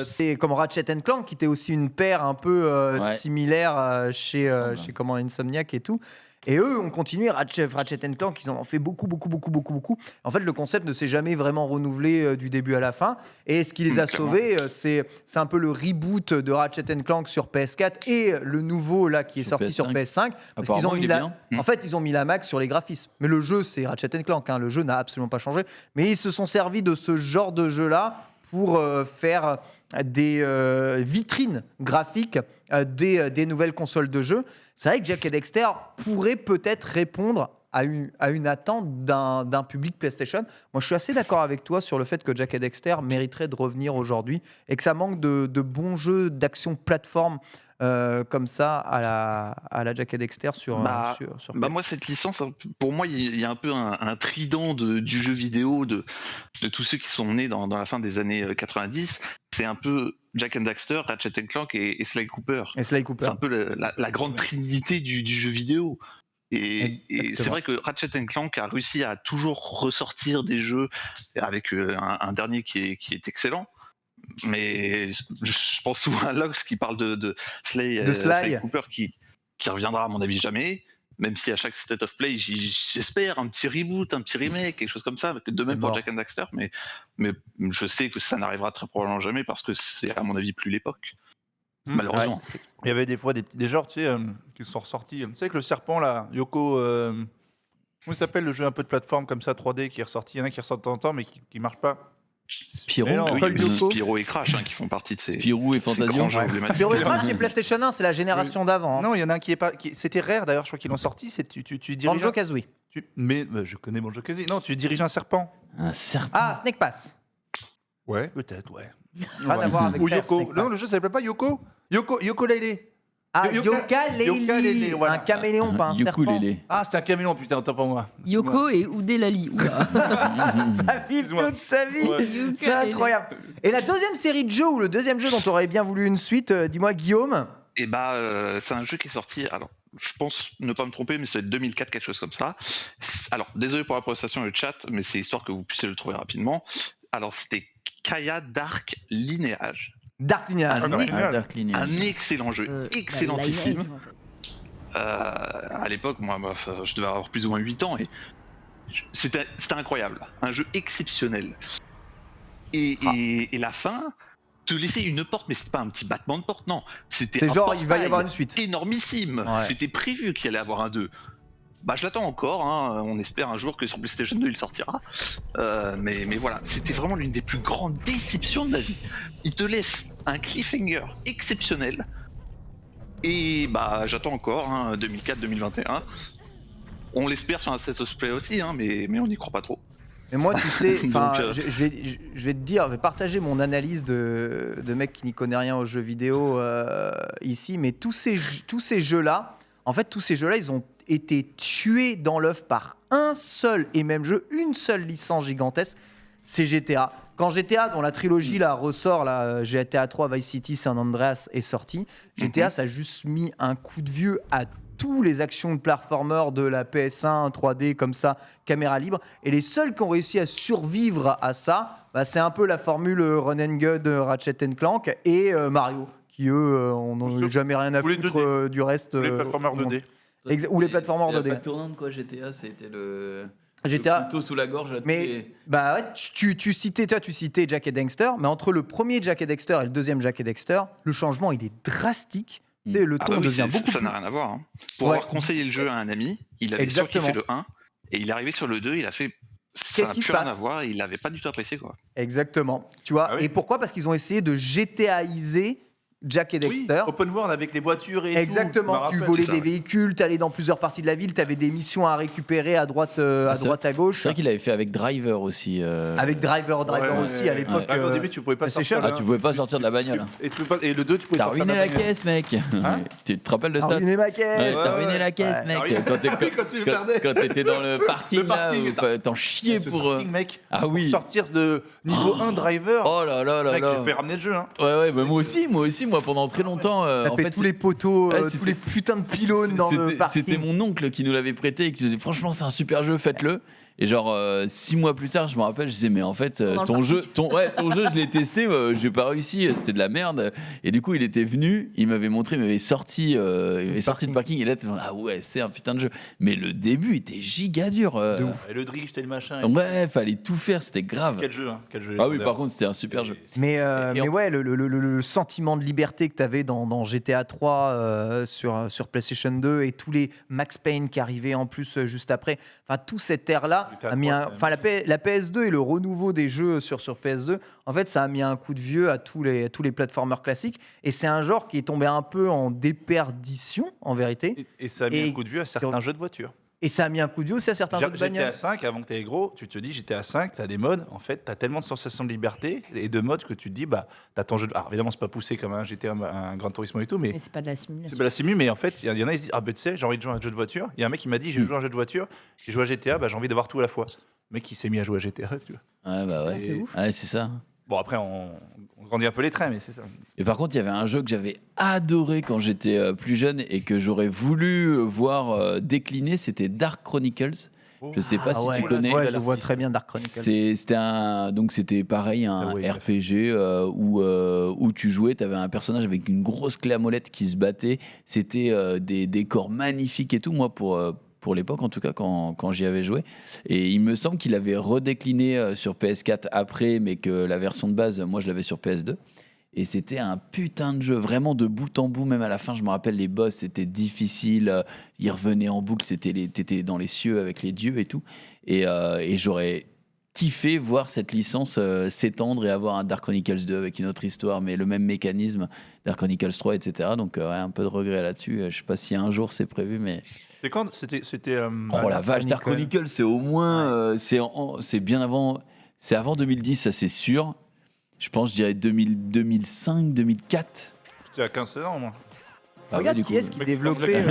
C'est comme Ratchet Clank, qui était aussi une paire un peu Ouais. similaire chez Semble. comment Insomniac et tout. Et eux ont continué Ratchet Clank, ils en ont fait beaucoup. En fait, le concept ne s'est jamais vraiment renouvelé du début à la fin. Et ce qui les a Clairement. sauvés, c'est un peu le reboot de Ratchet Clank sur PS4 et le nouveau là qui est Sur sorti sur PS5. PS5. Parce qu'ils Apparemment, ont mis il est la... bien. En fait, ils ont mis la max sur les graphismes. Mais le jeu, c'est Ratchet Clank. Le jeu n'a absolument pas changé. Mais ils se sont servis de ce genre de jeu-là pour faire des vitrines graphiques des nouvelles consoles de jeu. C'est vrai que Jack et Dexter pourrait peut-être répondre à une attente d'un public PlayStation. Moi, je suis assez d'accord avec toi sur le fait que Jack et Dexter mériterait de revenir aujourd'hui et que ça manque de bons jeux d'action plateforme comme ça à la Jack et Dexter sur Bah, sur bah PS. moi, cette licence, pour moi, il y a un peu un trident du jeu vidéo, de tous ceux qui sont nés dans la fin des années 90. C'est un peu Jack and Daxter, Ratchet Clank et Sly Cooper. Et Sly C'est Cooper. un peu la grande trinité du jeu vidéo. Et c'est Exactement. vrai que Ratchet Clank a réussi à toujours ressortir des jeux avec un dernier qui est excellent. Mais je pense souvent à Lox qui parle de Sly, De Sly. Sly Cooper qui reviendra à mon avis jamais. Même si à chaque State of Play, j'espère un petit reboot, un petit remake, quelque chose comme ça. De même pour mort. Jack and Daxter, mais je sais que ça n'arrivera très probablement jamais parce que c'est à mon avis plus l'époque. Malheureusement. Ouais, Il y avait des fois des genres, tu sais, qui sont ressortis. Tu sais, avec le serpent, là, Yoko. Comment il s'appelle le jeu un peu de plateforme comme ça, 3D, qui est ressorti. Il y en a qui ressortent de temps en temps, mais qui marchent pas. Spirou, Mais non, Ah oui, Col il y a Yoko. Spyro et Crash qui font partie de ces Spirou et grands Fantasio. jeux emblématiques. Bureau Crash, c'est PlayStation 1, c'est la génération d'avant. Non, il y en a un qui est pas. C'était rare d'ailleurs, je crois qu'ils l'ont sorti. C'est tu diriges. Banjo Kazooie. Mais je connais Banjo Kazooie. Non, tu diriges un serpent. Un serpent. Ah, Snake Pass. Ouais, peut-être, ouais. Rien à voir avec Ou Faire, Yoko. Snake Non, Pass. le jeu s'appelait pas Yoko. Yoko Lele. Ah, Yoka-Lele, Yoka-Lele, voilà. un caméléon, pas un serpent. Ukulélé. Ah, c'était un caméléon, putain, autant pour moi. Yoko et Oudelali. Oula. Ça vive Excuse-moi. toute sa vie. Ouais. C'est incroyable. Et la deuxième série de jeux, ou le deuxième jeu dont tu aurais bien voulu une suite, dis-moi Guillaume. Et c'est un jeu qui est sorti. Alors, je pense ne pas me tromper, mais ça va être 2004, quelque chose comme ça. Alors, désolé pour la prononciation et le chat, mais c'est histoire que vous puissiez le trouver rapidement. Alors, c'était Kaya Dark Lineage. Dark Lineage. Ah, ouais. génial. Dark Lineage. Un excellent jeu, excellentissime. Lineage, en fait. À l'époque, moi, je devais avoir plus ou moins 8 ans et c'était incroyable. Un jeu exceptionnel. Et la fin, te laisser une porte, mais c'était pas un petit battement de porte, non. C'était C'est un genre, il va y portail avoir une suite. énormissime. Ouais. C'était prévu qu'il allait avoir un 2. Bah, je l'attends encore, hein. On espère un jour que sur PlayStation 2 il sortira. Mais voilà, c'était vraiment l'une des plus grandes déceptions de ma vie. Il te laisse un cliffhanger exceptionnel. Et bah, j'attends encore, hein, 2004-2021. On l'espère sur un set of play aussi, hein, mais on n'y croit pas trop. Mais moi, tu sais, enfin, Donc, je vais te dire, je vais partager mon analyse de mec qui n'y connaît rien aux jeux vidéo ici, mais tous ces jeux-là, en fait, tous ces jeux-là, ils ont été tués dans l'œuf par un seul et même jeu, une seule licence gigantesque, c'est GTA. Quand GTA, dont la trilogie là ressort, là, GTA 3, Vice City, San Andreas est sorti, GTA, ça a juste mis un coup de vieux à tous les actions de platformer de la PS1 3D comme ça, caméra libre. Et les seuls qui ont réussi à survivre à ça, bah, c'est un peu la formule Run and Gun de Ratchet Clank et Mario, qui eux, on n'en a jamais rien à ou les foutre 2D. du reste. Les plateformeurs 2D. Ou les plateformeurs C'était 2D. la plaque tournante, quoi, GTA, c'était le GTA. couteau sous la gorge à tous Mais les- bah ouais, tu citais Jack et Dexter, mais entre le premier Jack et Dexter et le deuxième Jack et Dexter, le changement il est drastique. Tu sais, le Ah ton bah oui, devient beaucoup ça plus... n'a rien à voir. Hein. Pour Ouais. avoir conseillé le jeu à un ami, il avait surkiffé Exactement. le 1 et il est arrivé sur le 2, il a fait ça Qu'est-ce n'a qui se plus rien à passe? voir et il l'avait pas du tout apprécié quoi. Exactement. Tu vois, Ah oui. et pourquoi? Parce qu'ils ont essayé de GTAiser Jack et Oui, Dexter. open world avec les voitures et tout. Exactement, Je tu me rappelle. volais c'est ça, des ouais. véhicules, tu allais dans plusieurs parties de la ville, tu avais des missions à récupérer à droite, à gauche. C'est vrai qu'il avait fait avec Driver aussi. Avec Driver Ouais, aussi à l'époque. Ouais, au début, tu pouvais pas c'est sortir. cher. Ah, tu pouvais pas sortir de la bagnole. hein. Et le 2, tu pouvais T'as sortir de ruiné la bagnole. caisse, mec. Hein Tu te rappelles de T'as ça? ruiné ma Ouais, caisse. t'as ruiné ouais. la caisse, Ouais. mec. Ah oui. Quand tu le perdais. Quand t'étais dans le parking, Le parking, là, t'en chiais Ce pour. parking, mec. Ah oui. Pour sortir de niveau 1 driver. Oh là là là Mec, là. j'ai fait ramener le jeu. Hein. Ouais, bah moi aussi, pendant très longtemps. En Taper fait, tous les poteaux, Ouais, tous c'était- les putains de pylônes dans le C'était parking. mon oncle qui nous l'avait prêté et qui disait franchement c'est un super jeu, faites-le. Et genre 6 mois plus tard, je me rappelle, je disais mais en fait Dans le ton jeu, je l'ai testé, j'ai pas réussi, c'était de la merde. Et du coup il était venu, il m'avait montré, il m'avait sorti de parking et là t'es ah ouais c'est un putain de jeu. Mais le début était giga dur. De ouf. Et le drift et le machin. Ouais, fallait tout faire, c'était grave. Quel jeu, hein. Quel jeu. Ah oui, légendaire. par contre c'était un super jeu. Mais Et ouais, le sentiment de liberté que tu avais dans GTA 3 sur PlayStation 2 et tous les Max Payne qui arrivaient en plus juste après, enfin tout cette ère-là GTA a mis 3, un, enfin la PS2 et le renouveau des jeux sur PS2, en fait ça a mis un coup de vieux à tous les platformers classiques et c'est un genre qui est tombé un peu en déperdition en vérité Et ça a mis Et- un coup de vue à certains jeux de voiture. et ça a mis un coup de vieux aussi à certains jeux de GTA bagnole. 5, avant que tu aies gros, tu te dis GTA 5, tu as des modes, en fait, tu as tellement de sensations de liberté et de modes que tu te dis, bah, tu as ton jeu. Alors évidemment, c'est pas poussé comme un GTA, un Gran Turismo et tout, mais Mais c'est pas de la c'est simulation. pas la simu, mais en fait, il y en a, ils se disent, ah ben tu sais, j'ai envie de jouer à un jeu de voiture. Il y a un mec qui m'a dit, j'ai joué à un jeu de voiture, j'ai joué à GTA, bah, j'ai envie d'avoir tout à la fois. Le mec, il s'est mis à jouer à GTA, tu vois. Ouais bah ouais. c'est ouf. Ouais c'est ça. Bon, après, on grandit un peu les traits, mais c'est ça. Et par contre, il y avait un jeu que j'avais adoré quand j'étais plus jeune et que j'aurais voulu voir décliner, c'était Dark Chronicles. Je sais pas Ah si ouais, tu connais. ouais, je vois très bien Dark Chronicles. C'était pareil un Ah ouais, RPG où tu jouais, tu avais un personnage avec une grosse clé à molette qui se battait. C'était des décors magnifiques et tout. Moi pour l'époque en tout cas quand j'y avais joué, et il me semble qu'il avait redécliné sur PS4 après, mais que la version de base moi je l'avais sur PS2. Et c'était un putain de jeu, vraiment de bout en bout, même à la fin, je me rappelle, les boss, c'était difficile, ils revenaient en boucle, t'étais dans les cieux avec les dieux et tout. Et j'aurais kiffé voir cette licence s'étendre et avoir un Dark Chronicles 2 avec une autre histoire, mais le même mécanisme, Dark Chronicles 3, etc. Donc ouais, un peu de regret là-dessus. Je sais pas si un jour c'est prévu, mais... C'est quand C'était. Oh la vache, Dark Chronicles, c'est au moins... c'est bien avant... C'est avant 2010, ça c'est sûr. Je pense, je dirais 2005, 2004. C'était à 15 ans, moi. Ah Regarde ouais, du qui coup, est-ce qui mec, développait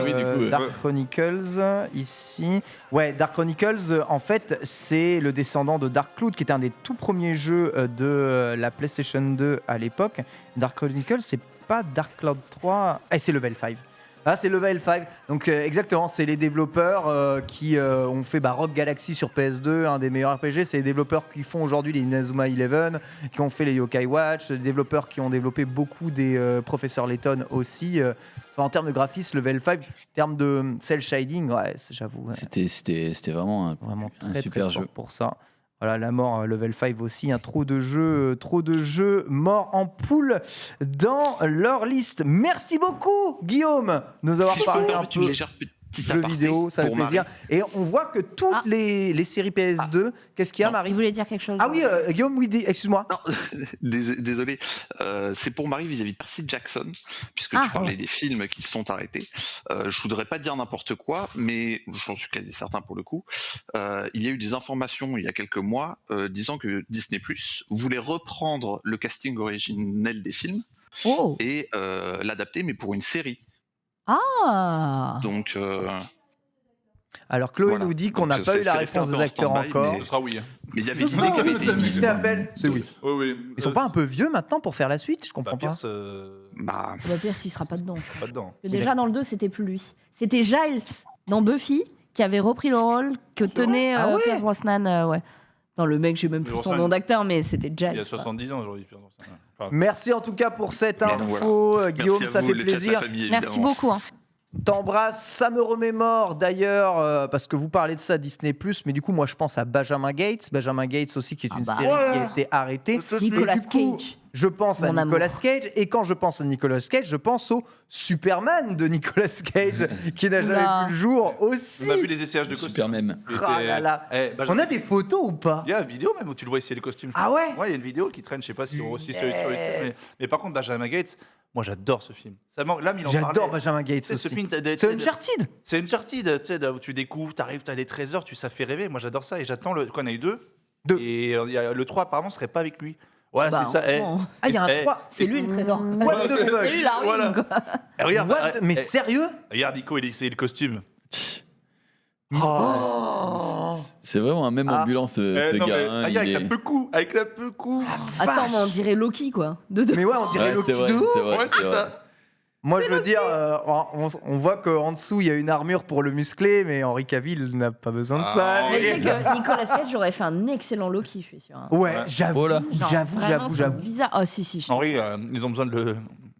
Oui, du coup, Dark Chronicles ici. Ouais, Dark Chronicles, en fait, c'est le descendant de Dark Cloud, qui était un des tout premiers jeux de la PlayStation 2 à l'époque. Dark Chronicles, c'est pas Dark Cloud 3, c'est Level 5. Ah, c'est Level 5. Donc, exactement, c'est les développeurs qui ont fait Rogue Galaxy sur PS2, un des meilleurs RPG. C'est les développeurs qui font aujourd'hui les Inazuma 11, qui ont fait les Yokai Watch, les développeurs qui ont développé beaucoup des Professeur Layton aussi. Enfin, en termes de graphisme, Level 5, en termes de cel shading, ouais, j'avoue. Ouais, C'était vraiment vraiment un très, super très fort jeu. pour ça. Voilà, la mort, Level 5 aussi, trop de jeux morts en poule dans leur liste. Merci beaucoup, Guillaume, de nous avoir Si je peux me parlé un permettre une peu légère petite jeux aparté vidéo, ça fait pour plaisir. Et on voit que toutes Ah. les séries PS2, qu'est-ce qu'il y a, Non. Marie? Il voulait dire quelque chose. Ah oui, Guillaume, oui, excuse-moi. Non, désolé. C'est pour Marie vis-à-vis de Percy Jackson, puisque Ah, tu parlais des films qui se sont arrêtés. Je voudrais pas dire n'importe quoi, mais j'en suis quasi certain pour le coup. Il y a eu des informations il y a quelques mois disant que Disney+ voulait reprendre le casting originel des films Oh. et l'adapter, mais pour une série. Ah. Donc, Alors, Chloé Voilà. nous dit qu'on Donc, n'a pas c'est eu la resté réponse un peu des en acteurs stand-by, encore. mais- Ce sera oui. Hein. mais il y avait l'idée qui avait été Disney appelle, c'est oui. Oui, oui. Ils sont pas un peu vieux maintenant pour faire la suite? Je comprends pas. Pierce, Bah, On va dire s'il sera pas dedans. pas dedans. Parce que déjà dans le 2, c'était plus lui. C'était Giles dans Buffy qui avait repris le rôle que tenait Ah ouais Pierce Brosnan. Ouais. Dans le mec, j'ai même plus son Brosnan. nom d'acteur, mais c'était Giles. Il y a quoi. 70 ans aujourd'hui. Pierce Brosnan. Enfin, Merci en tout cas pour cette Mais info, Guillaume, merci ça à vous, fait le chat de la plaisir. famille, Merci évidemment. beaucoup. Hein. T'embrasse, ça me remémore d'ailleurs, parce que vous parlez de ça, Disney+, mais du coup, moi, je pense à Benjamin Gates. Benjamin Gates aussi, qui est une bah. série qui a été arrêtée. Nicolas du coup, Cage. je pense à Mon Nicolas amour. Cage, et quand je pense à Nicolas Cage, je pense au Superman de Nicolas Cage, qui n'a jamais Oula. vu le jour aussi. On a vu les essayages de costumes. Super même. Ah là là. On a des photos ou pas? Il y a une vidéo même où tu le vois essayer les costumes. Ah ouais? Ouais, il y a une vidéo qui traîne, je sais pas si on aussi sur Yes. YouTube. Mais par contre, Benjamin Gates, moi j'adore ce film. Ça manque. Là, mais il en J'adore parlait. Benjamin Gates Tu sais, ce aussi. film, C'est Uncharted. C'est Uncharted, tu sais, où tu découvres, t'arrives, t'as des trésors, ça fait rêver. Moi j'adore ça et j'attends le. Quoi, on a eu deux. Deux. Et il y a le 3 apparemment serait pas avec lui. Ouais, Bah, c'est ça. honnêtement. Ah, il y a un Eh, 3. C'est lui le trésor. What the fuck? C'est lui la ruine, Voilà. quoi. Regarde, What the- Mais eh, sérieux? regarde Nico, il a essayé le costume. Oh. C'est vraiment un même Ah. ambulant ce Non, mais, gars. hein, regarde, il avec est- la peu cou, avec la peu cou. Attends, mais on dirait Loki, quoi. Mais ouais, on dirait Ouais, Loki c'est vrai, de ouf. c'est vrai, Ouais, c'est c'est vrai. ça. Moi, je veux dire, on voit qu'en dessous, il y a une armure pour le musclé, mais Henri Cavill n'a pas besoin de ça. Ah, Mais lui. tu sais que Nicolas Cage aurait fait un excellent Loki, je suis sûr. hein. Ouais, Ouais. j'avoue, Oh là. Genre, j'avoue, vraiment, j'avoue, c'est j'avoue. bizarre. Oh, si, si. Henri, ils ont besoin de le.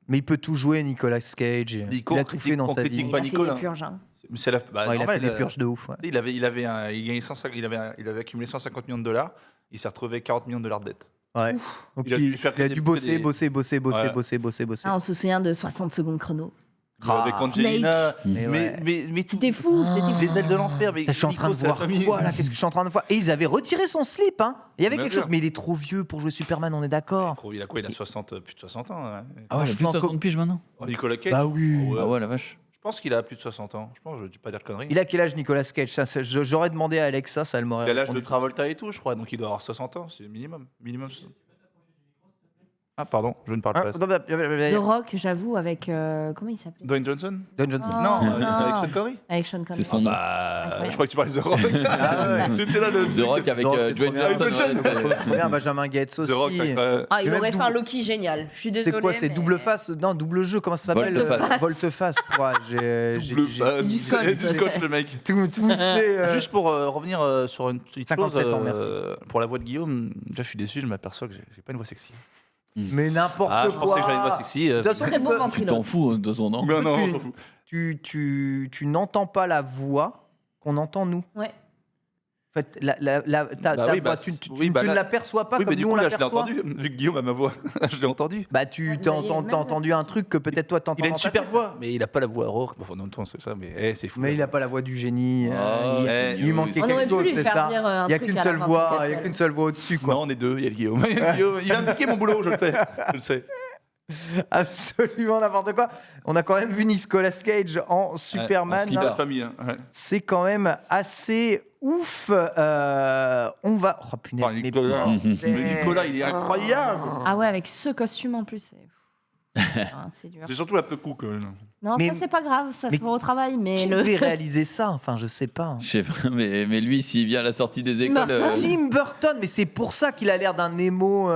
Mais il peut tout jouer, Nicolas Cage. Nico, Il a tout fait dans on sa critique vie. Il pas a fait Nicolas. des purges, hein. C'est la. Bah, Ouais, il a fait normal, des purges de ouf. Ouais. Il avait gagné 150, il avait accumulé 150 millions de dollars. Il s'est retrouvé avec 40 millions de dollars de dette. Ouais. Donc Il a dû faire il a que dû des- bosser, des- bosser, bosser, bosser, Ouais. bosser, bosser, bosser. Ah, on se souvient de 60 secondes chrono. Avec Angelina. Mais ouais. Mais C'était fou, c'était fou. les ailes de l'enfer. Mais Je suis en train de Nico, c'est la voir famille. quoi là? Qu'est-ce que je suis en train de voir? Et ils avaient retiré son slip, hein. Il y avait Bien quelque sûr. chose, mais il est trop vieux pour jouer Superman, on est d'accord. Il a quoi? Il a 60, plus de 60 ans. Ouais. Ah ouais, il a plus de Franchement, 60 piges maintenant. Oh, Nicolas Cage. Bah oui. Ouais. Ah ouais, la vache. Je pense qu'il a plus de 60 ans. Je pense, je ne dis pas dire de conneries. Il a quel âge, Nicolas Cage? J'aurais demandé à Alexa, ça elle m'aurait Il a l'âge de répondu. Travolta et tout, je crois. Donc il doit avoir 60 ans. C'est minimum. Minimum. Ah, pardon, je ne parle Ah, pas. attends, bah, The Rock, j'avoue, avec. Comment il s'appelait Dwayne Johnson? Don Johnson. Oh, Non, non. avec Sean Connery. Avec Sean Connery. C'est son nom. Bah, Incroyable. je crois que tu parlais de The Rock. Ah ouais. J'étais là, le The Rock avec The Rock, c'est Dwayne trop bien. Johnson. Dwayne Johnson, ouais, Je me souviens, Benjamin Gates The Rock, aussi. Ah, il Et même aurait fait un double- Loki génial. Je suis désolé. C'est quoi? C'est mais- double face? Non, double jeu, comment ça s'appelle? Volte-face. Volte-face. Ouais, Double face. Du scotch. Du scotch, le mec. tout mixé. Juste pour revenir sur une petite 57 chose, ans, merci. pour la voix de Guillaume, là je suis déçu, je m'aperçois que j'ai pas une voix sexy. Mais n'importe Ah, quoi. je pensais que j'avais une voix sexy. De toute façon, Très bon Tu ventriloque. t'en fous de son nom. Ben non, tu- on s'en fout. tu n'entends pas la voix qu'on entend nous. Ouais. En fait, ta oui, voix, bah, tu oui, bah ne là- l'aperçois pas Oui, comme mais du nous coup on là je l'ai l'aperçoit. entendu, vu que Guillaume a ma voix, je l'ai entendu. Bah Ah, t'as vous voyez, entendu un truc que peut-être toi t'entends. Il a une dans ta super tête. voix, mais il a pas la voix rock. Enfin, non, c'est ça, mais c'est fou. Mais il a pas la voix du génie. Oh, Il manquait On aurait quelque pu chose, lui c'est faire ça. dire un Il y a truc qu'une à la seule fin de voix, son il y a café. qu'une seule voix au-dessus quoi. Non, on est deux, il y a le Guillaume. Il y a le Guillaume. Il a impliqué mon boulot, je le sais. Je le sais. Absolument n'importe quoi. On a quand même vu Nicolas Cage en Superman. en slibard. La famille. Hein. Ouais. C'est quand même assez ouf. On va. Oh punaise, Enfin, mais Nicolas. putain. Mais Nicolas, il est incroyable. Ah ouais, avec ce costume en plus. C'est dur. C'est surtout la peu cou quand même. Non, Mais- ça c'est pas grave, ça mais se voit au travail, mais Qui le. devait réaliser ça? Enfin, je sais pas. Je sais pas, mais lui, s'il vient à la sortie des écoles. Tim Burton, mais c'est pour ça qu'il a l'air d'un émo.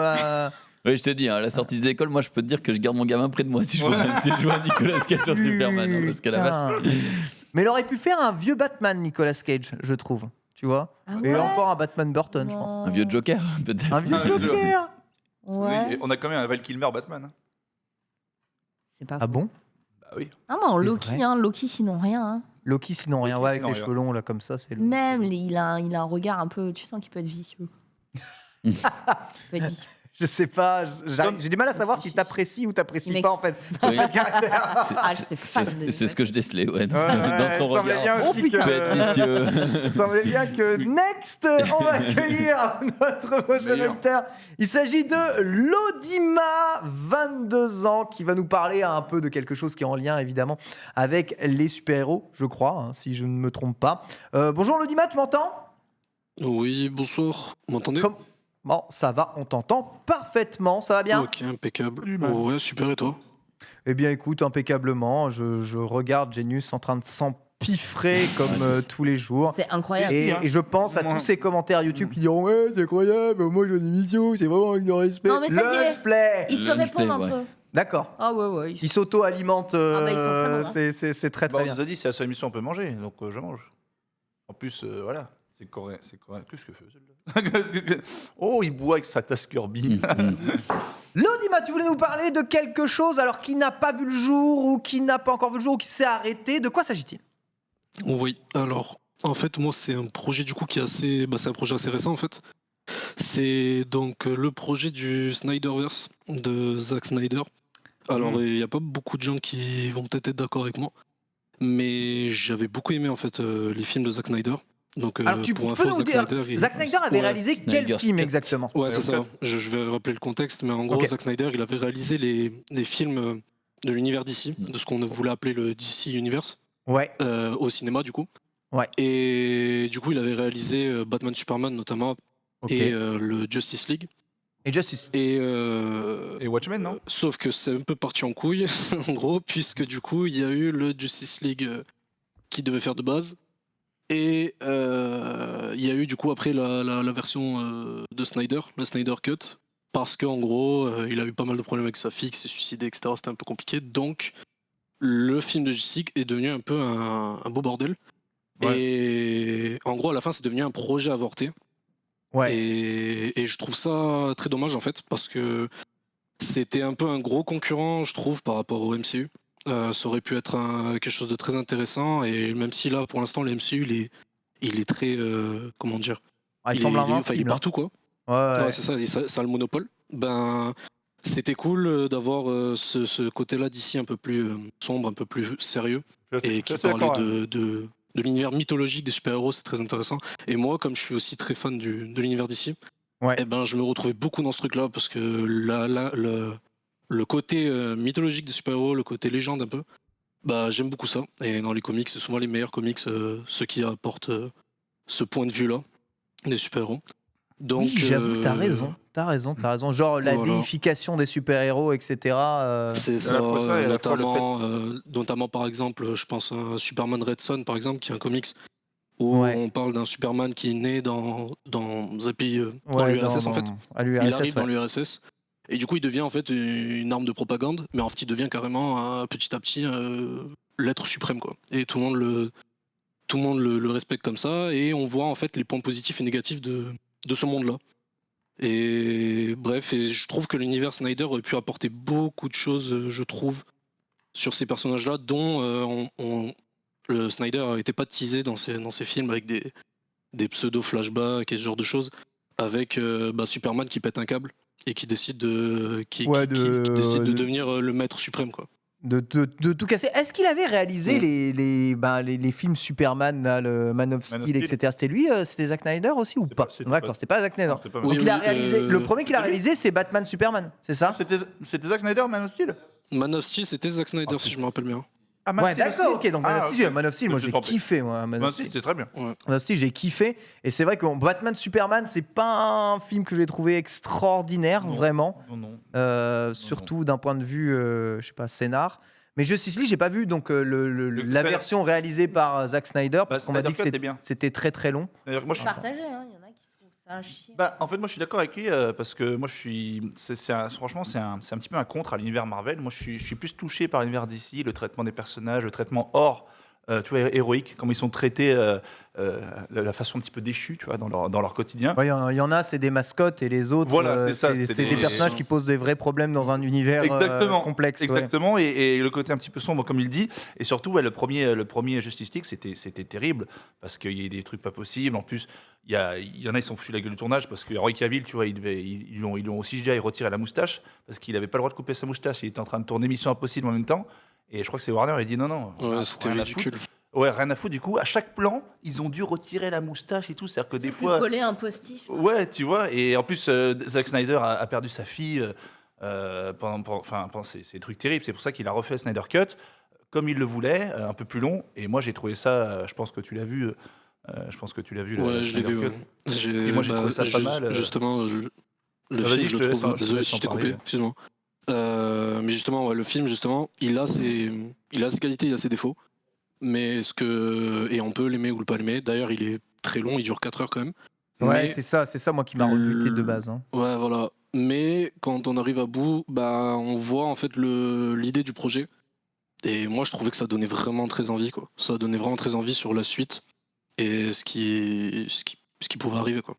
Oui, je te dis, hein, à la sortie des écoles, moi, je peux te dire que je garde mon gamin près de moi si je vois, si je vois Nicolas Cage en Superman. hein, parce que la vache. Putain. Mais il aurait pu faire un vieux Batman, Nicolas Cage, je trouve. Tu vois? Ah Et ouais encore un Batman Burton, je pense. Un vieux Joker, peut-être. Un vieux Un vieux Joker. Ouais. Oui, on a quand même un Val Kilmer Batman. Hein. C'est pas Ah fou. bon? Bah oui. Ah, mais en C'est Loki, vrai. hein, Loki sinon rien. Hein. Loki, sinon rien. Loki, Ouais, avec sinon les rien. cheveux longs, là, comme ça, c'est le. Même, c'est- il a un regard un peu. Tu sens qu'il peut être vicieux. Il peut être vicieux. Je sais pas, Comme- j'ai du mal à savoir si t'apprécies ou t'apprécies Mec. pas, en fait. Oui. caractère. Ah, j'étais fan de C'est ce que je décelais, ouais, dans, Ouais, dans ouais, son il semblait bien regard. aussi Oh, putain. Il peut être vicieux. Il semblait bien que next, on va accueillir notre prochain Meilleur. auditeur. Il s'agit de Lodima, 22 ans, qui va nous parler un peu de quelque chose qui est en lien évidemment avec les super-héros, je crois, hein, si je ne me trompe pas. Bonjour Lodima, tu m'entends? Oui, bonsoir. Vous m'entendez? Comme- Bon, ça va, on t'entend parfaitement, ça va bien? Ok, impeccable. Humain. Ouais, super, et toi? Eh bien écoute, impeccablement, je regarde Genius en train de s'empiffrer comme tous les jours. C'est incroyable. Et je pense à Ouais. tous ces commentaires YouTube qui diront ouais c'est incroyable, moi j'ai une émission, c'est vraiment avec de respect. Non, mais ça y est. Lunch play. Ils se Lunch répondent Play, entre ouais. eux. D'accord. Ah ouais, ouais. Ils s'auto-alimentent. Ah bah, ils sont très bons, hein. C'est très Bah, très on bien. nous a dit c'est la seule émission où on peut manger, donc je mange. En plus, voilà, c'est coréen. Qu'est-ce que fait celle-là? Oh, il boit avec sa tasse Kirby. Lodima, tu voulais nous parler de quelque chose alors qui n'a pas vu le jour ou qui n'a pas encore vu le jour ou qui s'est arrêté. De quoi s'agit-il? Oui, alors, en fait, moi, c'est un projet, du coup, qui est assez... Bah, c'est un projet assez récent, en fait. C'est donc le projet du Snyderverse de Zack Snyder. Alors, il n'y a pas beaucoup de gens qui vont peut-être être d'accord avec moi, mais j'avais beaucoup aimé en fait les films de Zack Snyder. Donc, Alors, tu pour peux info, nous Zack dire, Snyder, Zack Snyder avait ouais, réalisé quel Snyder's film Cut. exactement? ouais, c'est ça. Cut. Je vais rappeler le contexte, mais en gros, Ok. Zack Snyder, il avait réalisé les films de l'univers DC, de ce qu'on voulait appeler le DC Universe, Ouais, au cinéma du coup. Ouais. Et du coup, il avait réalisé Batman Superman notamment ok. et le Justice League. Et Justice. Et, Et Watchmen, non? sauf que c'est un peu parti en couille, en gros, puisque du coup, il y a eu le Justice League qui devait faire de base. Et il y a eu du coup après la version de Snyder, la Snyder Cut, parce qu'en gros, il a eu pas mal de problèmes avec sa fille, qui s'est suicidée, etc. C'était un peu compliqué. Donc, le film de Justice League est devenu un peu un beau bordel. Ouais. Et en gros, à la fin, c'est devenu un projet avorté. Ouais. Et je trouve ça très dommage en fait, parce que c'était un peu un gros concurrent, je trouve, par rapport au MCU. Ça aurait pu être quelque chose de très intéressant, et même si là, pour l'instant, le MCU, il est très. Comment dire Ah, il il semble est, il est invincible. partout, quoi. Hein. Ouais. Ouais, c'est ça a le monopole. Ben, c'était cool d'avoir ce côté-là d'ici un peu plus sombre, un peu plus sérieux, et qui parlait de l'univers mythologique des super-héros, c'est très intéressant. Et moi, comme je suis aussi très fan de l'univers d'ici, Ouais. eh ben, je me retrouvais beaucoup dans ce truc-là, parce que le côté mythologique des super-héros, le côté légende un peu, bah, j'aime beaucoup ça. Et dans les comics, c'est souvent les meilleurs comics, ceux qui apportent ce point de vue-là des super-héros. Donc, Oui, j'avoue, t'as raison. Genre la voilà. déification des super-héros, etc. C'est à ça, la fois ça et à la fois le notamment par exemple, je pense à Superman Red Son, par exemple, qui est un comics où Ouais. on parle d'un Superman qui est né dans un pays, dans Ouais, l'URSS en fait. à Il l'URSS, arrive dans ouais. l'URSS et du coup il devient en fait une arme de propagande, mais en fait il devient carrément petit à petit l'être suprême, quoi. Et tout le monde le respecte comme ça, et on voit en fait les points positifs et négatifs de ce monde-là. Et bref, et je trouve que l'univers Snyder aurait pu apporter beaucoup de choses, je trouve, sur ces personnages-là, dont le Snyder n'était pas teasé dans ses films avec des pseudo-flashbacks et ce genre de choses, avec Superman qui pète un câble et qui décide qui décide de devenir le maître suprême, quoi. De tout casser. Est-ce qu'il avait réalisé les films Superman, là, le Man of Steel, Steel. etc. C'était lui, c'était Zack Snyder aussi ou pas? c'était D'accord, pas- c'était pas Zack Snyder. Non, c'était pas Donc Oui, il a oui, réalisé. Le premier qu'il a c'était lui. réalisé, c'est Batman Superman, c'est ça? C'était Zack Snyder, Man of Steel? Man of Steel, c'était Zack Snyder, si je me rappelle bien. Ah, Man of Ouais, Steel d'accord, aussi. ok. Donc Man of Steel, ok. Man of Steel, moi Je j'ai suis trompé. kiffé, moi. Man Man of of Steel, Steel. c'est très bien. Man of Steel, j'ai kiffé. Et c'est vrai que Batman Superman, c'est pas un film que j'ai trouvé extraordinaire, Non. vraiment. Non. Surtout d'un point de vue, je sais pas, scénar. Mais Justice League, j'ai pas vu donc la Snyder- version réalisée par Zack Snyder, parce qu'on m'a Snyder dit que Cut était bien. c'était très très long. D'ailleurs, moi, je suis Partagé, hein. Il y en a qui trouvent ça un chier. En fait, moi, je suis d'accord avec lui parce que moi, je suis. Franchement, c'est un petit peu un contre à l'univers Marvel. Moi, je suis plus touché par l'univers d'ici, le traitement des personnages, le traitement hors, tu vois, héroïque, comment ils sont traités, la façon un petit peu déchue, tu vois, dans leur quotidien. Ouais, il y en a, c'est des mascottes, et les autres, Voilà, c'est ça, c'est c'est des des- personnages qui posent des vrais problèmes dans un univers complexe. ouais. Exactement, et le côté un petit peu sombre, comme il dit. Et surtout, ouais, le premier Justice League, c'était terrible parce qu'il y a des trucs pas possibles. En plus, il y en a, ils sont foutus la gueule du tournage parce que Henry Cavill, tu vois, ils l'ont aussi déjà retiré la moustache parce qu'il avait pas le droit de couper sa moustache. Il était en train de tourner Mission Impossible en même temps. Et je crois que c'est Warner, il dit non. Ouais, c'était rien à ridicule. foutre. Ouais, rien à foutre. Du coup, à chaque plan, ils ont dû retirer la moustache et tout. C'est-à-dire que des fois. Coller un postiche. Ouais, tu vois. Et en plus, Zack Snyder a perdu sa fille pendant ces trucs terribles. C'est pour ça qu'il a refait Snyder Cut comme il le voulait, un peu plus long. Et moi, j'ai trouvé ça. Je pense que tu l'as vu. Ouais, je l'ai Snyder vu. Cut. Ouais. Et moi, j'ai trouvé ça pas mal. Justement, le Vas-y, film, je je te le laisse trouve. en- je te Désolé laisse si en je t'ai parler. coupé, excuse-moi. Mais justement, ouais, le film, justement, il a ses qualités, il a ses défauts. Mais et on peut l'aimer ou le pas l'aimer. D'ailleurs, il est très long, il dure 4 heures quand même. Ouais, Mais- c'est ça, moi qui m'a rebuté de base. hein. Ouais, voilà. Mais quand on arrive à bout, on voit en fait l'idée du projet. Et moi, je trouvais que ça donnait vraiment très envie, quoi. Ça donnait vraiment très envie sur la suite et ce qui pouvait arriver, quoi.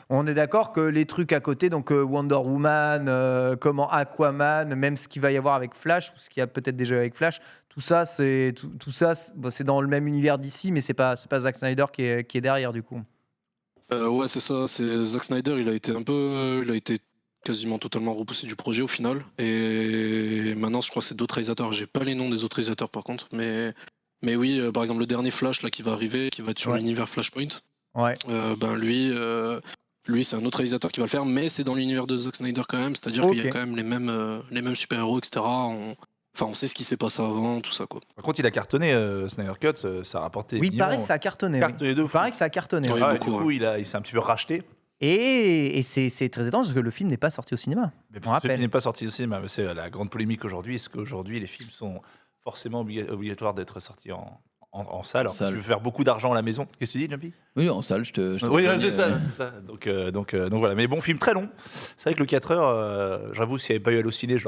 On est d'accord que les trucs à côté, donc Wonder Woman, comment Aquaman, même ce qu'il va y avoir avec Flash, ou ce qu'il y a peut-être déjà avec Flash, tout ça, c'est dans le même univers d'ici, mais c'est pas Zack Snyder qui est derrière du coup. Ouais, c'est ça. C'est Zack Snyder. Il a été quasiment totalement repoussé du projet au final. Et maintenant, je crois que c'est d'autres réalisateurs. J'ai pas les noms des autres réalisateurs par contre, mais oui, par exemple le dernier Flash là qui va arriver, qui va être sur Ouais. l'univers Flashpoint. Ouais. Lui, c'est un autre réalisateur qui va le faire, mais c'est dans l'univers de Zack Snyder quand même. C'est-à-dire qu'il y Ok. a quand même les mêmes super-héros, etc. On sait ce qui s'est passé avant, tout ça quoi. Par contre, il a cartonné, Snyder Cut, ça a rapporté. Oui, il millions. paraît que ça a cartonné. Cartonné de Il fou. paraît que ça a cartonné. Oui, Ah ouais, beaucoup, du coup, il s'est un petit peu racheté. Et c'est très étrange parce que le film n'est pas sorti au cinéma. Mais On rappelle. il n'est pas sorti au cinéma, mais c'est la grande polémique aujourd'hui. Est-ce qu'aujourd'hui, les films sont forcément obligatoires d'être sortis en salle? En salle. Tu veux faire beaucoup d'argent à la maison. Qu'est-ce que tu dis, Jumpy? Oui, en salle, je te Oui, reconnais, c'est ça. c'est ça. Donc voilà. Mais bon, film très long. C'est vrai que le 4 heures, j'avoue, s'il n'y avait pas eu Allociné, je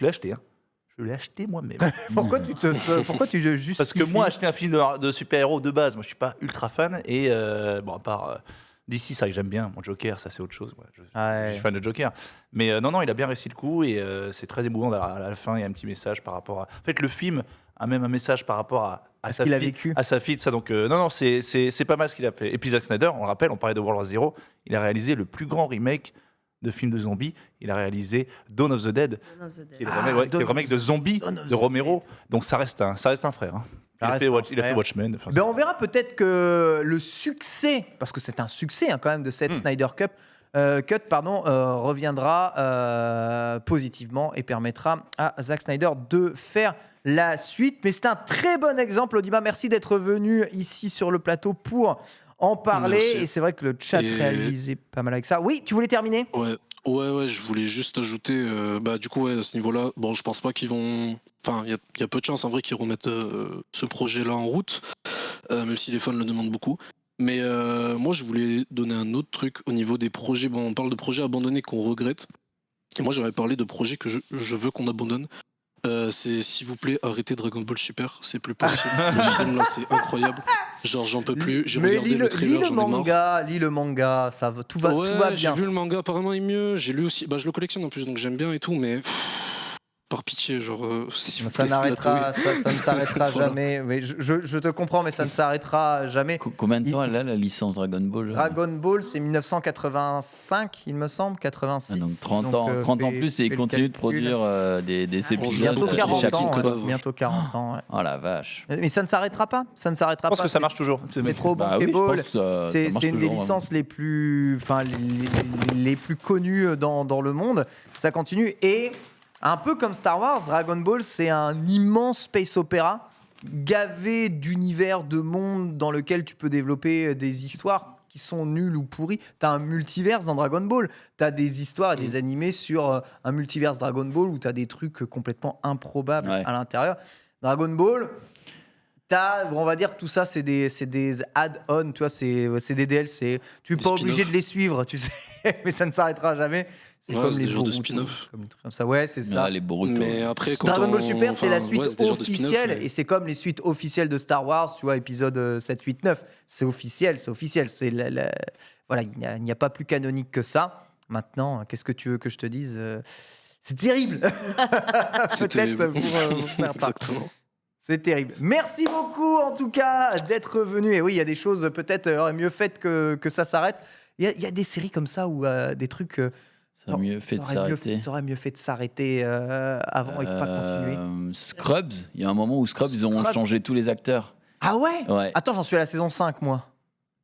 l'ai acheté. Hein. Je l'ai acheté moi-même. Pourquoi tu te justifies? Parce que moi, acheter un film de super-héros de base, moi, je suis pas ultra fan. Et bon, à part DC, c'est vrai que j'aime bien. Mon Joker, ça, c'est autre chose. Ouais, je Ouais. suis fan de Joker. Mais non, il a bien réussi le coup. Et c'est très émouvant. À la fin, il y a un petit message par rapport à. En fait, le film a même un message par rapport à ce sa qu'il a fille, vécu. à sa fille, de ça. Donc, non, c'est pas mal ce qu'il a fait. Et puis, Zack Snyder, on le rappelle, on parlait de World War Zero. Il a réalisé le plus grand remake de film de zombies. Il a réalisé Dawn of the Dead, qui est le remake, qui est le remake de Zombie Dawn of de the Romero. Donc ça reste un frère. Hein. Il a fait Watchmen. Enfin, Ben, on verra peut-être que le succès, parce que c'est un succès hein, quand même de cette Snyder Cut, reviendra positivement et permettra à Zack Snyder de faire la suite. Mais c'est un très bon exemple, Audiba. Merci d'être venu ici sur le plateau pour en parler. Merci. Et c'est vrai que le chat Et- réalisait pas mal avec ça. Oui, tu voulais terminer? Ouais, je voulais juste ajouter, du coup, à ce niveau-là, bon, je pense pas qu'ils vont. Enfin, il y a peu de chances en vrai qu'ils remettent ce projet-là en route, même si les fans le demandent beaucoup. Mais moi, je voulais donner un autre truc au niveau des projets. Bon, on parle de projets abandonnés qu'on regrette. Et moi, j'avais parlé de projets que je veux qu'on abandonne. C'est s'il vous plaît, arrêtez Dragon Ball Super, c'est plus possible. Le film là, c'est incroyable. Genre, j'en peux plus. J'ai Mais regardé lis le trailer, j'en ai marre. lis le manga, ça va, tout va J'ai bien. vu le manga, apparemment il est mieux. J'ai lu aussi, je le collectionne en plus, donc j'aime bien et tout, mais par pitié, genre, s'il vous Ça plaît, n'arrêtera, ça ne s'arrêtera Voilà. jamais. Mais je te comprends, mais ça ne s'arrêtera jamais. Combien de temps elle a la licence Dragon Ball Dragon Ball, c'est 1985, il me semble, 86. Ah, donc 30 Donc, ans, 30 ans fais- plus et fais il le continue de calcul. produire des épisodes. Bientôt Chaque 40 ans. chapitre. Ouais, bientôt 40 ans. Ouais. Oh la vache. Mais ça ne s'arrêtera pas. Ça ne s'arrêtera Je pense pas. que ça marche toujours. C'est trop bon. Bah oui, je pense Ball. que ça C'est marche une des toujours, licences les plus, les plus connues dans le monde. Ça continue. Et un peu comme Star Wars, Dragon Ball, c'est un immense space opéra gavé d'univers, de mondes dans lequel tu peux développer des histoires qui sont nulles ou pourries. T'as un multiverse dans Dragon Ball. T'as des histoires et des animés sur un multiverse Dragon Ball où t'as des trucs complètement improbables Ouais. à l'intérieur. Dragon Ball, on va dire que tout ça, c'est des add-ons, tu vois, c'est des DLC. Tu n'es Des pas obligé spin-offs. de les suivre, tu sais, mais ça ne s'arrêtera jamais. C'est Ouais, comme c'est les des genres de Boruto, spin-off. comme des trucs comme ça. Ouais, c'est ça. Ah, les Boruto. Mais après, quand Dragon Ball on- Super, c'est la enfin, suite ouais, c'est des genres de spin-off, officielle, mais- et c'est comme les suites officielles de Star Wars, tu vois, épisode 7, 8, 9. C'est officiel, c'est officiel. Voilà, il n'y a pas plus canonique que ça. Maintenant, qu'est-ce que tu veux que je te dise C'est terrible. C'est Peut-être terrible. pour certains. Exactement. C'est terrible. Merci beaucoup en tout cas d'être venu. Et oui, il y a des choses peut-être auraient mieux faites que ça s'arrête. Il y a des séries comme ça où des trucs Ça a mieux fait de ça aurait mieux s'arrêter. ça aurait mieux fait de s'arrêter avant et de pas continuer. Scrubs, il y a un moment où Scrubs, ils ont Scrubs. changé tous les acteurs. Ah ouais, Ouais. Attends, j'en suis à la saison 5 moi.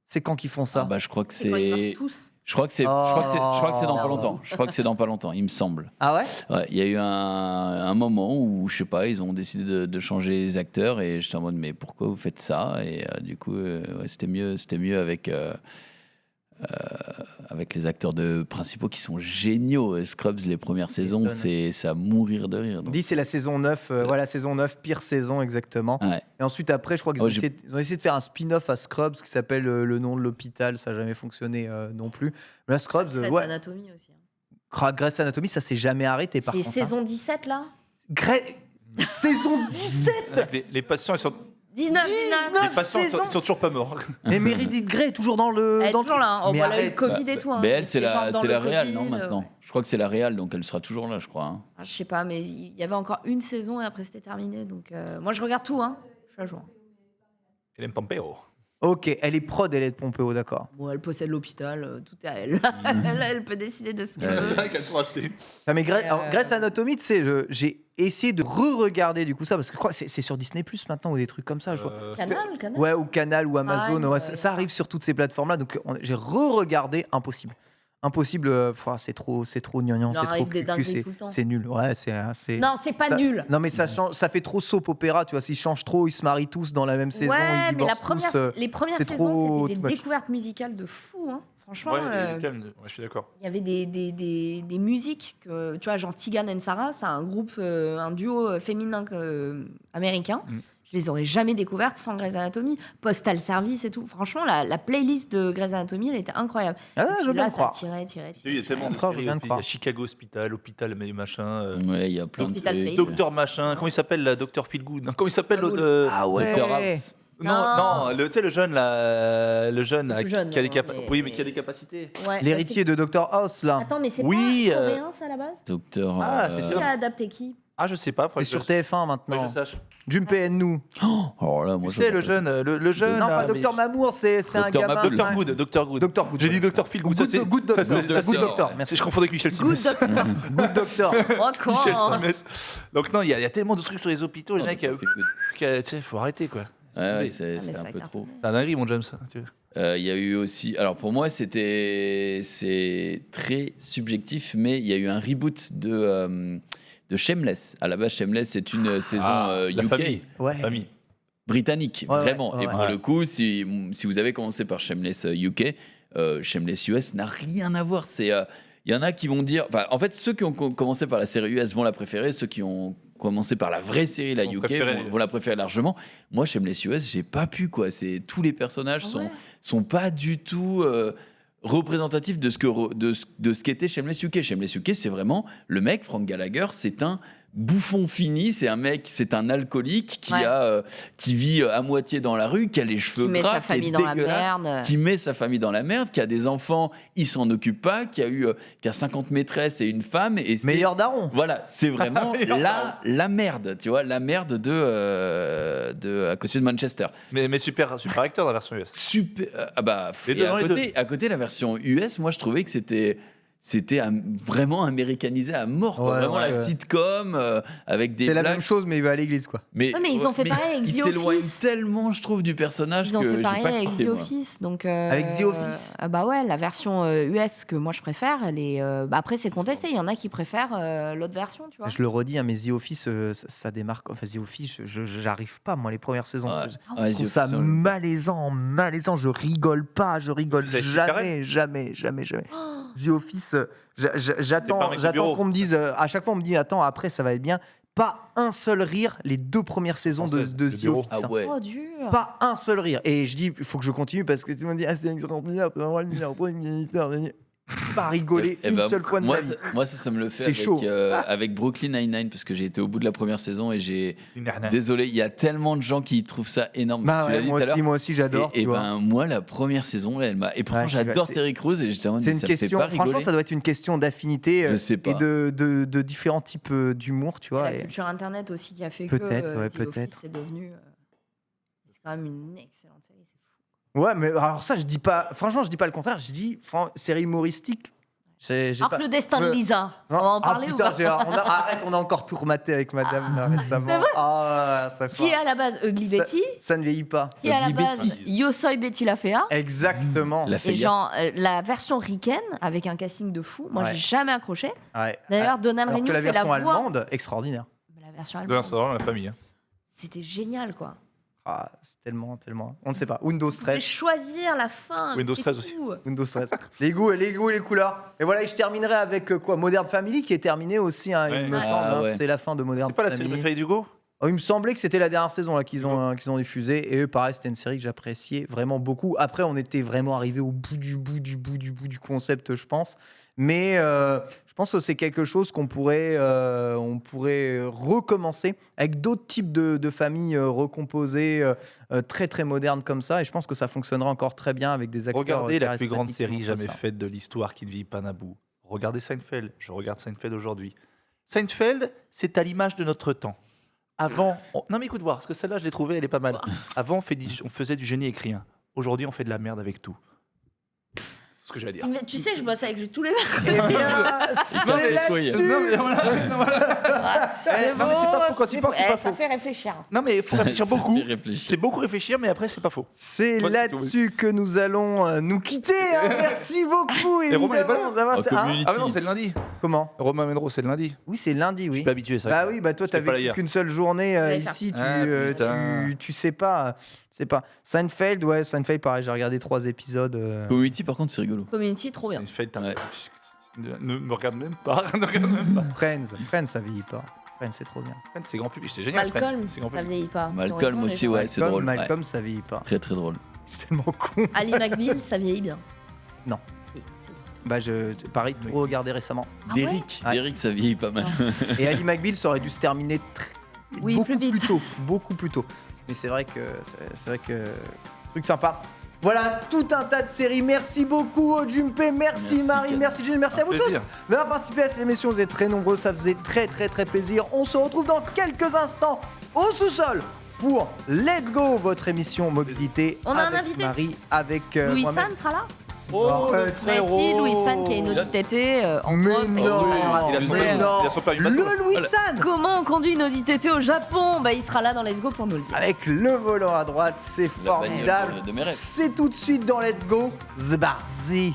C'est quand qu'ils font ça Ah bah, je crois que C'est quand ils meurent c'est. tous. Je crois que c'est dans pas Oh. longtemps. Je crois que c'est dans pas longtemps, il me semble. Ah ouais Ouais, il y a eu un moment où, je sais pas, ils ont décidé de changer les acteurs et j'étais en mode, mais pourquoi vous faites ça? Et du coup, ouais, c'était mieux avec les acteurs principaux qui sont géniaux. Scrubs, les premières saisons, m'étonnes. c'est à mourir de rire. Donc. Dis c'est la saison 9, voilà, saison 9, pire saison exactement. Ouais. Et ensuite après, je crois qu'ils Oh, ont, j'ai- ils ont essayé de faire un spin-off à Scrubs qui s'appelle Le nom de l'hôpital, ça n'a jamais fonctionné non plus. Mais là, Scrubs, Grey's ouais, Anatomy aussi. Grey's Anatomy, ça s'est jamais arrêté par C'est contre. saison 17 là Saison 17 Les patients, ils sont, 19, 19. les patients ils sont toujours pas morts. Mais Meredith Grey est toujours dans le. Elle est dans toujours là. Hein. Oh, Mais bah, elle a eu le arrête. Covid et tout. Hein. Mais elle, c'est genre la, dans c'est le la réal, non, Covid, maintenant Je crois que c'est la réal, donc elle sera toujours là, je crois. Hein. Je sais pas, mais il y avait encore une saison et après c'était terminé. Donc moi je regarde tout, hein. Je suis à jour. Hélène Pampero. Ok, elle est prod, elle est de Pompeo, d'accord. Bon, elle possède l'hôpital, tout est à elle. Elle peut décider de ce qu'elle Ouais, veut. C'est vrai qu'elle faut acheter. Ah, mais alors, Euh, Grey's Anatomy, tu sais, j'ai essayé de re-regarder du coup ça, parce que je crois que c'est sur Disney Plus maintenant ou des trucs comme ça, je crois. Canal. Ouais, ou Canal ou Amazon, Prime, ouais, ça arrive sur toutes ces plateformes-là. Donc j'ai re-regardé, impossible. Impossible, c'est trop gnangnan, Il c'est en trop arrive des cucu, dingueries tout le temps. c'est nul. Ouais, c'est. Non, c'est pas nul. Non, mais ça change, ça fait trop soap opéra, tu vois. S'ils changent trop, ils se marient tous dans la même saison, Ouais, ils mais divorcent tous. les premières c'est saisons, trop c'était too des much. découvertes musicales de fou. Hein. Franchement, Je suis d'accord. il y avait des musiques que, tu vois, genre Tigane and Sarah, c'est un groupe, un duo féminin américain. Mm. Je les aurais jamais découvertes sans Grey's Anatomy. Postal Service et tout. Franchement, la playlist de Grey's Anatomy, elle était incroyable. Ah, Et je puis veux bien là, le croire. ça tirait. Il y a tellement de Encore, je séries, viens de il y croire. a Chicago Hospital, mais machin. Ouais, il y a plein de Hospital trucs. Playlist. Docteur machin, comment il s'appelle là, Docteur Feelgood? Non, comment il s'appelle Feelgood. l'autre Ah ouais. Dr. House. Non, Non. tu sais le jeune là, Le plus jeune, qui a des non, mais- oui, mais qui a des capacités. Ouais, L'héritier de Dr House, là. Attends, mais c'est Oui, pas coréen, ça, à la base Docteur. Ah, c'est Qui dur. a adapté qui Ah, je sais pas. C'est faudrait sur que TF1 je maintenant. sache. Jumpe nous. Oh là, moi Tu sais le jeune, le jeune. Non, là, pas mais- Dr Mamour, c'est un Dr. gamin. Maboul. Dr Good, Dr Good. Dr Good. J'ai dit Dr Feelgood. Good, ça, c'est- good doctor. ça, c'est- ça, Good c'est- doctor. Merci, je confondais avec Michel Good Simès. Doctor. Good doctor. Oh, Michel quoi Simès. Donc non, il y a tellement de trucs sur les hôpitaux, les mecs. Tu sais, faut arrêter quoi. Ouais, C'est c'est mais un ça peu cartonne. trop. un dinguerie, mon James. Tu vois. Il y a eu aussi. Alors pour moi, c'est très subjectif, mais il y a eu un reboot de Shameless. À la base, Shameless, c'est une saison La UK. famille. Ouais. Famille. Britannique, Ouais, vraiment. ouais, Et ouais. pour le coup, si vous avez commencé par Shameless UK, Shameless US n'a rien à voir. Il y en a qui vont dire. Enfin, en fait, ceux qui ont commencé par la série US vont la préférer. Ceux qui ont commencé par la vraie série, la Vont UK, préférer. vont la préférer largement. Moi, Shameless US, j'ai pas pu, quoi. Tous les personnages Ah ouais. sont pas du tout représentatifs de ce qu'était Shameless UK. Shameless UK, c'est vraiment le mec, Frank Gallagher, c'est un bouffon fini, c'est un alcoolique Ouais. qui vit à moitié dans la rue, qui a les cheveux Qui met gras, sa famille qui est dans la dégueulasse, merde. qui met sa famille dans la merde, qui a des enfants, il s'en occupe pas, qui a 50 maîtresses et une femme. Et c'est- Meilleur daron. Voilà, c'est vraiment Meilleur la merde, tu vois, la merde à côté de Manchester. Mais super acteur dans la version US. Super. Ah bah, Les et deux, non, les à côté, la version US, moi je trouvais que c'était vraiment américanisé à mort, quoi. Ouais, Vraiment ouais, la ouais. sitcom avec des C'est la blagues. même chose, mais il va à l'église, quoi. Mais, Ouais, mais ils ont fait pareil avec ils The s'éloignent Office. tellement, je trouve, du personnage Ils ont que fait j'ai pareil pas avec kiffé, The moi. Office. Donc, Avec The Office Bah ouais, la version US que moi je préfère, elle est. Bah après, c'est contesté. Il y en a qui préfèrent l'autre version, tu vois. Je le redis, hein, mais The Office, ça démarque. Enfin, The Office, j'arrive pas, moi, les premières saisons. Ouais. Je Ouais, trouve The ça Office, malaisant. Je rigole pas, je rigole Vous avez Steve jamais. The Office, j'attends pas un mec de bureau. qu'on me dise, à chaque fois, on me dit, attends, après, ça va être bien. Pas un seul rire les 2 premières saisons de Française, de The bureau. Office. Ah hein. ouais. Oh, dur. Pas un seul rire. Et je dis, il faut que je continue parce que tout le monde dit, ah, c'est extraordinaire, c'est vraiment le meilleur truc, pas rigoler Eh une ben, seule fois de moi, ma vie. ça me le fait C'est avec, chaud. avec Brooklyn Nine-Nine parce que j'ai été au bout de la première saison et Une arnaque. désolé, il y a tellement de gens qui trouvent ça énorme. Bah Tu l'as ouais, dit tout à l'heure. moi aussi, j'adore. Et tu vois. ben moi la première saison là, elle m'a et pourtant Ouais, j'adore c'est- Terry Crews et j'étais en mode, C'est mais une ça me fait question, pas rigoler. franchement, ça doit être une question d'affinité Je sais pas. et de différents types d'humour, tu vois. La et- culture internet aussi qui a fait Peut-être, que ouais, The Office peut-être. c'est devenu. C'est quand même une excellente série. C'est fou. Ouais, mais alors ça, je dis pas. Franchement, je dis pas le contraire. Je dis série humoristique. J'ai Alors pas- que le destin de Ouais. Lisa, on va en parler ou putain, pas arrête, on a encore tout rematé avec madame là, récemment. Ah, ça Qui est à la base Ugly Ça- Betty, Ça ne vieillit pas. qui est à la Ugly base Betty. Yo Soy Betty la Fea. Exactement. La Et Fayette. genre, la version ricaine, avec un casting de fou, moi Ouais. j'ai jamais accroché. Ouais. D'ailleurs, Donald Alors que Renew la fait version la voix. allemande, extraordinaire. La version De allemande, l'instant, la famille. Hein. c'était génial quoi. Ah, c'est tellement. On ne sait pas. Windows Tu pouvais 13. choisir la fin. Windows c'était 13 aussi. fou. Windows 13. Les goûts et les couleurs. Et voilà, et je terminerai avec quoi Modern Family qui est terminé aussi, hein, Ouais. il me Ah, semble. hein, ouais. C'est la fin de Modern C'est pas la Family. série préférée d'Hugo? Oh, il me semblait que c'était la dernière saison là, qu'ils ont diffusée. Et eux, pareil, c'était une série que j'appréciais vraiment beaucoup. Après, on était vraiment arrivé au bout du concept, je pense. Mais je pense que c'est quelque chose qu'on pourrait recommencer avec d'autres types de familles recomposées, très très modernes comme ça. Et je pense que ça fonctionnera encore très bien avec des acteurs. Regardez la plus grande charismatiques série comme jamais ça. faite de l'histoire qui ne vit pas à bout. Regardez Seinfeld. Je regarde Seinfeld aujourd'hui. Seinfeld, c'est à l'image de notre temps. Avant, non mais écoute voir, parce que celle-là, je l'ai trouvée, elle est pas mal. Avant, on faisait du génie écrit. aujourd'hui on fait de la merde avec tout. C'est ce que j'ai à dire. Mais tu sais, je bosse avec lui tous les Eh mercredis. bien, c'est là-dessus. Non, mais voilà. Ah, c'est non, mais c'est pas faux, quand tu c'est penses, c'est pas Ça faux. fait réfléchir. Non, mais il faut réfléchir Ça beaucoup. fait réfléchir. C'est beaucoup réfléchir, mais après, c'est pas faux. C'est Moi, c'est tout, là-dessus que nous allons nous quitter. Hein. Merci beaucoup, Et Romain est pas évidemment, là d'avoir- En Ah, community. Ah, mais non, c'est le lundi. comment Romain Menro, c'est le lundi. Oui, c'est lundi, Je oui. suis pas habitué, ça. Bah oui, bah toi, J'étais t'as pas là vécu hier. qu'une seule journée Ouais, ici. Ah, putain. Tu sais pas. Seinfeld, ouais, Seinfeld, pareil, j'ai regardé 3 épisodes. Community, par contre, c'est rigolo. Community, trop bien. C'est fait, Ouais. Ne me regarde même pas. Ne regarde même pas. Friends, ça vieillit pas. Friends, c'est trop bien. Friends, c'est grand public, c'est génial. Friends. Malcolm, C'est grand ça public. vieillit pas. Malcolm Ils ont raison, aussi, les gens. ouais, c'est drôle. ouais. Malcolm, ça vieillit pas. Très très drôle. C'est tellement con. Ali McBeal, ça vieillit bien. Non. Si. Bah, pareil, trop regardé récemment. Ah ouais Derrick, Ouais. Derrick, ça vieillit pas mal. Et Ali McBeal, ça aurait dû se terminer Oui, beaucoup plus vite. tôt. Beaucoup plus tôt. Mais c'est vrai que. Truc sympa. Voilà, tout un tas de séries. Merci beaucoup, Jumpé. Merci, Merci, Marie. Ken. Merci, Gilles. Merci à vous Plaisir. tous d'avoir participé à cette émission. Vous êtes très nombreux. Ça faisait très, très, très plaisir. On se retrouve dans quelques instants au sous-sol pour Let's Go, votre émission mobilité. On a un avec invité. Marie, avec Louis moi-même. San sera là. Arrête, Mais frérot. si, Louis San qui est une Audi TT, entre Mais autres, et non, qui va il a son raconter, permis. non. Il a son permis bateau. Le Louis San. comment on conduit une Audi TT au Japon. Bah, il sera là dans Let's Go pour nous le dire. Avec le volant à droite, c'est La bagnole formidable. de mes rêves. C'est tout de suite dans Let's Go. Zbarzi.